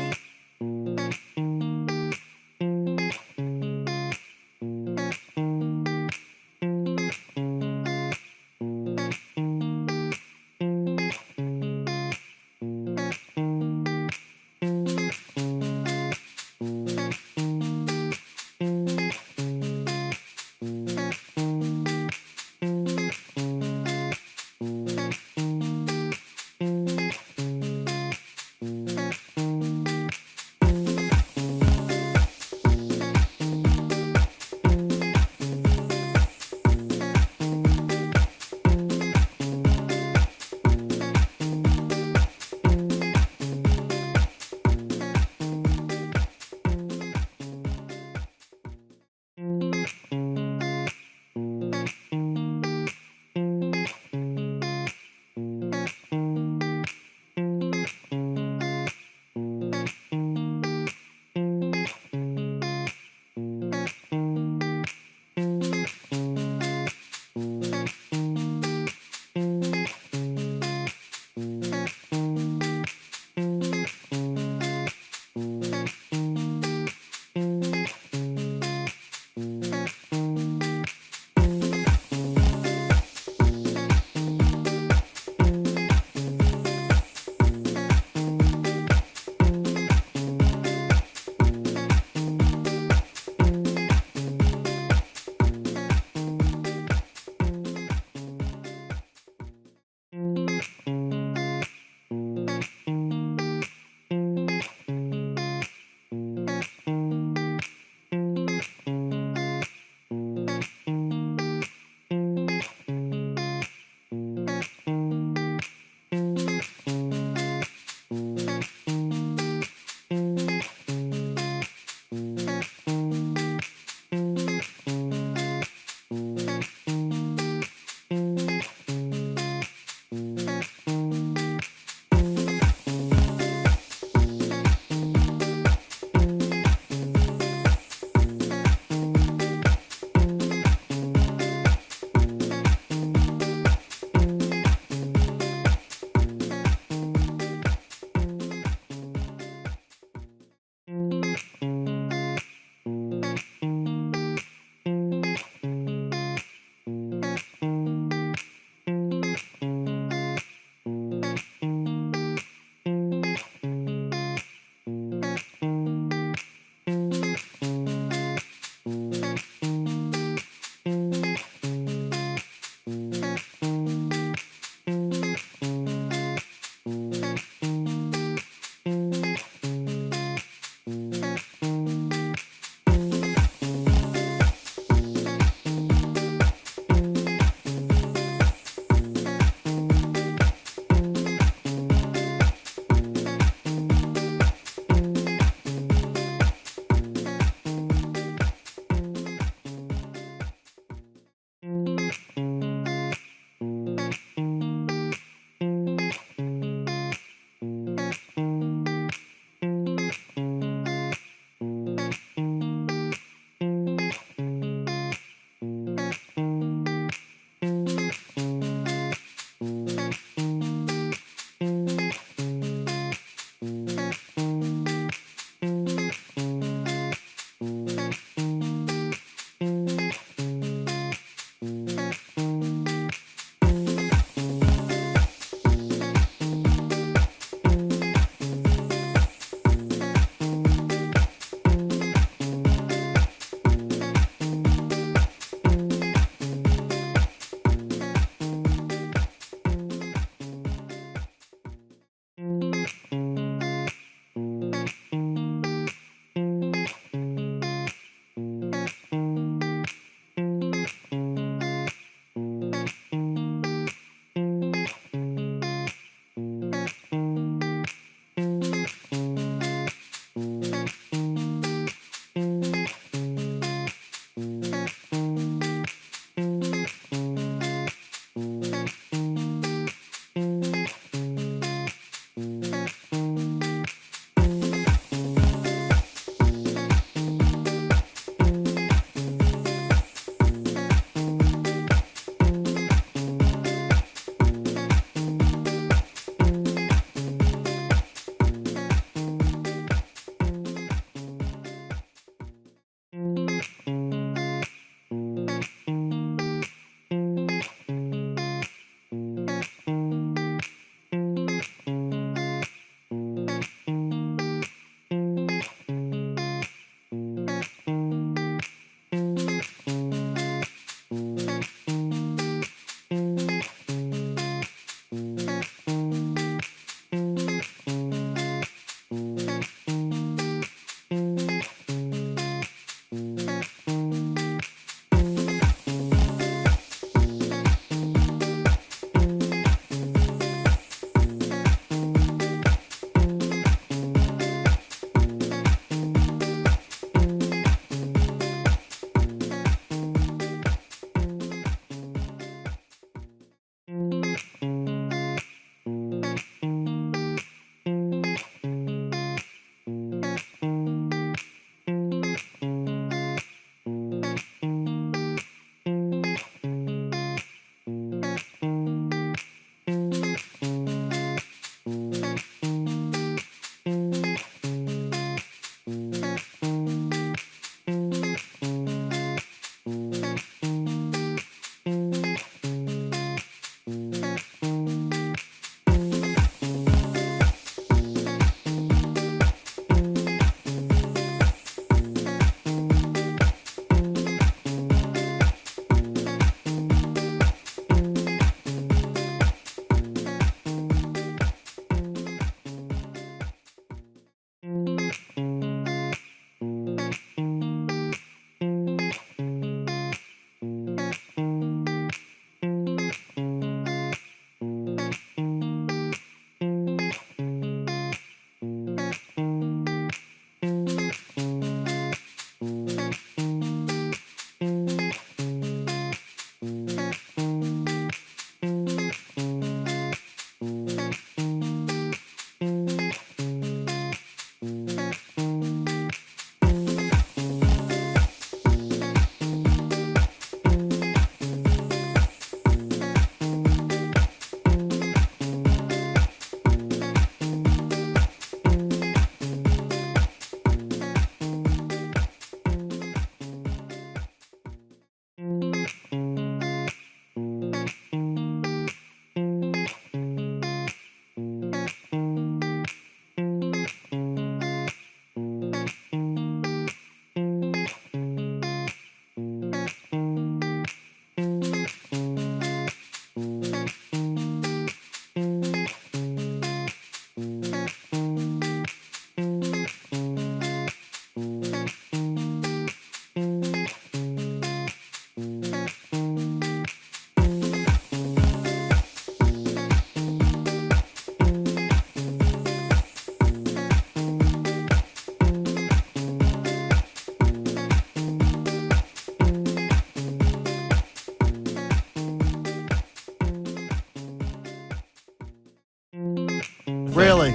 Really?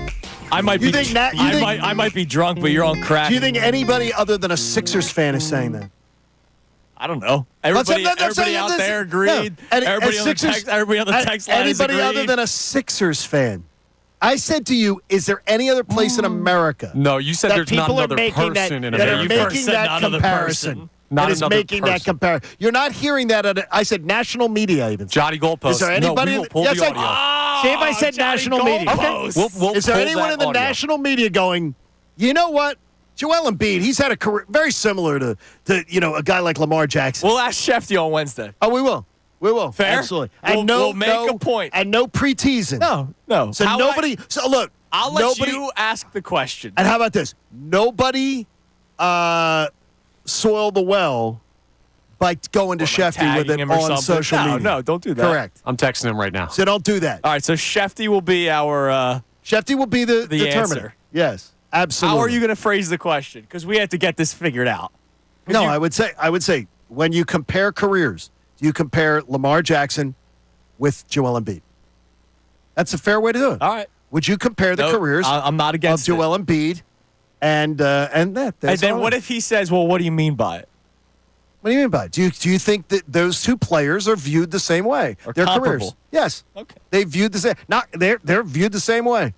I might You be. think that- you think- I might be drunk, but you're on crack. Do you think anybody other than a Sixers fan is saying that? I don't know. Everybody out there agreed. No. Everybody on the text line has Anybody agreed. other than a Sixers fan? I said to you, is there any other place in America? No, you said that there's not people are another making person in that are America. making that comparison. Not That is another making that person. comparison. You're not hearing that. I said national media even. Johnny Goalpost. Is there anybody? No, we will pull the audio. See if I said Johnny national media. Goalpost. Okay. We'll Is there pull anyone that in the audio. national media going, you know what? Joel Embiid, he's had a career very similar to a guy like Lamar Jackson. We'll ask Shefty on Wednesday. Oh, we will. We will. Fair? Absolutely. We'll make a point. And no pre-teasing. No. So nobody. So look. I'll let you ask the question. And how about this? Nobody soiled the well by going to Shefty with it him or on something? social media. No, don't do that. Correct. I'm texting him right now. So don't do that. All right, so Shefty will be our Shefty will be the determiner. answer. Yes, absolutely. How are you going to phrase the question? Because we have to get this figured out. No, I would say when you compare careers, do you compare Lamar Jackson with Joel Embiid? That's a fair way to do it. All right. Would you compare the careers? I'm not against of Joel Embiid and that. And then what if he says, "Well, what do you mean by it?" What do you mean by it? Do you think that those two players are viewed the same way? Or Their comparable? careers? Yes. Okay. They viewed the same. They're viewed the same way.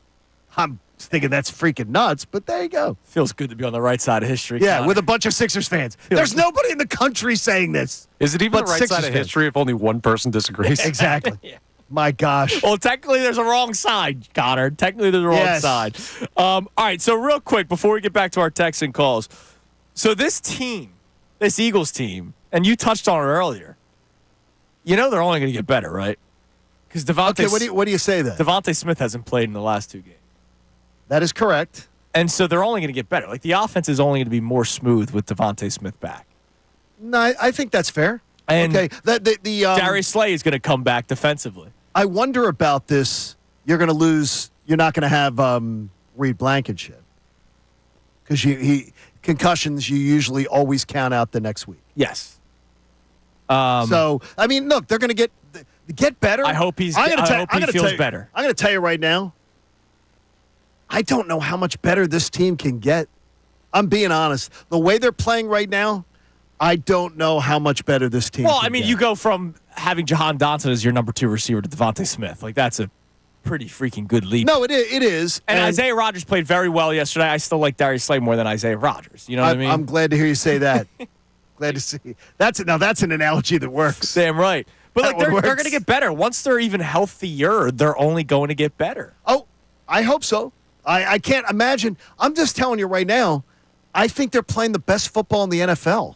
I'm thinking that's freaking nuts, but there you go. Feels good to be on the right side of history. Yeah, Connor. with a bunch of Sixers fans. There's nobody in the country saying this. Is it even but the right Sixers side of fans. history if only one person disagrees? Exactly. Yeah. My gosh. Well, technically, there's a wrong side, Connor. Technically, there's a wrong Yes. side. All right, so real quick, before we get back to our texts and calls. So this team, this Eagles team, and you touched on it earlier, they're only going to get better, right? Because Devontae... Okay, what do you say then? Devontae Smith hasn't played in the last 2 games. That is correct. And so they're only going to get better. Like, the offense is only going to be more smooth with Devontae Smith back. No, I think that's fair. And okay. Darius Slay is going to come back defensively. I wonder about this. You're going to lose. You're not going to have Reed Blankenship because concussions. You usually always count out the next week. Yes. So I mean, look, they're going to get better. I hope he feels better. I'm going to tell you right now. I don't know how much better this team can get. I'm being honest. The way they're playing right now, I don't know how much better this team Well, can I mean, get. you go from having Jahan Dotson as your number 2 receiver to Devontae Smith. Like, that's a pretty freaking good leap. No, it is. And Isaiah Rodgers played very well yesterday. I still like Darius Slay more than Isaiah Rodgers. You know what I mean? I'm glad to hear you say that. Glad to see. That's an analogy that works. Damn right. But like they're works. going to get better. Once they're even healthier, they're only going to get better. Oh, I hope so. I can't imagine. I'm just telling you right now, I think they're playing the best football in the NFL.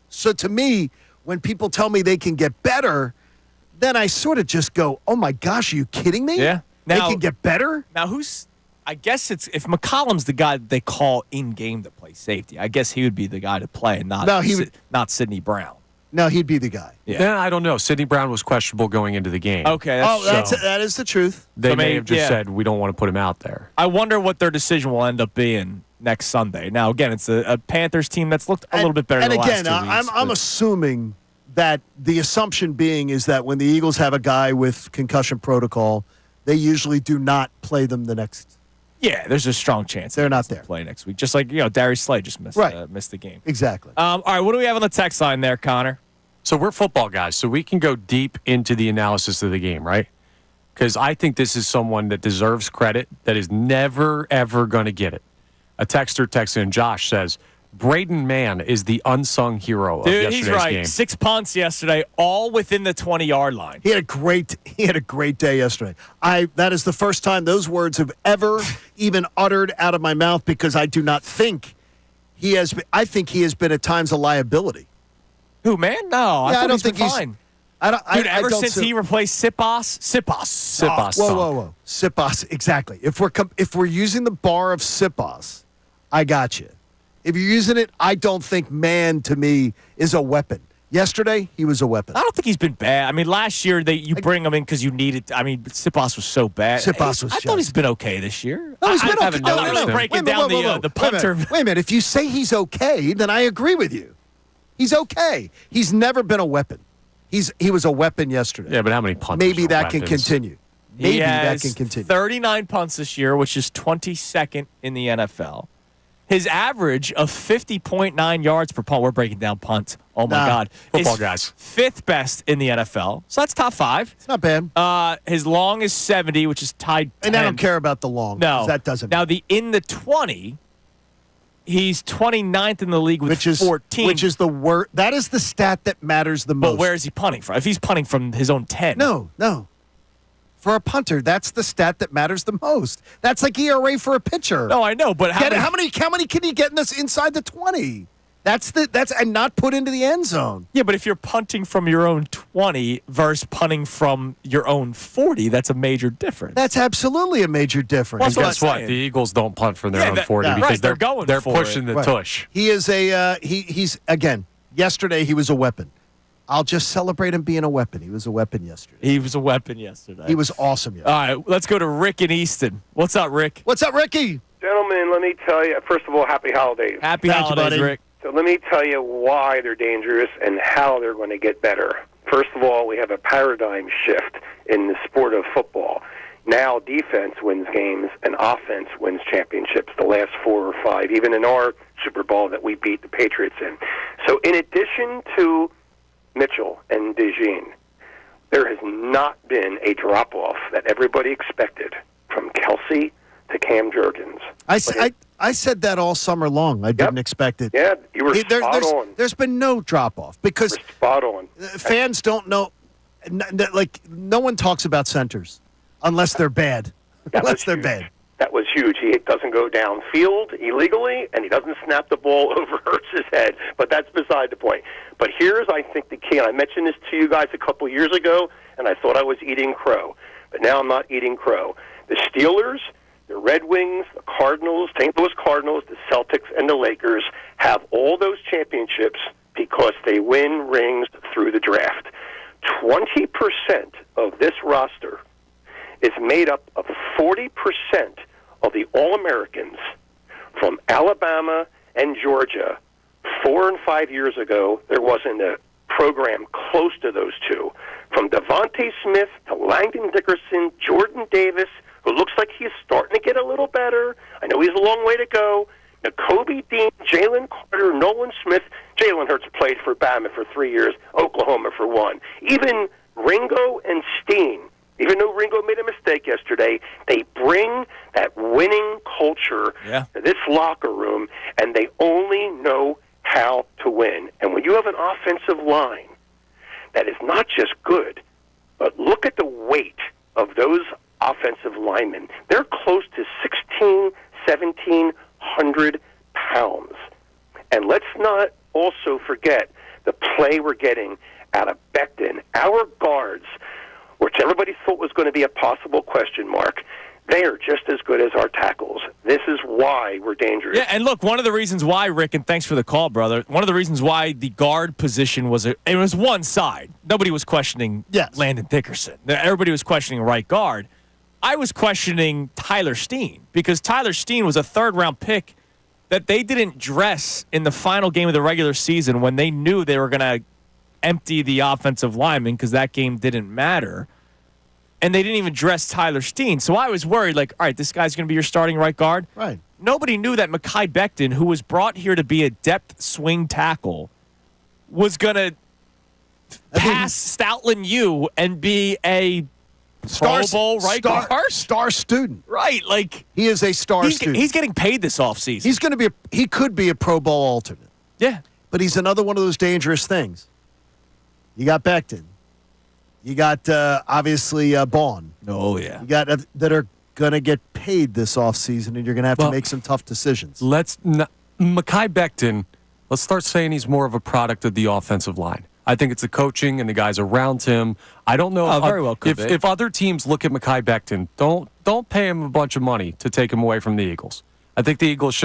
So to me, when people tell me they can get better, then I sort of just go, oh my gosh, are you kidding me? Yeah. They can get better? Now, I guess it's if McCollum's the guy that they call in-game to play safety, I guess he would be the guy to play and not Sidney Brown. No, he'd be the guy. Yeah, I don't know. Sidney Brown was questionable going into the game. Okay. That is the truth. They may have just said, we don't want to put him out there. I wonder what their decision will end up being next Sunday. Now, again, it's a Panthers team that's looked a little bit better the last 2 weeks. I'm assuming that the assumption being is that when the Eagles have a guy with concussion protocol, they usually do not play them the next. Yeah, there's a strong chance they're not there. Play next week. Just like, Darius Slay just missed the game. Exactly. All right, what do we have on the text line there, Connor? So we're football guys, so we can go deep into the analysis of the game, right? Because I think this is someone that deserves credit that is never, ever going to get it. A texter texting, Josh says, Braden Mann is the unsung hero of yesterday's he's right. game. 6 punts yesterday, all within the 20-yard line. He had a great day yesterday. That is the first time those words have ever even uttered out of my mouth because I do not think he has been. I think he has been at times a liability. Who, man? No, I don't think he's fine. Ever since he replaced Sipos. Whoa. Sipos, exactly. If we're using the bar of Sipos, I got you. If you're using it, I don't think man to me is a weapon. Yesterday, he was a weapon. I don't think he's been bad. I mean, last year you bring him in because you needed. I mean, Sipos was so bad. I thought he's been okay this year. No, he's been okay. I'm breaking down the punter. Wait a minute. If you say he's okay, then I agree with you. He's okay. He's never been a weapon. He was a weapon yesterday. Yeah, but how many punts? Maybe that can continue. Maybe He that has can continue. 39 punts this year, which is 22nd in the NFL. His average of 50.9 yards per punt. We're breaking down punts. Oh, my God. Football is guys. 5th best in the NFL. So that's top 5. It's not bad. His long is 70, which is tied 10th. And I don't care about the long. No. 'Cause that doesn't Now, the in the 20, he's 29th in the league with 14. Which is the worst. That is the stat that matters the most. But where is he punting from? If he's punting from his own 10. No. For a punter, that's the stat that matters the most. That's like ERA for a pitcher. No, I know, but how many can you get in this inside the 20? That's and not put into the end zone. Yeah, but if you're punting from your own 20 versus punting from your own 40, that's a major difference. That's absolutely a major difference. And guess what? The Eagles don't punt from their own 40 because they're going they're for pushing it. the tush. He is he's again. Yesterday he was a weapon. I'll just celebrate him being a weapon. He was a weapon yesterday. He was a weapon yesterday. He was awesome yesterday. All right, let's go to Rick in Easton. What's up, Rick? What's up, Ricky? Gentlemen, let me tell you, first of all, happy holidays. Happy holidays, Rick. So let me tell you why they're dangerous and how they're going to get better. First of all, we have a paradigm shift in the sport of football. Now defense wins games and offense wins championships, the last 4 or 5, even in our Super Bowl that we beat the Patriots in. So in addition to Mitchell and DeJean, there has not been a drop-off that everybody expected from Kelsey to Cam Jurgens. I said that all summer long. I didn't expect it. Yeah, you were spot on. There's been no drop-off because spot on. Fans don't know. Like, no one talks about centers unless they're bad. Unless they're bad. That was huge. He doesn't go downfield illegally, and he doesn't snap the ball over Hurts' head. But that's beside the point. But here's, I think, the key. And I mentioned this to you guys a couple years ago, and I thought I was eating crow. But now I'm not eating crow. The Steelers, the Red Wings, the Cardinals, St. Louis Cardinals, the Celtics, and the Lakers have all those championships because they win rings through the draft. 20% of this roster is made up of 40% of the All-Americans from Alabama and Georgia. 4 and 5 years ago, there wasn't a program close to those two. From Devontae Smith to Langdon Dickerson, Jordan Davis, who looks like he's starting to get a little better. I know he's a long way to go. Nakobe Dean, Jalen Carter, Nolan Smith. Jalen Hurts played for Bama for 3 years, Oklahoma for 1. Even Ringo and Steen, even though Ringo made a mistake yesterday, they bring that winning culture to this locker room, and they only know how to win. And when you have an offensive line that is not just good, but look at the weight of those offensive linemen. They're close to 1,700 pounds. And let's not also forget the play we're getting out of Becton. Our guards, which everybody thought was going to be a possible question mark, they are just as good as our tackles. This is why we're dangerous. Yeah, and look, one of the reasons why, Rick, and thanks for the call, brother, one of the reasons why the guard position was it was one side. Nobody was questioning Landon Dickerson. Everybody was questioning right guard. I was questioning Tyler Steen because Tyler Steen was a third-round pick that they didn't dress in the final game of the regular season when they knew they were going to empty the offensive lineman because that game didn't matter. And they didn't even dress Tyler Steen. So I was worried, like, all right, this guy's going to be your starting right guard. Right. Nobody knew that Mekhi Becton, who was brought here to be a depth swing tackle, was going to pass Stoutland U and be a Pro Bowl right guard. Star student. Right. Like, he is a star student. He's getting paid this offseason. He's going to be he could be a Pro Bowl alternate. Yeah. But he's another one of those dangerous things. You got Becton. You got, obviously, Bond. Oh, yeah. You got that are going to get paid this offseason, and you're going to have to make some tough decisions. Mekhi Becton, let's start saying he's more of a product of the offensive line. I think it's the coaching and the guys around him. I don't know if other teams look at Mekhi Becton, don't pay him a bunch of money to take him away from the Eagles. I think the Eagles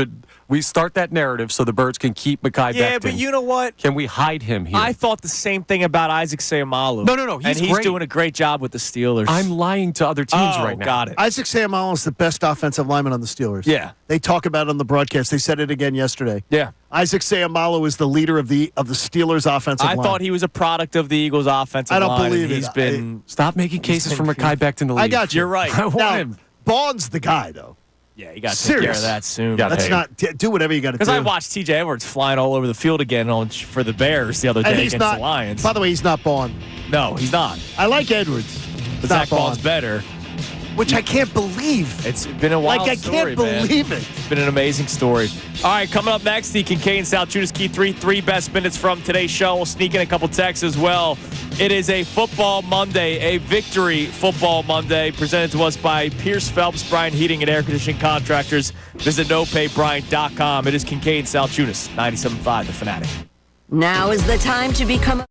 we start that narrative so the Birds can keep Mekhi Becton. Yeah, but you know what? Can we hide him here? I thought the same thing about Isaac Seumalo. No. He's great. doing a great job with the Steelers. I'm lying to other teams right now. Got it. Isaac Seumalo is the best offensive lineman on the Steelers. Yeah. They talk about it on the broadcast. They said it again yesterday. Yeah. Isaac Seumalo is the leader of the Steelers offensive line. I thought he was a product of the Eagles offensive line. I don't believe it. He's been... Stop making cases for Mekhi Becton to leave. I got you. You're right. I want him. Vaughn's the guy, though. Yeah, you got to take care of that soon. Let's not do whatever you got to do. Because I watched T.J. Edwards flying all over the field again for the Bears the other day against the Lions. By the way, he's not Vaughn. No, he's not. I like Edwards. But Zach Vaughn's better. Which I can't believe. It's been a wild story, I can't believe it. It's been an amazing kincade. All right, coming up next, the Kincade Salciunas Key 3 best minutes from today's show. We'll sneak in a couple texts as well. It is a football Monday, a victory football Monday, presented to us by Pierce Phelps, Bryant Heating and Air Conditioning Contractors. Visit nopaybryant.com. It is Kincade Salciunas, 97.5 The Fanatic. Now is the time to become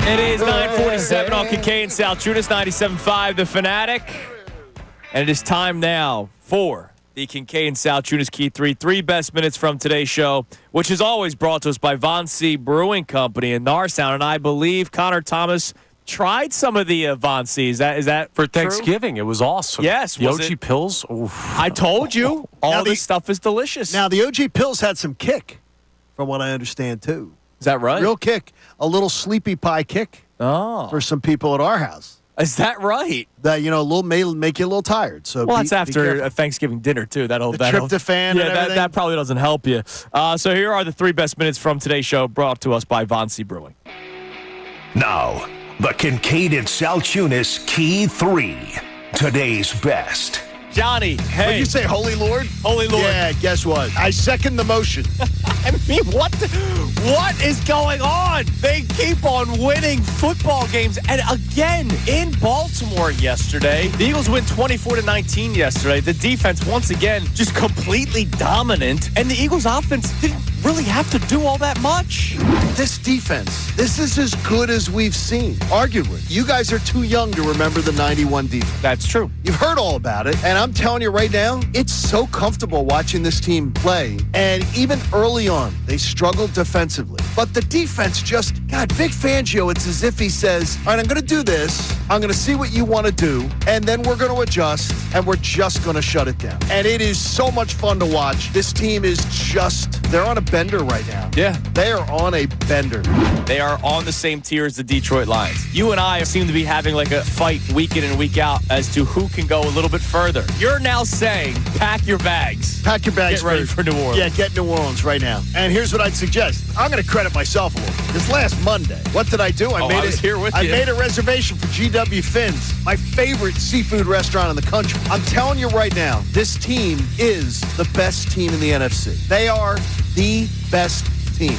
It is 9:47 on Kincade Salciunas, 97.5 The Fanatic. And it is time now for the Kincade Salciunas Key 3 best minutes from today's show, which is always brought to us by Von C. Brewing Company in Norristown. And I believe Connor Thomas tried some of the Von C. Is that for true? Thanksgiving? It was awesome. Yes. The OG Pills. Oof. I told you. All this stuff is delicious. Now, the OG Pills had some kick, from what I understand, too. Is that right? Real kick. A little sleepy pie kick for some people at our house. Is that right? That, may make you a little tired. So that's after a Thanksgiving dinner, too. Tryptophan that probably doesn't help you. So here are the 3 best minutes from today's show, brought to us by Von C. Brewing. Now, the Kincade and Salciunas Key 3. Today's best. Johnny, hey. What did you say, Holy Lord? Holy Lord. Yeah, guess what? I second the motion. I mean, what is going on? They keep on winning football games. And again, in Baltimore yesterday, the Eagles win 24-19 yesterday. The defense, once again, just completely dominant. And the Eagles offense didn't really have to do all that much. This defense, this is as good as we've seen, arguably. You guys are too young to remember the 91 defense. That's true. You've heard all about it. And I'm telling you right now, it's so comfortable watching this team play. And even early on, they struggled defensively. But the defense God, Vic Fangio, it's as if he says, all right, I'm going to do this. I'm going to see what you want to do. And then we're going to adjust. And we're just going to shut it down. And it is so much fun to watch. This team is they're on a bender right now. Yeah. They are on a bender. They are on the same tier as the Detroit Lions. You and I seem to be having like a fight week in and week out as to who can go a little bit further. You're now saying, pack your bags. Pack your bags. Get ready for New Orleans. Yeah, get New Orleans right now. And here's what I'd suggest. I'm going to credit myself a little. This last Monday, what did I do? I made a reservation for GW Finn's, my favorite seafood restaurant in the country. I'm telling you right now, this team is the best team in the NFC. They are the best team.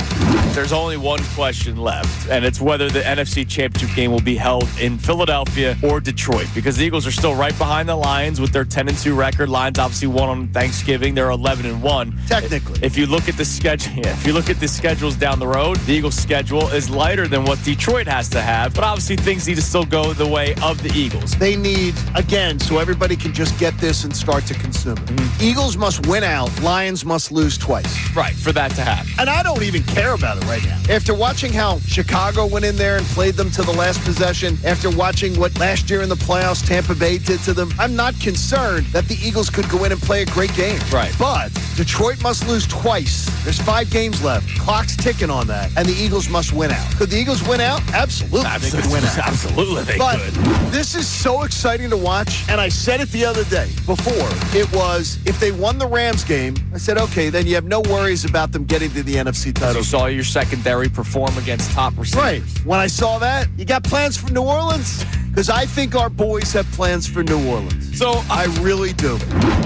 There's only one question left, and it's whether the NFC Championship game will be held in Philadelphia or Detroit, because the Eagles are still right behind the Lions with their 10-2 record. Lions obviously won on Thanksgiving. They're 11-1. Technically. If you look at the schedule, if you look at the schedules down the road, the Eagles' schedule is lighter than what Detroit has to have, but obviously things need to still go the way of the Eagles. They need, again, so everybody can just get this and start to consume it. Eagles must win out. Lions must lose twice. Right, for that to happen. And I don't even care about it right now. After watching how Chicago went in there and played them to the last possession, after watching what last year in the playoffs Tampa Bay did to them, I'm not concerned that the Eagles could go in and play a great game. Right. But Detroit must lose twice. There's 5 games left. Clock's ticking on that. And the Eagles must win out. Could the Eagles win out? Absolutely. They could win out. Absolutely they but could. This is so exciting to watch. And I said it the other day before. It was, if they won the Rams game, I said, okay, then you have no worries about them getting to the NFC title. You saw your secondary perform against top receivers. Right. When I saw that, you got plans for New Orleans? Because I think our boys have plans for New Orleans. So I really do.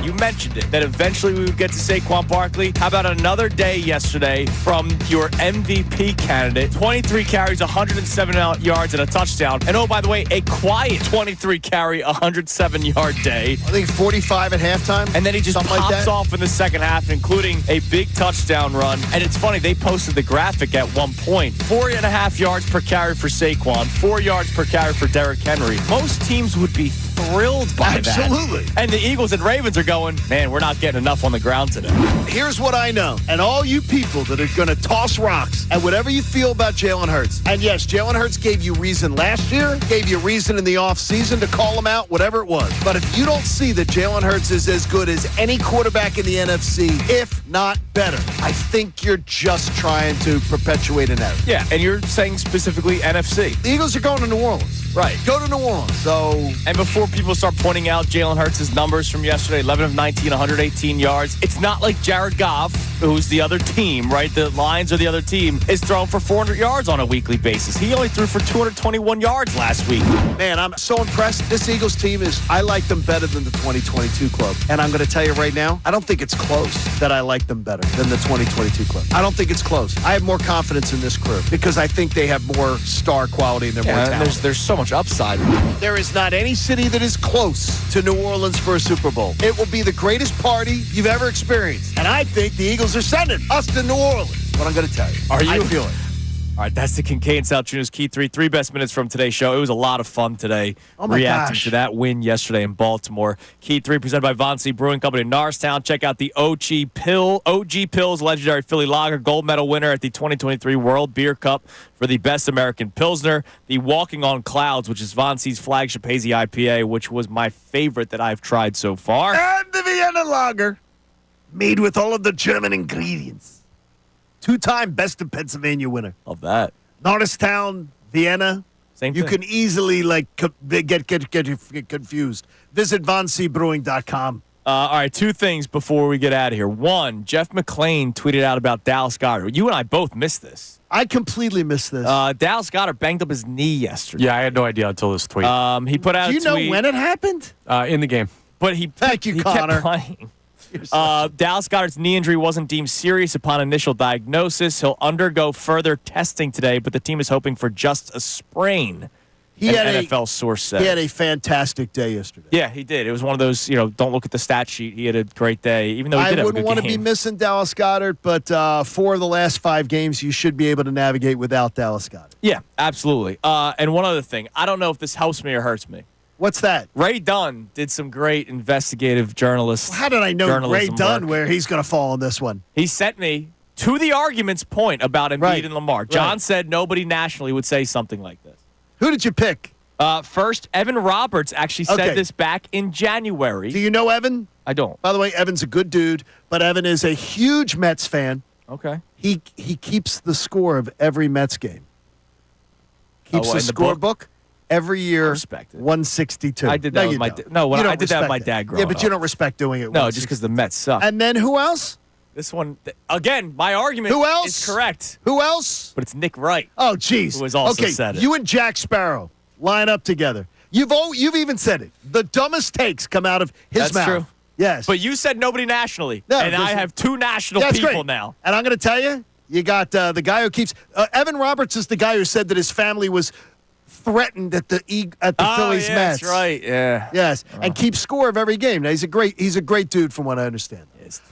You mentioned it, that eventually we would get to Saquon Barkley. How about another day yesterday from your MVP candidate? 23 carries, 107 yards, and a touchdown. And oh, by the way, a quiet 23-carry, 107-yard day. I think 45 at halftime. And then he just pops off in the second half, including a big touchdown run. And it's funny, they posted the graphic at one point. 4.5 yards per carry for Saquon, 4 yards per carry for Derrick Henry. Most teams would be thrilled by that. Absolutely. And the Eagles and Ravens are going, man, we're not getting enough on the ground today. Here's what I know. And all you people that are going to toss rocks and whatever you feel about Jalen Hurts. And yes, Jalen Hurts gave you reason last year, gave you reason in the offseason to call him out, whatever it was. But if you don't see that Jalen Hurts is as good as any quarterback in the NFC, if not better, I think you're just trying to perpetuate an error. Yeah, and you're saying specifically NFC. The Eagles are going to New Orleans. Right. Go to New Orleans. So, and before people start pointing out Jalen Hurts' numbers from yesterday, 11 of 19, 118 yards, it's not like Jared Goff, who's the other team, right? The Lions are the other team, is throwing for 400 yards on a weekly basis. He only threw for 221 yards last week. Man, I'm so impressed. This Eagles team I like them better than the 2022 club. And I'm going to tell you right now, I don't think it's close that I like them better than the 2022 club. I don't think it's close. I have more confidence in this crew because I think they have more star quality and they're more talented. There's so much upside. There is not any city that is close to New Orleans for a Super Bowl. It will be the greatest party you've ever experienced. And I think the Eagles are sending us to New Orleans. What I'm going to tell you. I feel it. All right, that's the Kincade Salciunas Key 3 best minutes from today's show. It was a lot of fun today reacting to that win yesterday in Baltimore. Key 3 presented by Von C. Brewing Company in Norristown. Check out the OG Pills legendary Philly Lager, gold medal winner at the 2023 World Beer Cup for the best American Pilsner. The Walking on Clouds, which is Von C's flagship hazy IPA, which was my favorite that I've tried so far. And the Vienna Lager, made with all of the German ingredients. 2-time Best of Pennsylvania winner. Love that. Norristown, Vienna. Same You thing. can easily get confused. Visit VonCBrewing.com. All right, 2 things before we get out of here. 1, Jeff McClain tweeted out about Dallas Goedert. You and I both missed this. I completely missed this. Dallas Goedert banged up his knee yesterday. Yeah, I had no idea until this tweet. He put out Do you a tweet. know when it happened? In the game. But Thank you, he Connor. kept playing. Dallas Goedert's knee injury wasn't deemed serious upon initial diagnosis. He'll undergo further testing today, but the team is hoping for just a sprain. An NFL source said. He had a fantastic day yesterday. Yeah, he did. It was one of those, don't look at the stat sheet. He had a great day, even though he did have a good I wouldn't want to be game. missing Dallas Goedert, but 4 of the last 5 games, you should be able to navigate without Dallas Goedert. Yeah, absolutely. And one other thing. I don't know if this helps me or hurts me. What's that? Ray Dunn did some great investigative journalist. How did I know Ray Dunn where he's going to fall on this one? He sent me to the argument's point about Embiid and Lamar. John said nobody nationally would say something like this. Who did you pick? First, Evan Roberts actually said this back in January. Do you know Evan? I don't. By the way, Evan's a good dude, but Evan is a huge Mets fan. Okay. He keeps the score of every Mets game. Keeps the scorebook. Every year, 162. I did that with my dad. No, I did that with my dad growing up. Yeah, but you don't respect doing it. No, just because the Mets suck. And then who else? This one, again, my argument is correct. Who else? But it's Nick Wright. Oh, jeez. Who has also said it. You and Jack Sparrow line up together. You've even said it. The dumbest takes come out of his mouth. That's true. Yes. But you said nobody nationally. No, and I have 2 national people great. now. And I'm going to tell you, you got the guy who keeps Evan Roberts is the guy who said that his family was threatened at the Phillies Mets. That's right. Yeah. Yes, and keeps score of every game. Now he's a great dude from what I understand.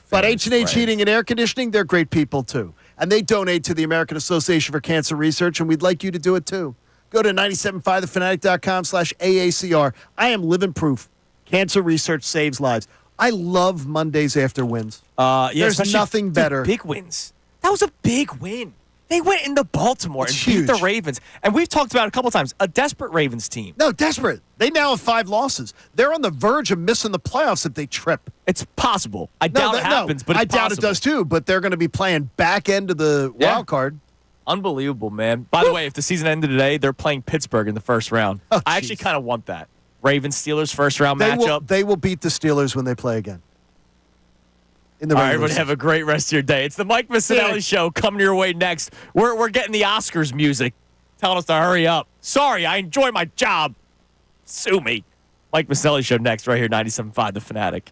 But H&H Heating and Air Conditioning, they're great people too, and they donate to the American Association for Cancer Research, and we'd like you to do it too. Go to 975thefanatic.com/AACR. I am living proof. Cancer research saves lives. I love Mondays after wins. There's nothing better. Big wins. That was a big win. They went into Baltimore and beat huge. the Ravens. And we've talked about it a couple times, a desperate Ravens team. No, desperate. They now have 5 losses. They're on the verge of missing the playoffs if they trip. It's possible. I doubt it happens, but it's I doubt possible. it does too, but they're going to be playing back end of the wild card. Unbelievable, man. By the way, if the season ended today, they're playing Pittsburgh in the first round. Oh, I actually kind of want that. Ravens-Steelers first round matchup. They will beat the Steelers when they play again. In the All right, regular everybody have a great rest of your day. It's the Mike Missanelli Show coming your way next. We're getting the Oscars music telling us to hurry up. Sorry, I enjoy my job. Sue me. Mike Missanelli Show next, right here, 97.5 The Fanatic.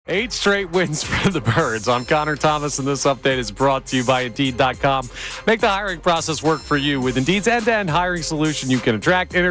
8 straight wins for the Birds. I'm Connor Thomas, and this update is brought to you by Indeed.com. Make the hiring process work for you with Indeed's end-to-end hiring solution. You can attract, interview,